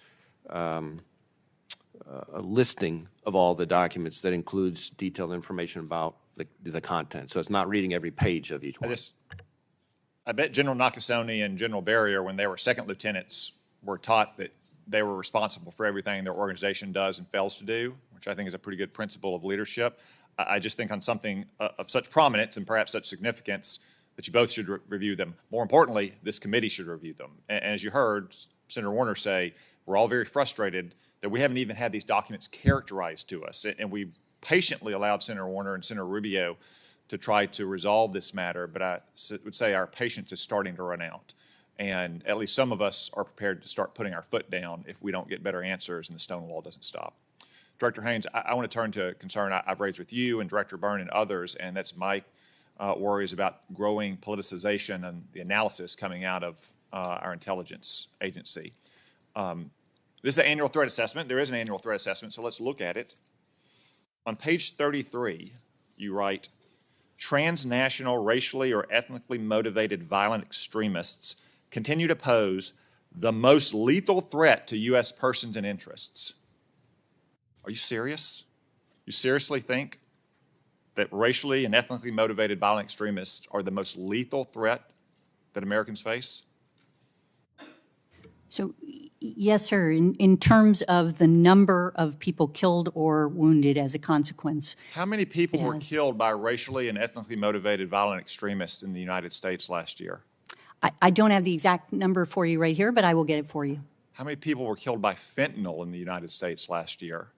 Speaker 9: a listing of all the documents that includes detailed information about the content. So it's not reading every page of each one.
Speaker 14: I bet General Nakasone and General Barrier, when they were second lieutenants, were taught that they were responsible for everything their organization does and fails to do, which I think is a pretty good principle of leadership. I just think on something of such prominence and perhaps such significance that you both should review them. More importantly, this committee should review them. And as you heard Senator Warner say, we're all very frustrated that we haven't even had these documents characterized to us. And we've patiently allowed Senator Warner and Senator Rubio to try to resolve this matter, but I would say our patience is starting to run out. And at least some of us are prepared to start putting our foot down if we don't get better answers and the stonewall doesn't stop. Director Haines, I want to turn to a concern I've raised with you and Director Byrne and others, and that's my worries about growing politicization and the analysis coming out of our intelligence agency. This is an annual threat assessment. There is an annual threat assessment, so let's look at it. On page 33, you write, transnational, racially or ethnically motivated violent extremists continue to pose the most lethal threat to U.S. persons and interests. Are you serious? You seriously think that racially and ethnically motivated violent extremists are the most lethal threat that Americans face?
Speaker 6: So, yes, sir. In terms of the number of people killed or wounded as a consequence.
Speaker 14: How many people were killed by racially and ethnically motivated violent extremists in the United States last year?
Speaker 6: I don't have the exact number for you right here, but I will get it for you.
Speaker 14: How many people were killed by fentanyl in the United States last year?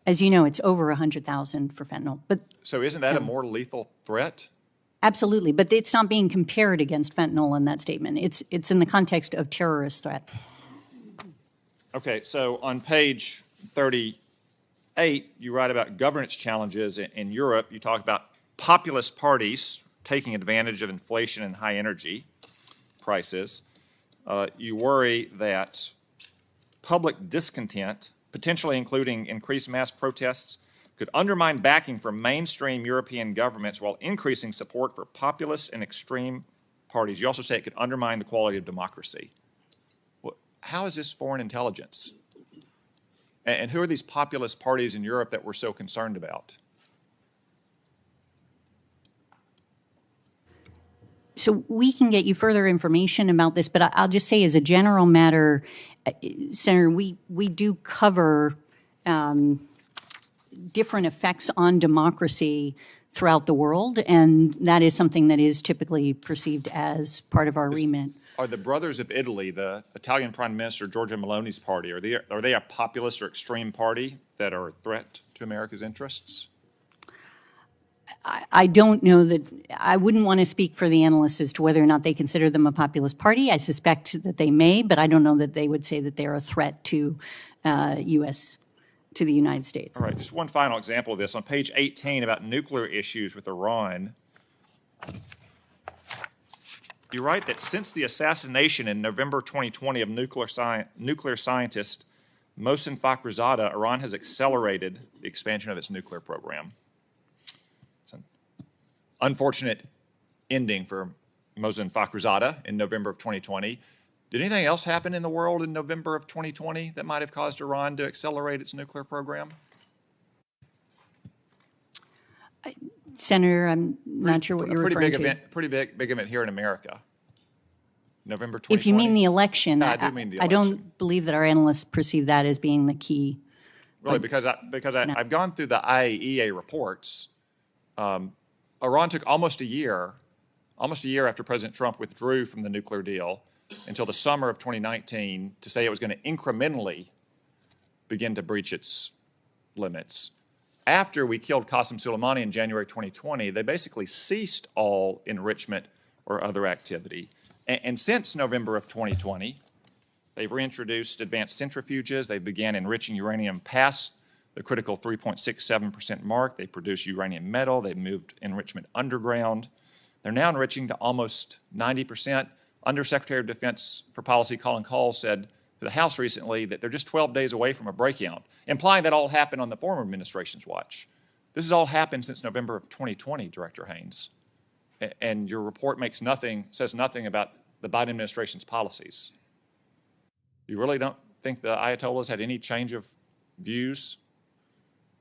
Speaker 6: As you know, it's over 100,000 for fentanyl. But
Speaker 14: so isn't that a more lethal threat?
Speaker 6: Absolutely, but it's not being compared against fentanyl in that statement. It's in the context of terrorist threat.
Speaker 14: Okay, so on page 38, you write about governance challenges in Europe. You talk about populist parties taking advantage of inflation and high energy prices. You worry that public discontent, potentially including increased mass protests, could undermine backing from mainstream European governments while increasing support for populist and extreme parties. You also say it could undermine the quality of democracy. Well, how is this foreign intelligence? And who are these populist parties in Europe that we're so concerned about?
Speaker 6: So we can get you further information about this, but I'll just say as a general matter, Senator, we do cover different effects on democracy throughout the world, and that is something that is typically perceived as part of our remit.
Speaker 14: Are the Brothers of Italy, the Italian Prime Minister Giorgia Meloni's party, are they a populist or extreme party that are a threat to America's interests?
Speaker 6: I don't know that, I wouldn't want to speak for the analysts as to whether or not they consider them a populist party. I suspect that they may, but I don't know that they would say that they're a threat to to the United States.
Speaker 14: All right, just one final example of this. On page 18 about nuclear issues with Iran, you write that since the assassination in November 2020 of nuclear scientist Mohsen Fakhrizadeh, Iran has accelerated the expansion of its nuclear program. It's an unfortunate ending for Mohsen Fakhrizadeh in November of 2020. Did anything else happen in the world in November of 2020 that might have caused Iran to accelerate its nuclear program?
Speaker 6: Senator, I'm not sure what you're referring to.
Speaker 14: Pretty big event here in America. November 2020.
Speaker 6: If you mean the election,
Speaker 14: I do mean the election.
Speaker 6: I don't believe that our analysts perceive that as being the key.
Speaker 14: Really, because I've gone through the IAEA reports. Iran took almost a year after President Trump withdrew from the nuclear deal until the summer of 2019 to say it was going to incrementally begin to breach its limits. After we killed Qasem Soleimani in January 2020, they basically ceased all enrichment or other activity. And since November of 2020, they've reintroduced advanced centrifuges. They began enriching uranium past the critical 3.67% mark. They produce uranium metal. They've moved enrichment underground. They're now enriching to almost 90%. Undersecretary of Defense for Policy Colin Kahl said to the House recently that they're just 12 days away from a breakout, implying that all happened on the former administration's watch. This has all happened since November of 2020, Director Haines. And your report says nothing about the Biden administration's policies. You really don't think the Ayatollahs had any change of views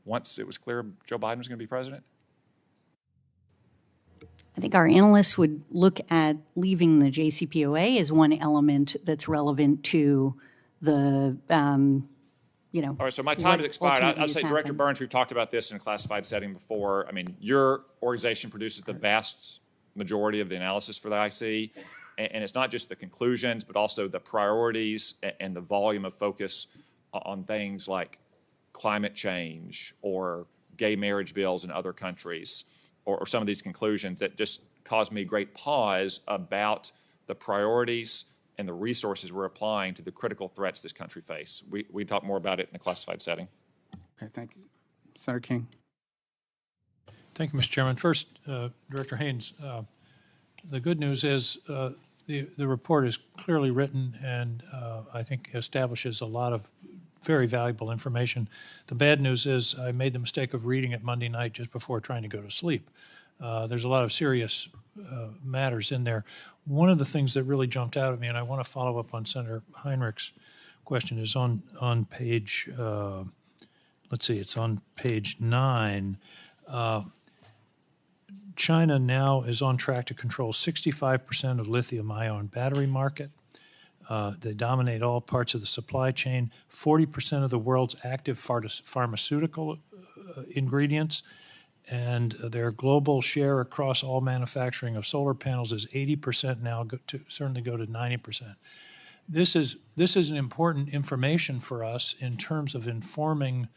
Speaker 14: once it was clear Joe Biden was going to be president?
Speaker 6: I think our analysts would look at leaving the JCPOA as one element that's relevant to the,
Speaker 14: All right, so my time has expired. I'll say, Director
Speaker 6: happen.
Speaker 14: Burns, we've talked about this in a classified setting before. I mean, your organization produces the vast majority of the analysis for the IC, and it's not just the conclusions, but also the priorities and the volume of focus on things like climate change or gay marriage bills in other countries, or some of these conclusions that just cause me great pause about the priorities and the resources we're applying to the critical threats this country face. We talk more about it in a classified setting.
Speaker 16: Okay, thank you. Senator King.
Speaker 11: Thank you, Mr. Chairman. First, Director Haines, the good news is the report is clearly written and I think establishes a lot of very valuable information. The bad news is I made the mistake of reading it Monday night just before trying to go to sleep. There's a lot of serious matters in there. One of the things that really jumped out at me, and I want to follow up on Senator Heinrich's question, is on page, let's see, it's on page 9. China now is on track to control 65% of lithium-ion battery market. They dominate all parts of the supply chain, 40% of the world's active pharmaceutical ingredients, and their global share across all manufacturing of solar panels is 80% now, certainly go to 90%. This is an important information for us in terms of informing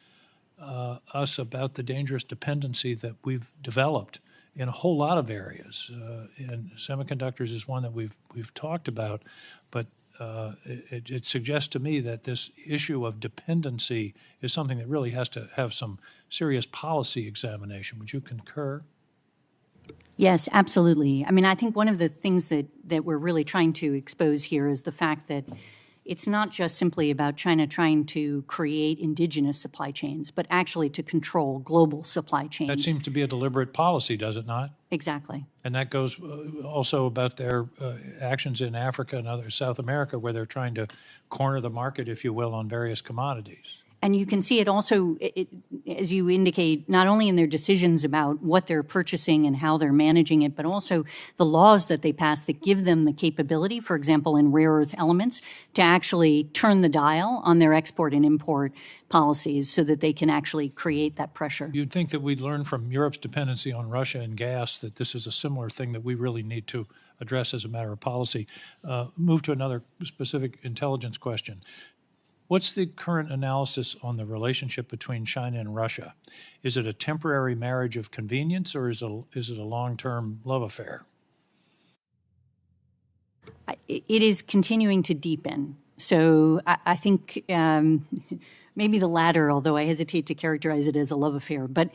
Speaker 11: us about the dangerous dependency that we've developed in a whole lot of areas. And semiconductors is one that we've talked about, but it suggests to me that this issue of dependency is something that really has to have some serious policy examination. Would you concur?
Speaker 6: Yes, absolutely. I mean, I think one of the things that we're really trying to expose here is the fact that it's not just simply about China trying to create indigenous supply chains, but actually to control global supply chains.
Speaker 11: That seems to be a deliberate policy, does it not?
Speaker 6: Exactly.
Speaker 11: And that goes also about their actions in Africa and other South America, where they're trying to corner the market, if you will, on various commodities.
Speaker 6: And you can see it also, as you indicate, not only in their decisions about what they're purchasing and how they're managing it, but also the laws that they pass that give them the capability, for example, in rare earth elements, to actually turn the dial on their export and import policies so that they can actually create that pressure.
Speaker 11: You'd think that we'd learn from Europe's dependency on Russia and gas that this is a similar thing that we really need to address as a matter of policy. Move to another specific intelligence question. What's the current analysis on the relationship between China and Russia? Is it a temporary marriage of convenience, or is it a long-term love affair?
Speaker 6: It is continuing to deepen. So I think maybe the latter, although I hesitate to characterize it as a love affair. But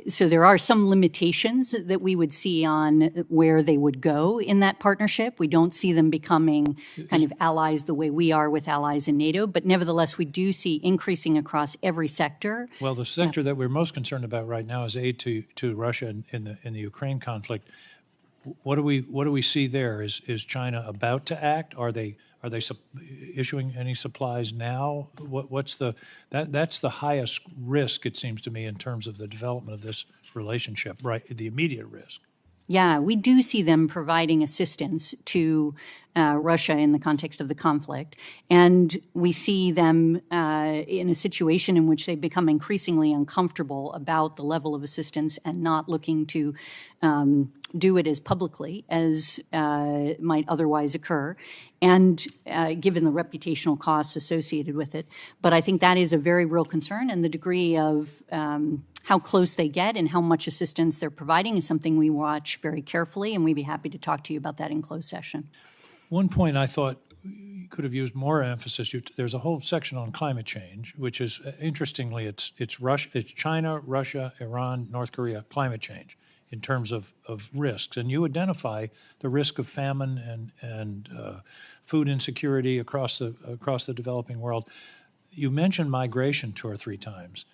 Speaker 6: so there are some limitations that we would see on where they would go in that partnership. We don't see them becoming kind of allies the way we are with allies in NATO, but nevertheless, we do see increasing across every sector.
Speaker 11: Well, the sector that we're most concerned about right now is aid to Russia in the Ukraine conflict. What do we see there? Is China about to act? Are they issuing any supplies now? That's the highest risk, it seems to me, in terms of the development of this relationship, right? The immediate risk.
Speaker 6: Yeah, we do see them providing assistance to Russia in the context of the conflict. And we see them in a situation in which they become increasingly uncomfortable about the level of assistance and not looking to do it as publicly as might otherwise occur, and given the reputational costs associated with it. But I think that is a very real concern, and the degree of how close they get and how much assistance they're providing is something we watch very carefully, and we'd be happy to talk to you about that in closed session.
Speaker 11: One point I thought you could have used more emphasis. There's a whole section on climate change, which is, interestingly, it's China, Russia, Iran, North Korea, climate change in terms of risks. And you identify the risk of famine and food insecurity across the developing world. You mentioned migration 2 or 3 times,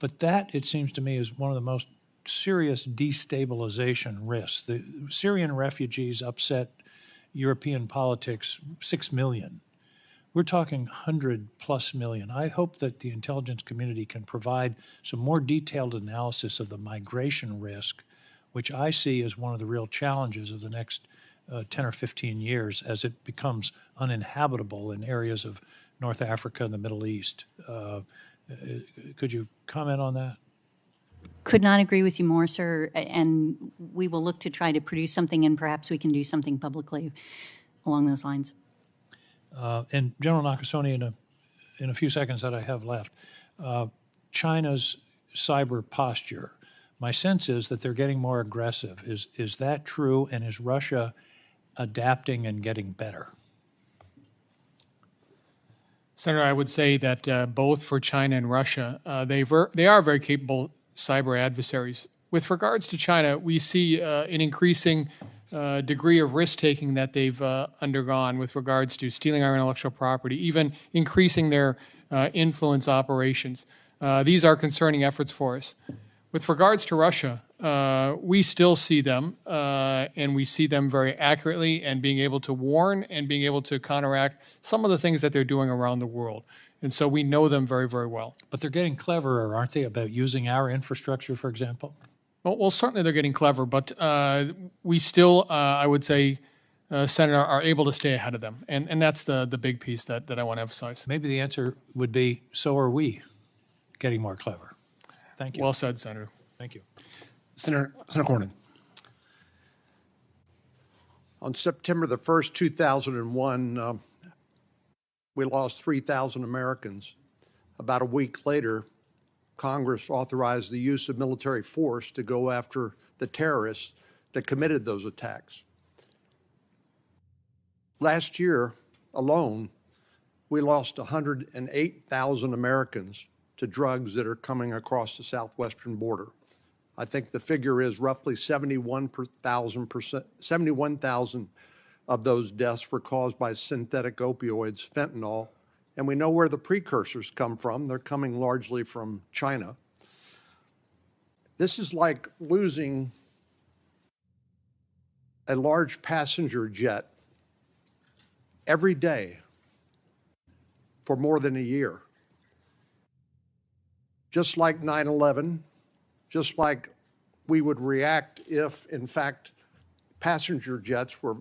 Speaker 11: but that, it seems to me, is one of the most serious destabilization risks. The Syrian refugees upset European politics 6 million. We're talking 100+ million. I hope that the intelligence community can provide some more detailed analysis of the migration risk, which I see as one of the real challenges of the next 10 or 15 years as it becomes uninhabitable in areas of North Africa and the Middle East. Could you comment on that?
Speaker 6: Could not agree with you more, sir. And we will look to try to produce something, and perhaps we can do something publicly along those lines.
Speaker 11: And General Nakasone, in a few seconds that I have left, China's cyber posture. My sense is that they're getting more aggressive. Is that true? And is Russia adapting and getting better?
Speaker 12: Senator, I would say that both for China and Russia, they are very capable cyber adversaries. With regards to China, we see an increasing degree of risk-taking that they've undergone with regards to stealing our intellectual property, even increasing their influence operations. These are concerning efforts for us. With regards to Russia, we still see them, and we see them very accurately and being able to warn and being able to counteract some of the things that they're doing around the world. And so we know them very, very well.
Speaker 11: But they're getting cleverer, aren't they, about using our infrastructure, for example?
Speaker 12: Well, certainly they're getting clever, but we still, I would say, Senator, are able to stay ahead of them. And that's the big piece that I want to emphasize.
Speaker 11: Maybe the answer would be, so are we getting more clever. Thank you.
Speaker 12: Well said, Senator.
Speaker 11: Thank you.
Speaker 4: Senator Cornyn.
Speaker 15: On September the 1st, 2001, we lost 3,000 Americans. About a week later, Congress authorized the use of military force to go after the terrorists that committed those attacks. Last year alone, we lost 108,000 Americans to drugs that are coming across the southwestern border. I think the figure is roughly 71,000 of those deaths were caused by synthetic opioids, fentanyl, and we know where the precursors come from. They're coming largely from China. This is like losing a large passenger jet every day for more than a year. Just like 9/11, just like we would react if, in fact, passenger jets were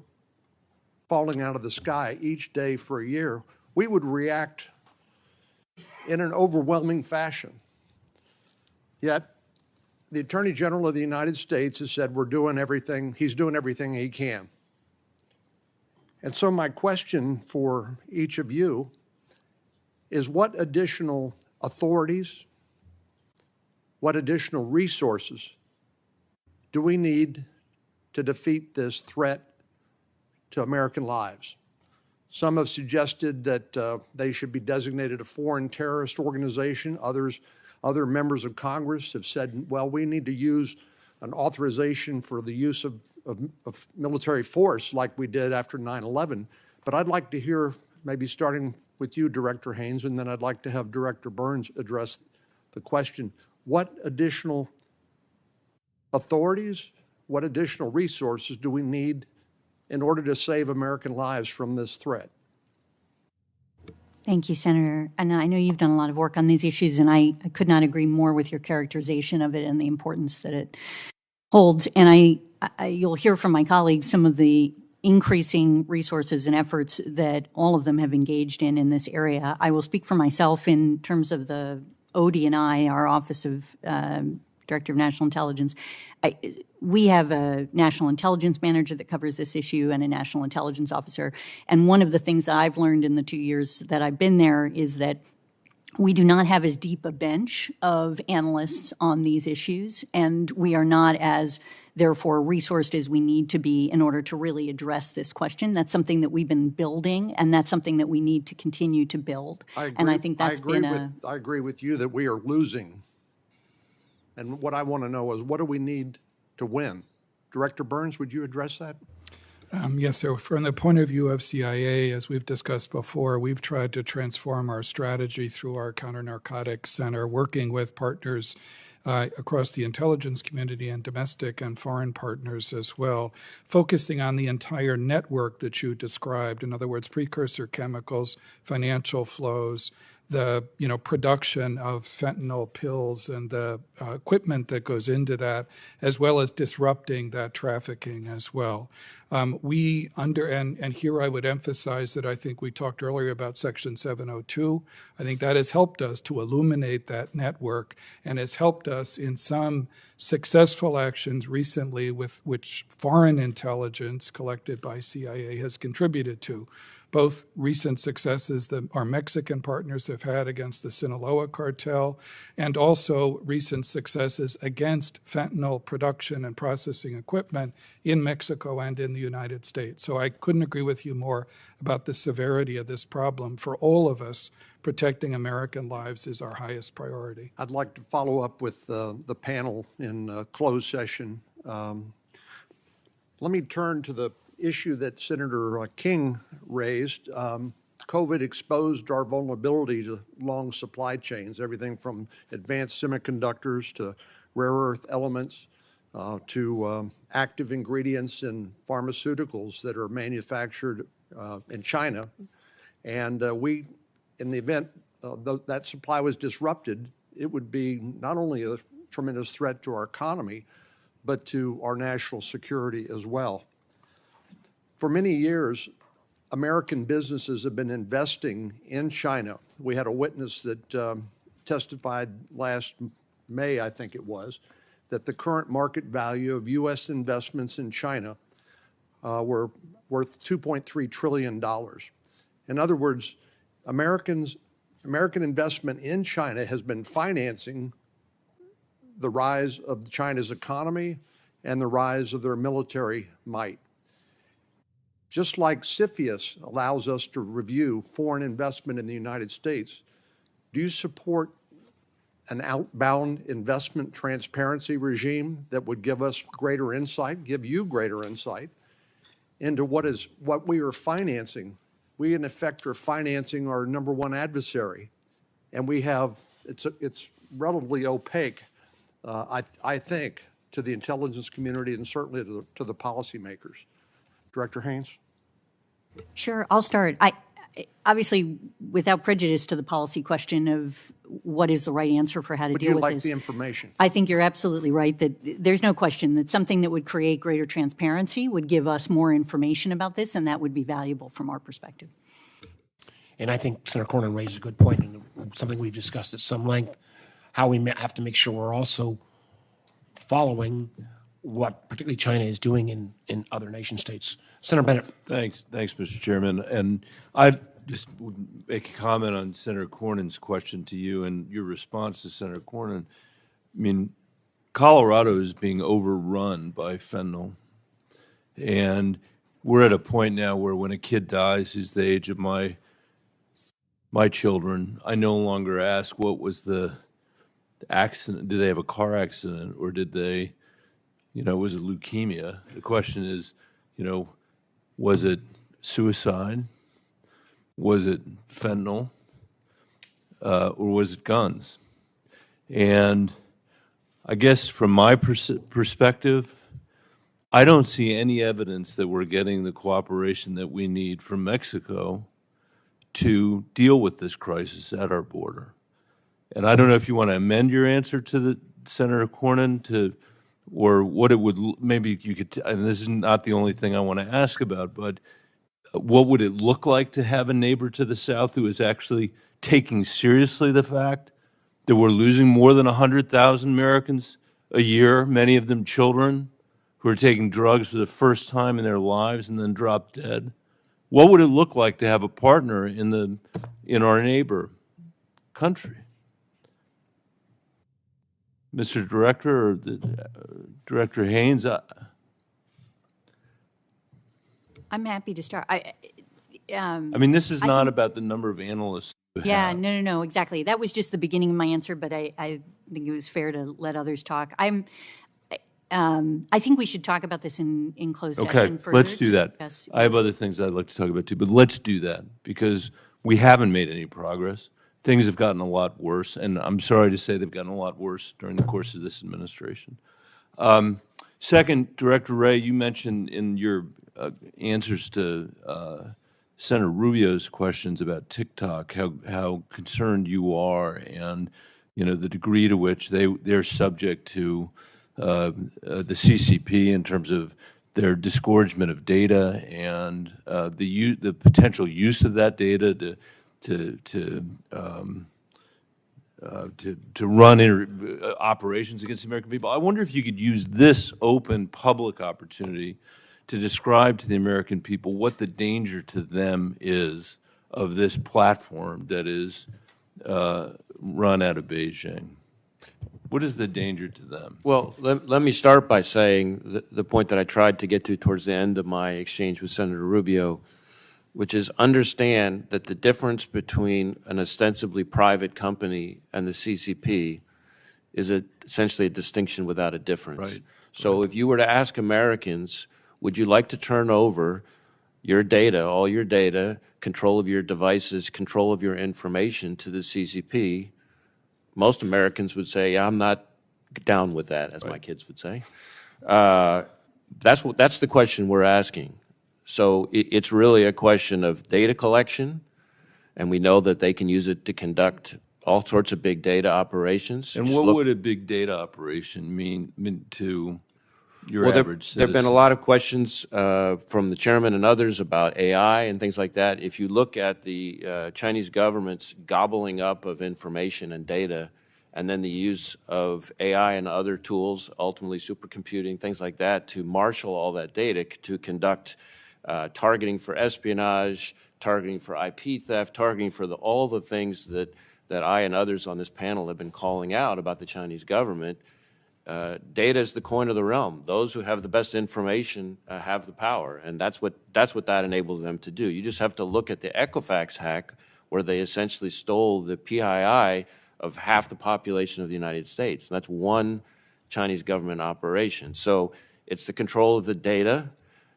Speaker 15: falling out of the sky each day for a year, we would react in an overwhelming fashion. Yet, the Attorney General of the United States has said he's doing everything he can. And so my question for each of you is, what additional authorities, what additional resources do we need to defeat this threat to American lives? Some have suggested that they should be designated a foreign terrorist organization. Other members of Congress have said, well, we need to use an authorization for the use of military force like we did after 9/11. But I'd like to hear, maybe starting with you, Director Haines, and then I'd like to have Director Burns address the question, what additional authorities, what additional resources do we need in order to save American lives from this threat?
Speaker 6: Thank you, Senator. And I know you've done a lot of work on these issues, and I could not agree more with your characterization of it and the importance that it holds. And you'll hear from my colleagues some of the increasing resources and efforts that all of them have engaged in this area. I will speak for myself in terms of the ODNI, our Office of Director of National Intelligence. we have a national intelligence manager that covers this issue and a national intelligence officer. And one of the things that I've learned in the 2 years that I've been there is that we do not have as deep a bench of analysts on these issues, and we are not as, therefore, resourced as we need to be in order to really address this question. That's something that we've been building, and that's something that we need to continue to build. And I think that's
Speaker 15: I agree with you that we are losing. And what I want to know is, what do we need to win? Director Burns, would you address that?
Speaker 2: Yes, so from the point of view of CIA, as we've discussed before, we've tried to transform our strategy through our counter-narcotics center, working with partners across the intelligence community and domestic and foreign partners as well, focusing on the entire network that you described. In other words, precursor chemicals, financial flows, the production of fentanyl pills and the equipment that goes into that, as well as disrupting that trafficking as well. And here I would emphasize that I think we talked earlier about Section 702. I think that has helped us to illuminate that network and has helped us in some successful actions recently with which foreign intelligence collected by CIA has contributed to. Both recent successes that our Mexican partners have had against the Sinaloa cartel, and also recent successes against fentanyl production and processing equipment in Mexico and in the United States. So I couldn't agree with you more about the severity of this problem. For all of us, protecting American lives is our highest priority.
Speaker 15: I'd like to follow up with the panel in closed session. Let me turn to the issue that Senator King raised. COVID exposed our vulnerability to long supply chains, everything from advanced semiconductors to rare earth elements to active ingredients in pharmaceuticals that are manufactured in China. And in the event that supply was disrupted, it would be not only a tremendous threat to our economy, but to our national security as well. For many years, American businesses have been investing in China. We had a witness that testified last May, I think it was, that the current market value of U.S. investments in China were worth $2.3 trillion. In other words, American investment in China has been financing the rise of China's economy and the rise of their military might. Just like CFIUS allows us to review foreign investment in the United States, do you support an outbound investment transparency regime that would give us greater insight, give you greater insight into what we are financing? We, in effect, are financing our number one adversary, and it's relatively opaque, I think, to the intelligence community and certainly to the policymakers. Director Haines?
Speaker 6: Sure, I'll start. Obviously, without prejudice to the policy question of what is the right answer for how to deal with this.
Speaker 15: Would you like the information?
Speaker 6: I think you're absolutely right that there's no question that something that would create greater transparency would give us more information about this, and that would be valuable from our perspective.
Speaker 4: And I think Senator Cornyn raised a good point, and something we've discussed at some length, how we have to make sure we're also following what particularly China is doing in other nation states. Senator Bennett.
Speaker 20: Thanks, Mr. Chairman. And I just would make a comment on Senator Cornyn's question to you and your response to Senator Cornyn. I mean, Colorado is being overrun by fentanyl. And we're at a point now where when a kid dies who's the age of my children, I no longer ask what was the accident. Did they have a car accident or did they, was it leukemia? The question is, was it suicide? Was it fentanyl? Or was it guns? And I guess from my perspective, I don't see any evidence that we're getting the cooperation that we need from Mexico to deal with this crisis at our border. And I don't know if you want to amend your answer to the Senator Cornyn or what it would, maybe you could, and this is not the only thing I want to ask about, but what would it look like to have a neighbor to the south who is actually taking seriously the fact that we're losing more than 100,000 Americans a year, many of them children, who are taking drugs for the first time in their lives and then drop dead? What would it look like to have a partner in our neighbor country? Mr. Director or Director Haines?
Speaker 6: I'm happy to start.
Speaker 20: I mean, this is not about the number of analysts.
Speaker 6: Yeah, no, exactly. That was just the beginning of my answer, but I think it was fair to let others talk. I think we should talk about this in closed session further.
Speaker 20: Let's do that. I have other things I'd like to talk about too, but let's do that because we haven't made any progress. Things have gotten a lot worse, and I'm sorry to say they've gotten a lot worse during the course of this administration. Second, Director Wray, you mentioned in your answers to Senator Rubio's questions about TikTok, how concerned you are, and the degree to which they're subject to the CCP in terms of their disgorgement of data and the potential use of that data to run operations against the American people. I wonder if you could use this open public opportunity to describe to the American people what the danger to them is of this platform that is run out of Beijing. What is the danger to them?
Speaker 9: Well, let me start by saying the point that I tried to get to towards the end of my exchange with Senator Rubio, which is understand that the difference between an ostensibly private company and the CCP is essentially a distinction without a difference.
Speaker 20: Right.
Speaker 9: So if you were to ask Americans, would you like to turn over your data, all your data, control of your devices, control of your information to the CCP, most Americans would say, yeah, I'm not down with that, as my kids would say. That's the question we're asking. So it's really a question of data collection, and we know that they can use it to conduct all sorts of big data operations.
Speaker 20: And what would a big data operation mean to your average citizen?
Speaker 9: There have been a lot of questions from the chairman and others about AI and things like that. If you look at the Chinese government's gobbling up of information and data, and then the use of AI and other tools, ultimately supercomputing, things like that, to marshal all that data to conduct targeting for espionage, targeting for IP theft, targeting for all the things that I and others on this panel have been calling out about the Chinese government. Data is the coin of the realm. Those who have the best information have the power, and that's what that enables them to do. You just have to look at the Equifax hack, where they essentially stole the PII of half the population of the United States, and that's one Chinese government operation. So it's the control of the data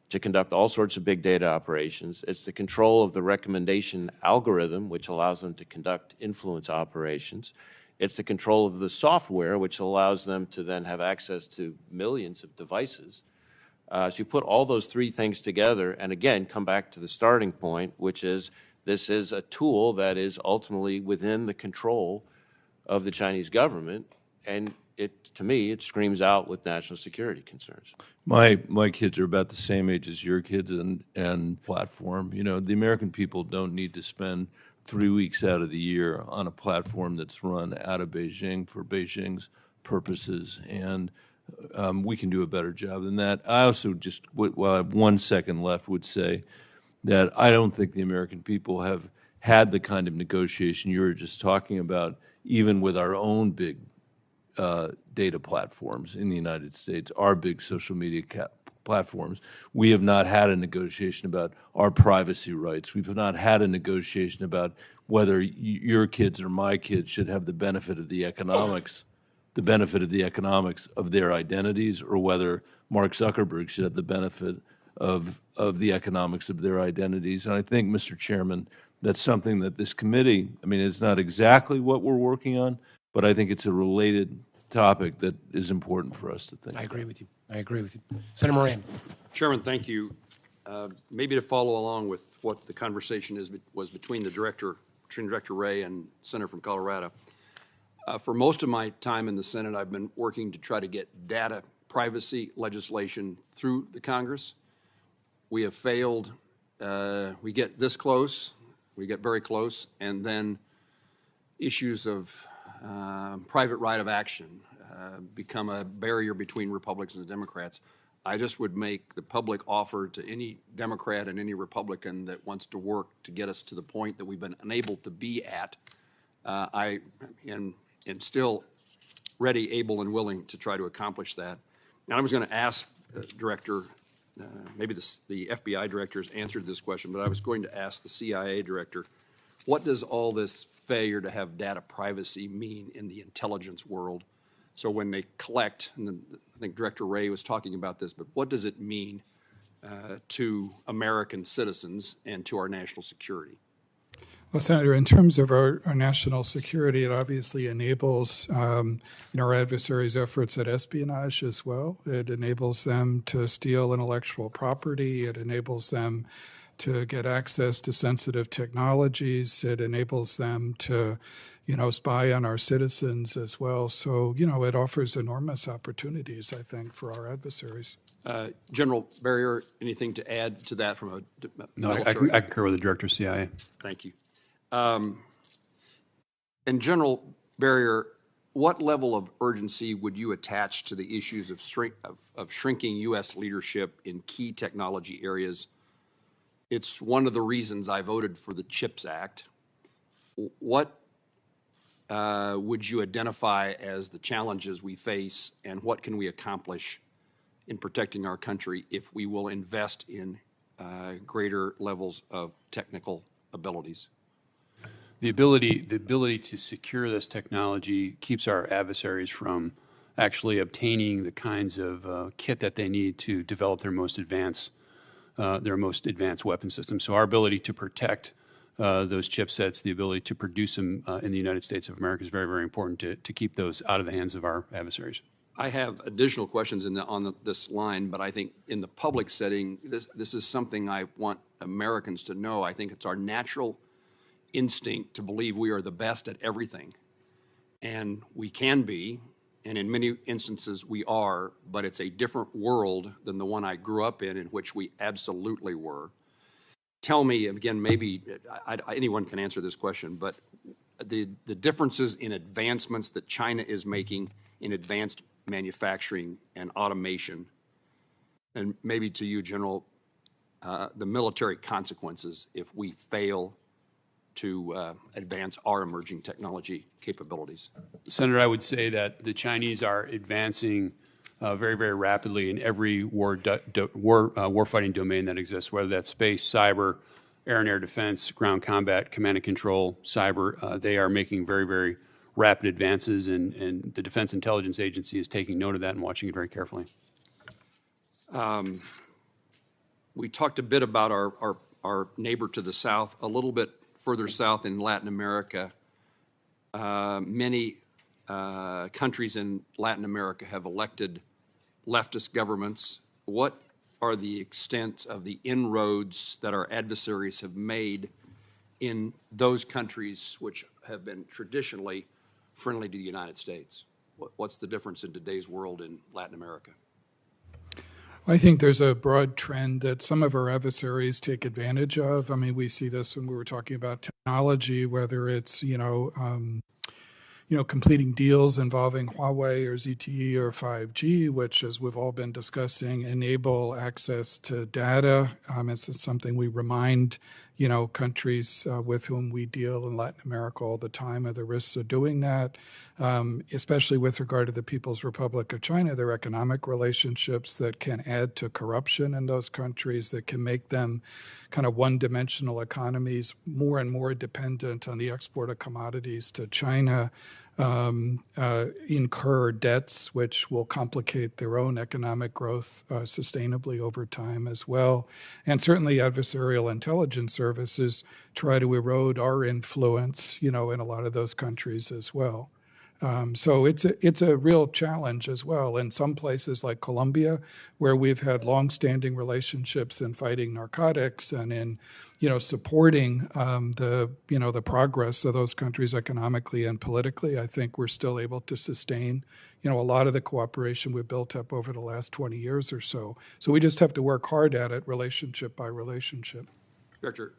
Speaker 9: to conduct all sorts of big data operations. It's the control of the recommendation algorithm, which allows them to conduct influence operations. It's the control of the software, which allows them to then have access to millions of devices. So you put all those three things together, and again, come back to the starting point, which is this is a tool that is ultimately within the control of the Chinese government, and to me, it screams out with national security concerns.
Speaker 20: My kids are about the same age as your kids and platform. The American people don't need to spend 3 weeks out of the year on a platform that's run out of Beijing for Beijing's purposes, and we can do a better job than that. I also just, while I have 1 second left, would say that I don't think the American people have had the kind of negotiation you were just talking about, even with our own big data platforms in the United States, our big social media platforms. We have not had a negotiation about our privacy rights. We've not had a negotiation about whether your kids or my kids should have the benefit of the economics of their identities, or whether Mark Zuckerberg should have the benefit of the economics of their identities. And I think, Mr. Chairman, that's something that this committee, it's not exactly what we're working on, but I think it's a related topic that is important for us to think about.
Speaker 4: I agree with you. Senator Moran.
Speaker 1: Chairman, thank you. Maybe to follow along with what the conversation was between Director Wray and Senator from Colorado. For most of my time in the Senate, I've been working to try to get data privacy legislation through the Congress. We have failed. We get this close. We get very close, and then issues of private right of action become a barrier between Republicans and Democrats. I just would make the public offer to any Democrat and any Republican that wants to work to get us to the point that we've been unable to be at. I am still ready, able, and willing to try to accomplish that. And I was going to ask Director, maybe the FBI director has answered this question, but I was going to ask the CIA director, what does all this failure to have data privacy mean in the intelligence world? So when they collect, and I think Director Wray was talking about this, but what does it mean to American citizens and to our national security?
Speaker 2: Well, Senator, in terms of our national security, it obviously enables our adversaries' efforts at espionage as well. It enables them to steal intellectual property. It enables them to get access to sensitive technologies. It enables them to, spy on our citizens as well. So, it offers enormous opportunities, I think, for our adversaries.
Speaker 1: General Barrier, anything to add to that from a
Speaker 3: No, I concur with the Director of CIA.
Speaker 1: Thank you. And General Barrier, what level of urgency would you attach to the issues of shrinking U.S. leadership in key technology areas? It's one of the reasons I voted for the CHIPS Act. What would you identify as the challenges we face, and what can we accomplish in protecting our country if we will invest in greater levels of technical abilities?
Speaker 3: The ability to secure this technology keeps our adversaries from actually obtaining the kinds of kit that they need to develop their most advanced weapon systems. So our ability to protect those chipsets, the ability to produce them in the United States of America is very, very important to keep those out of the hands of our adversaries.
Speaker 1: I have additional questions on this line, but I think in the public setting, this is something I want Americans to know. I think it's our natural instinct to believe we are the best at everything. And we can be, and in many instances we are, but it's a different world than the one I grew up in which we absolutely were. Tell me, again, maybe anyone can answer this question, but the differences in advancements that China is making in advanced manufacturing and automation, and maybe to you, General, the military consequences if we fail to advance our emerging technology capabilities.
Speaker 3: Senator, I would say that the Chinese are advancing very, very rapidly in every warfighting domain that exists, whether that's space, cyber, air and air defense, ground combat, command and control, cyber. They are making very, very rapid advances, and the Defense Intelligence Agency is taking note of that and watching it very carefully.
Speaker 1: We talked a bit about our neighbor to the south, a little bit further south in Latin America. Many countries in Latin America have elected leftist governments. What are the extent of the inroads that our adversaries have made in those countries which have been traditionally friendly to the United States? What's the difference in today's world in Latin America?
Speaker 2: I think there's a broad trend that some of our adversaries take advantage of. I mean, we see this when we were talking about technology, whether it's, completing deals involving Huawei or ZTE or 5G, which, as we've all been discussing, enable access to data. It's something we remind, countries with whom we deal in Latin America all the time of the risks of doing that, especially with regard to the People's Republic of China, their economic relationships that can add to corruption in those countries, that can make them kind of one-dimensional economies, more and more dependent on the export of commodities to China, incur debts which will complicate their own economic growth sustainably over time as well. And certainly adversarial intelligence services try to erode our influence, in a lot of those countries as well. So it's a real challenge as well. In some places like Colombia, where we've had longstanding relationships in fighting narcotics and in, supporting the progress of those countries economically and politically, I think we're still able to sustain, a lot of the cooperation we've built up over the last 20 years or so. So we just have to work hard at it, relationship by relationship.
Speaker 1: Director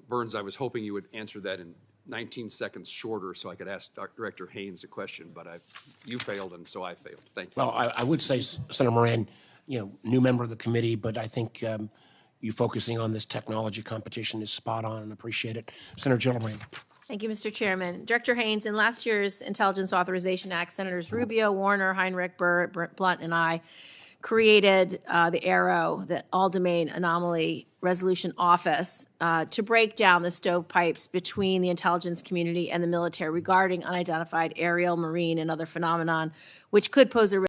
Speaker 1: Burns, I was hoping you would answer that in 19 seconds shorter so I could ask Director Haines a question, but you failed and so I failed. Thank you.
Speaker 4: Well, I would say, Senator Moran, new member of the committee, but I think you focusing on this technology competition is spot on and appreciate it. Senator Gillibrand.
Speaker 5: Thank you, Mr. Chairman. Director Haines, in last year's Intelligence Authorization Act, Senators Rubio, Warner, Heinrich, Burr, Blunt, and I created the AARO, the All-Domain Anomaly Resolution Office, to break down the stovepipes between the intelligence community and the military regarding unidentified aerial, marine, and other phenomenon, which could pose a risk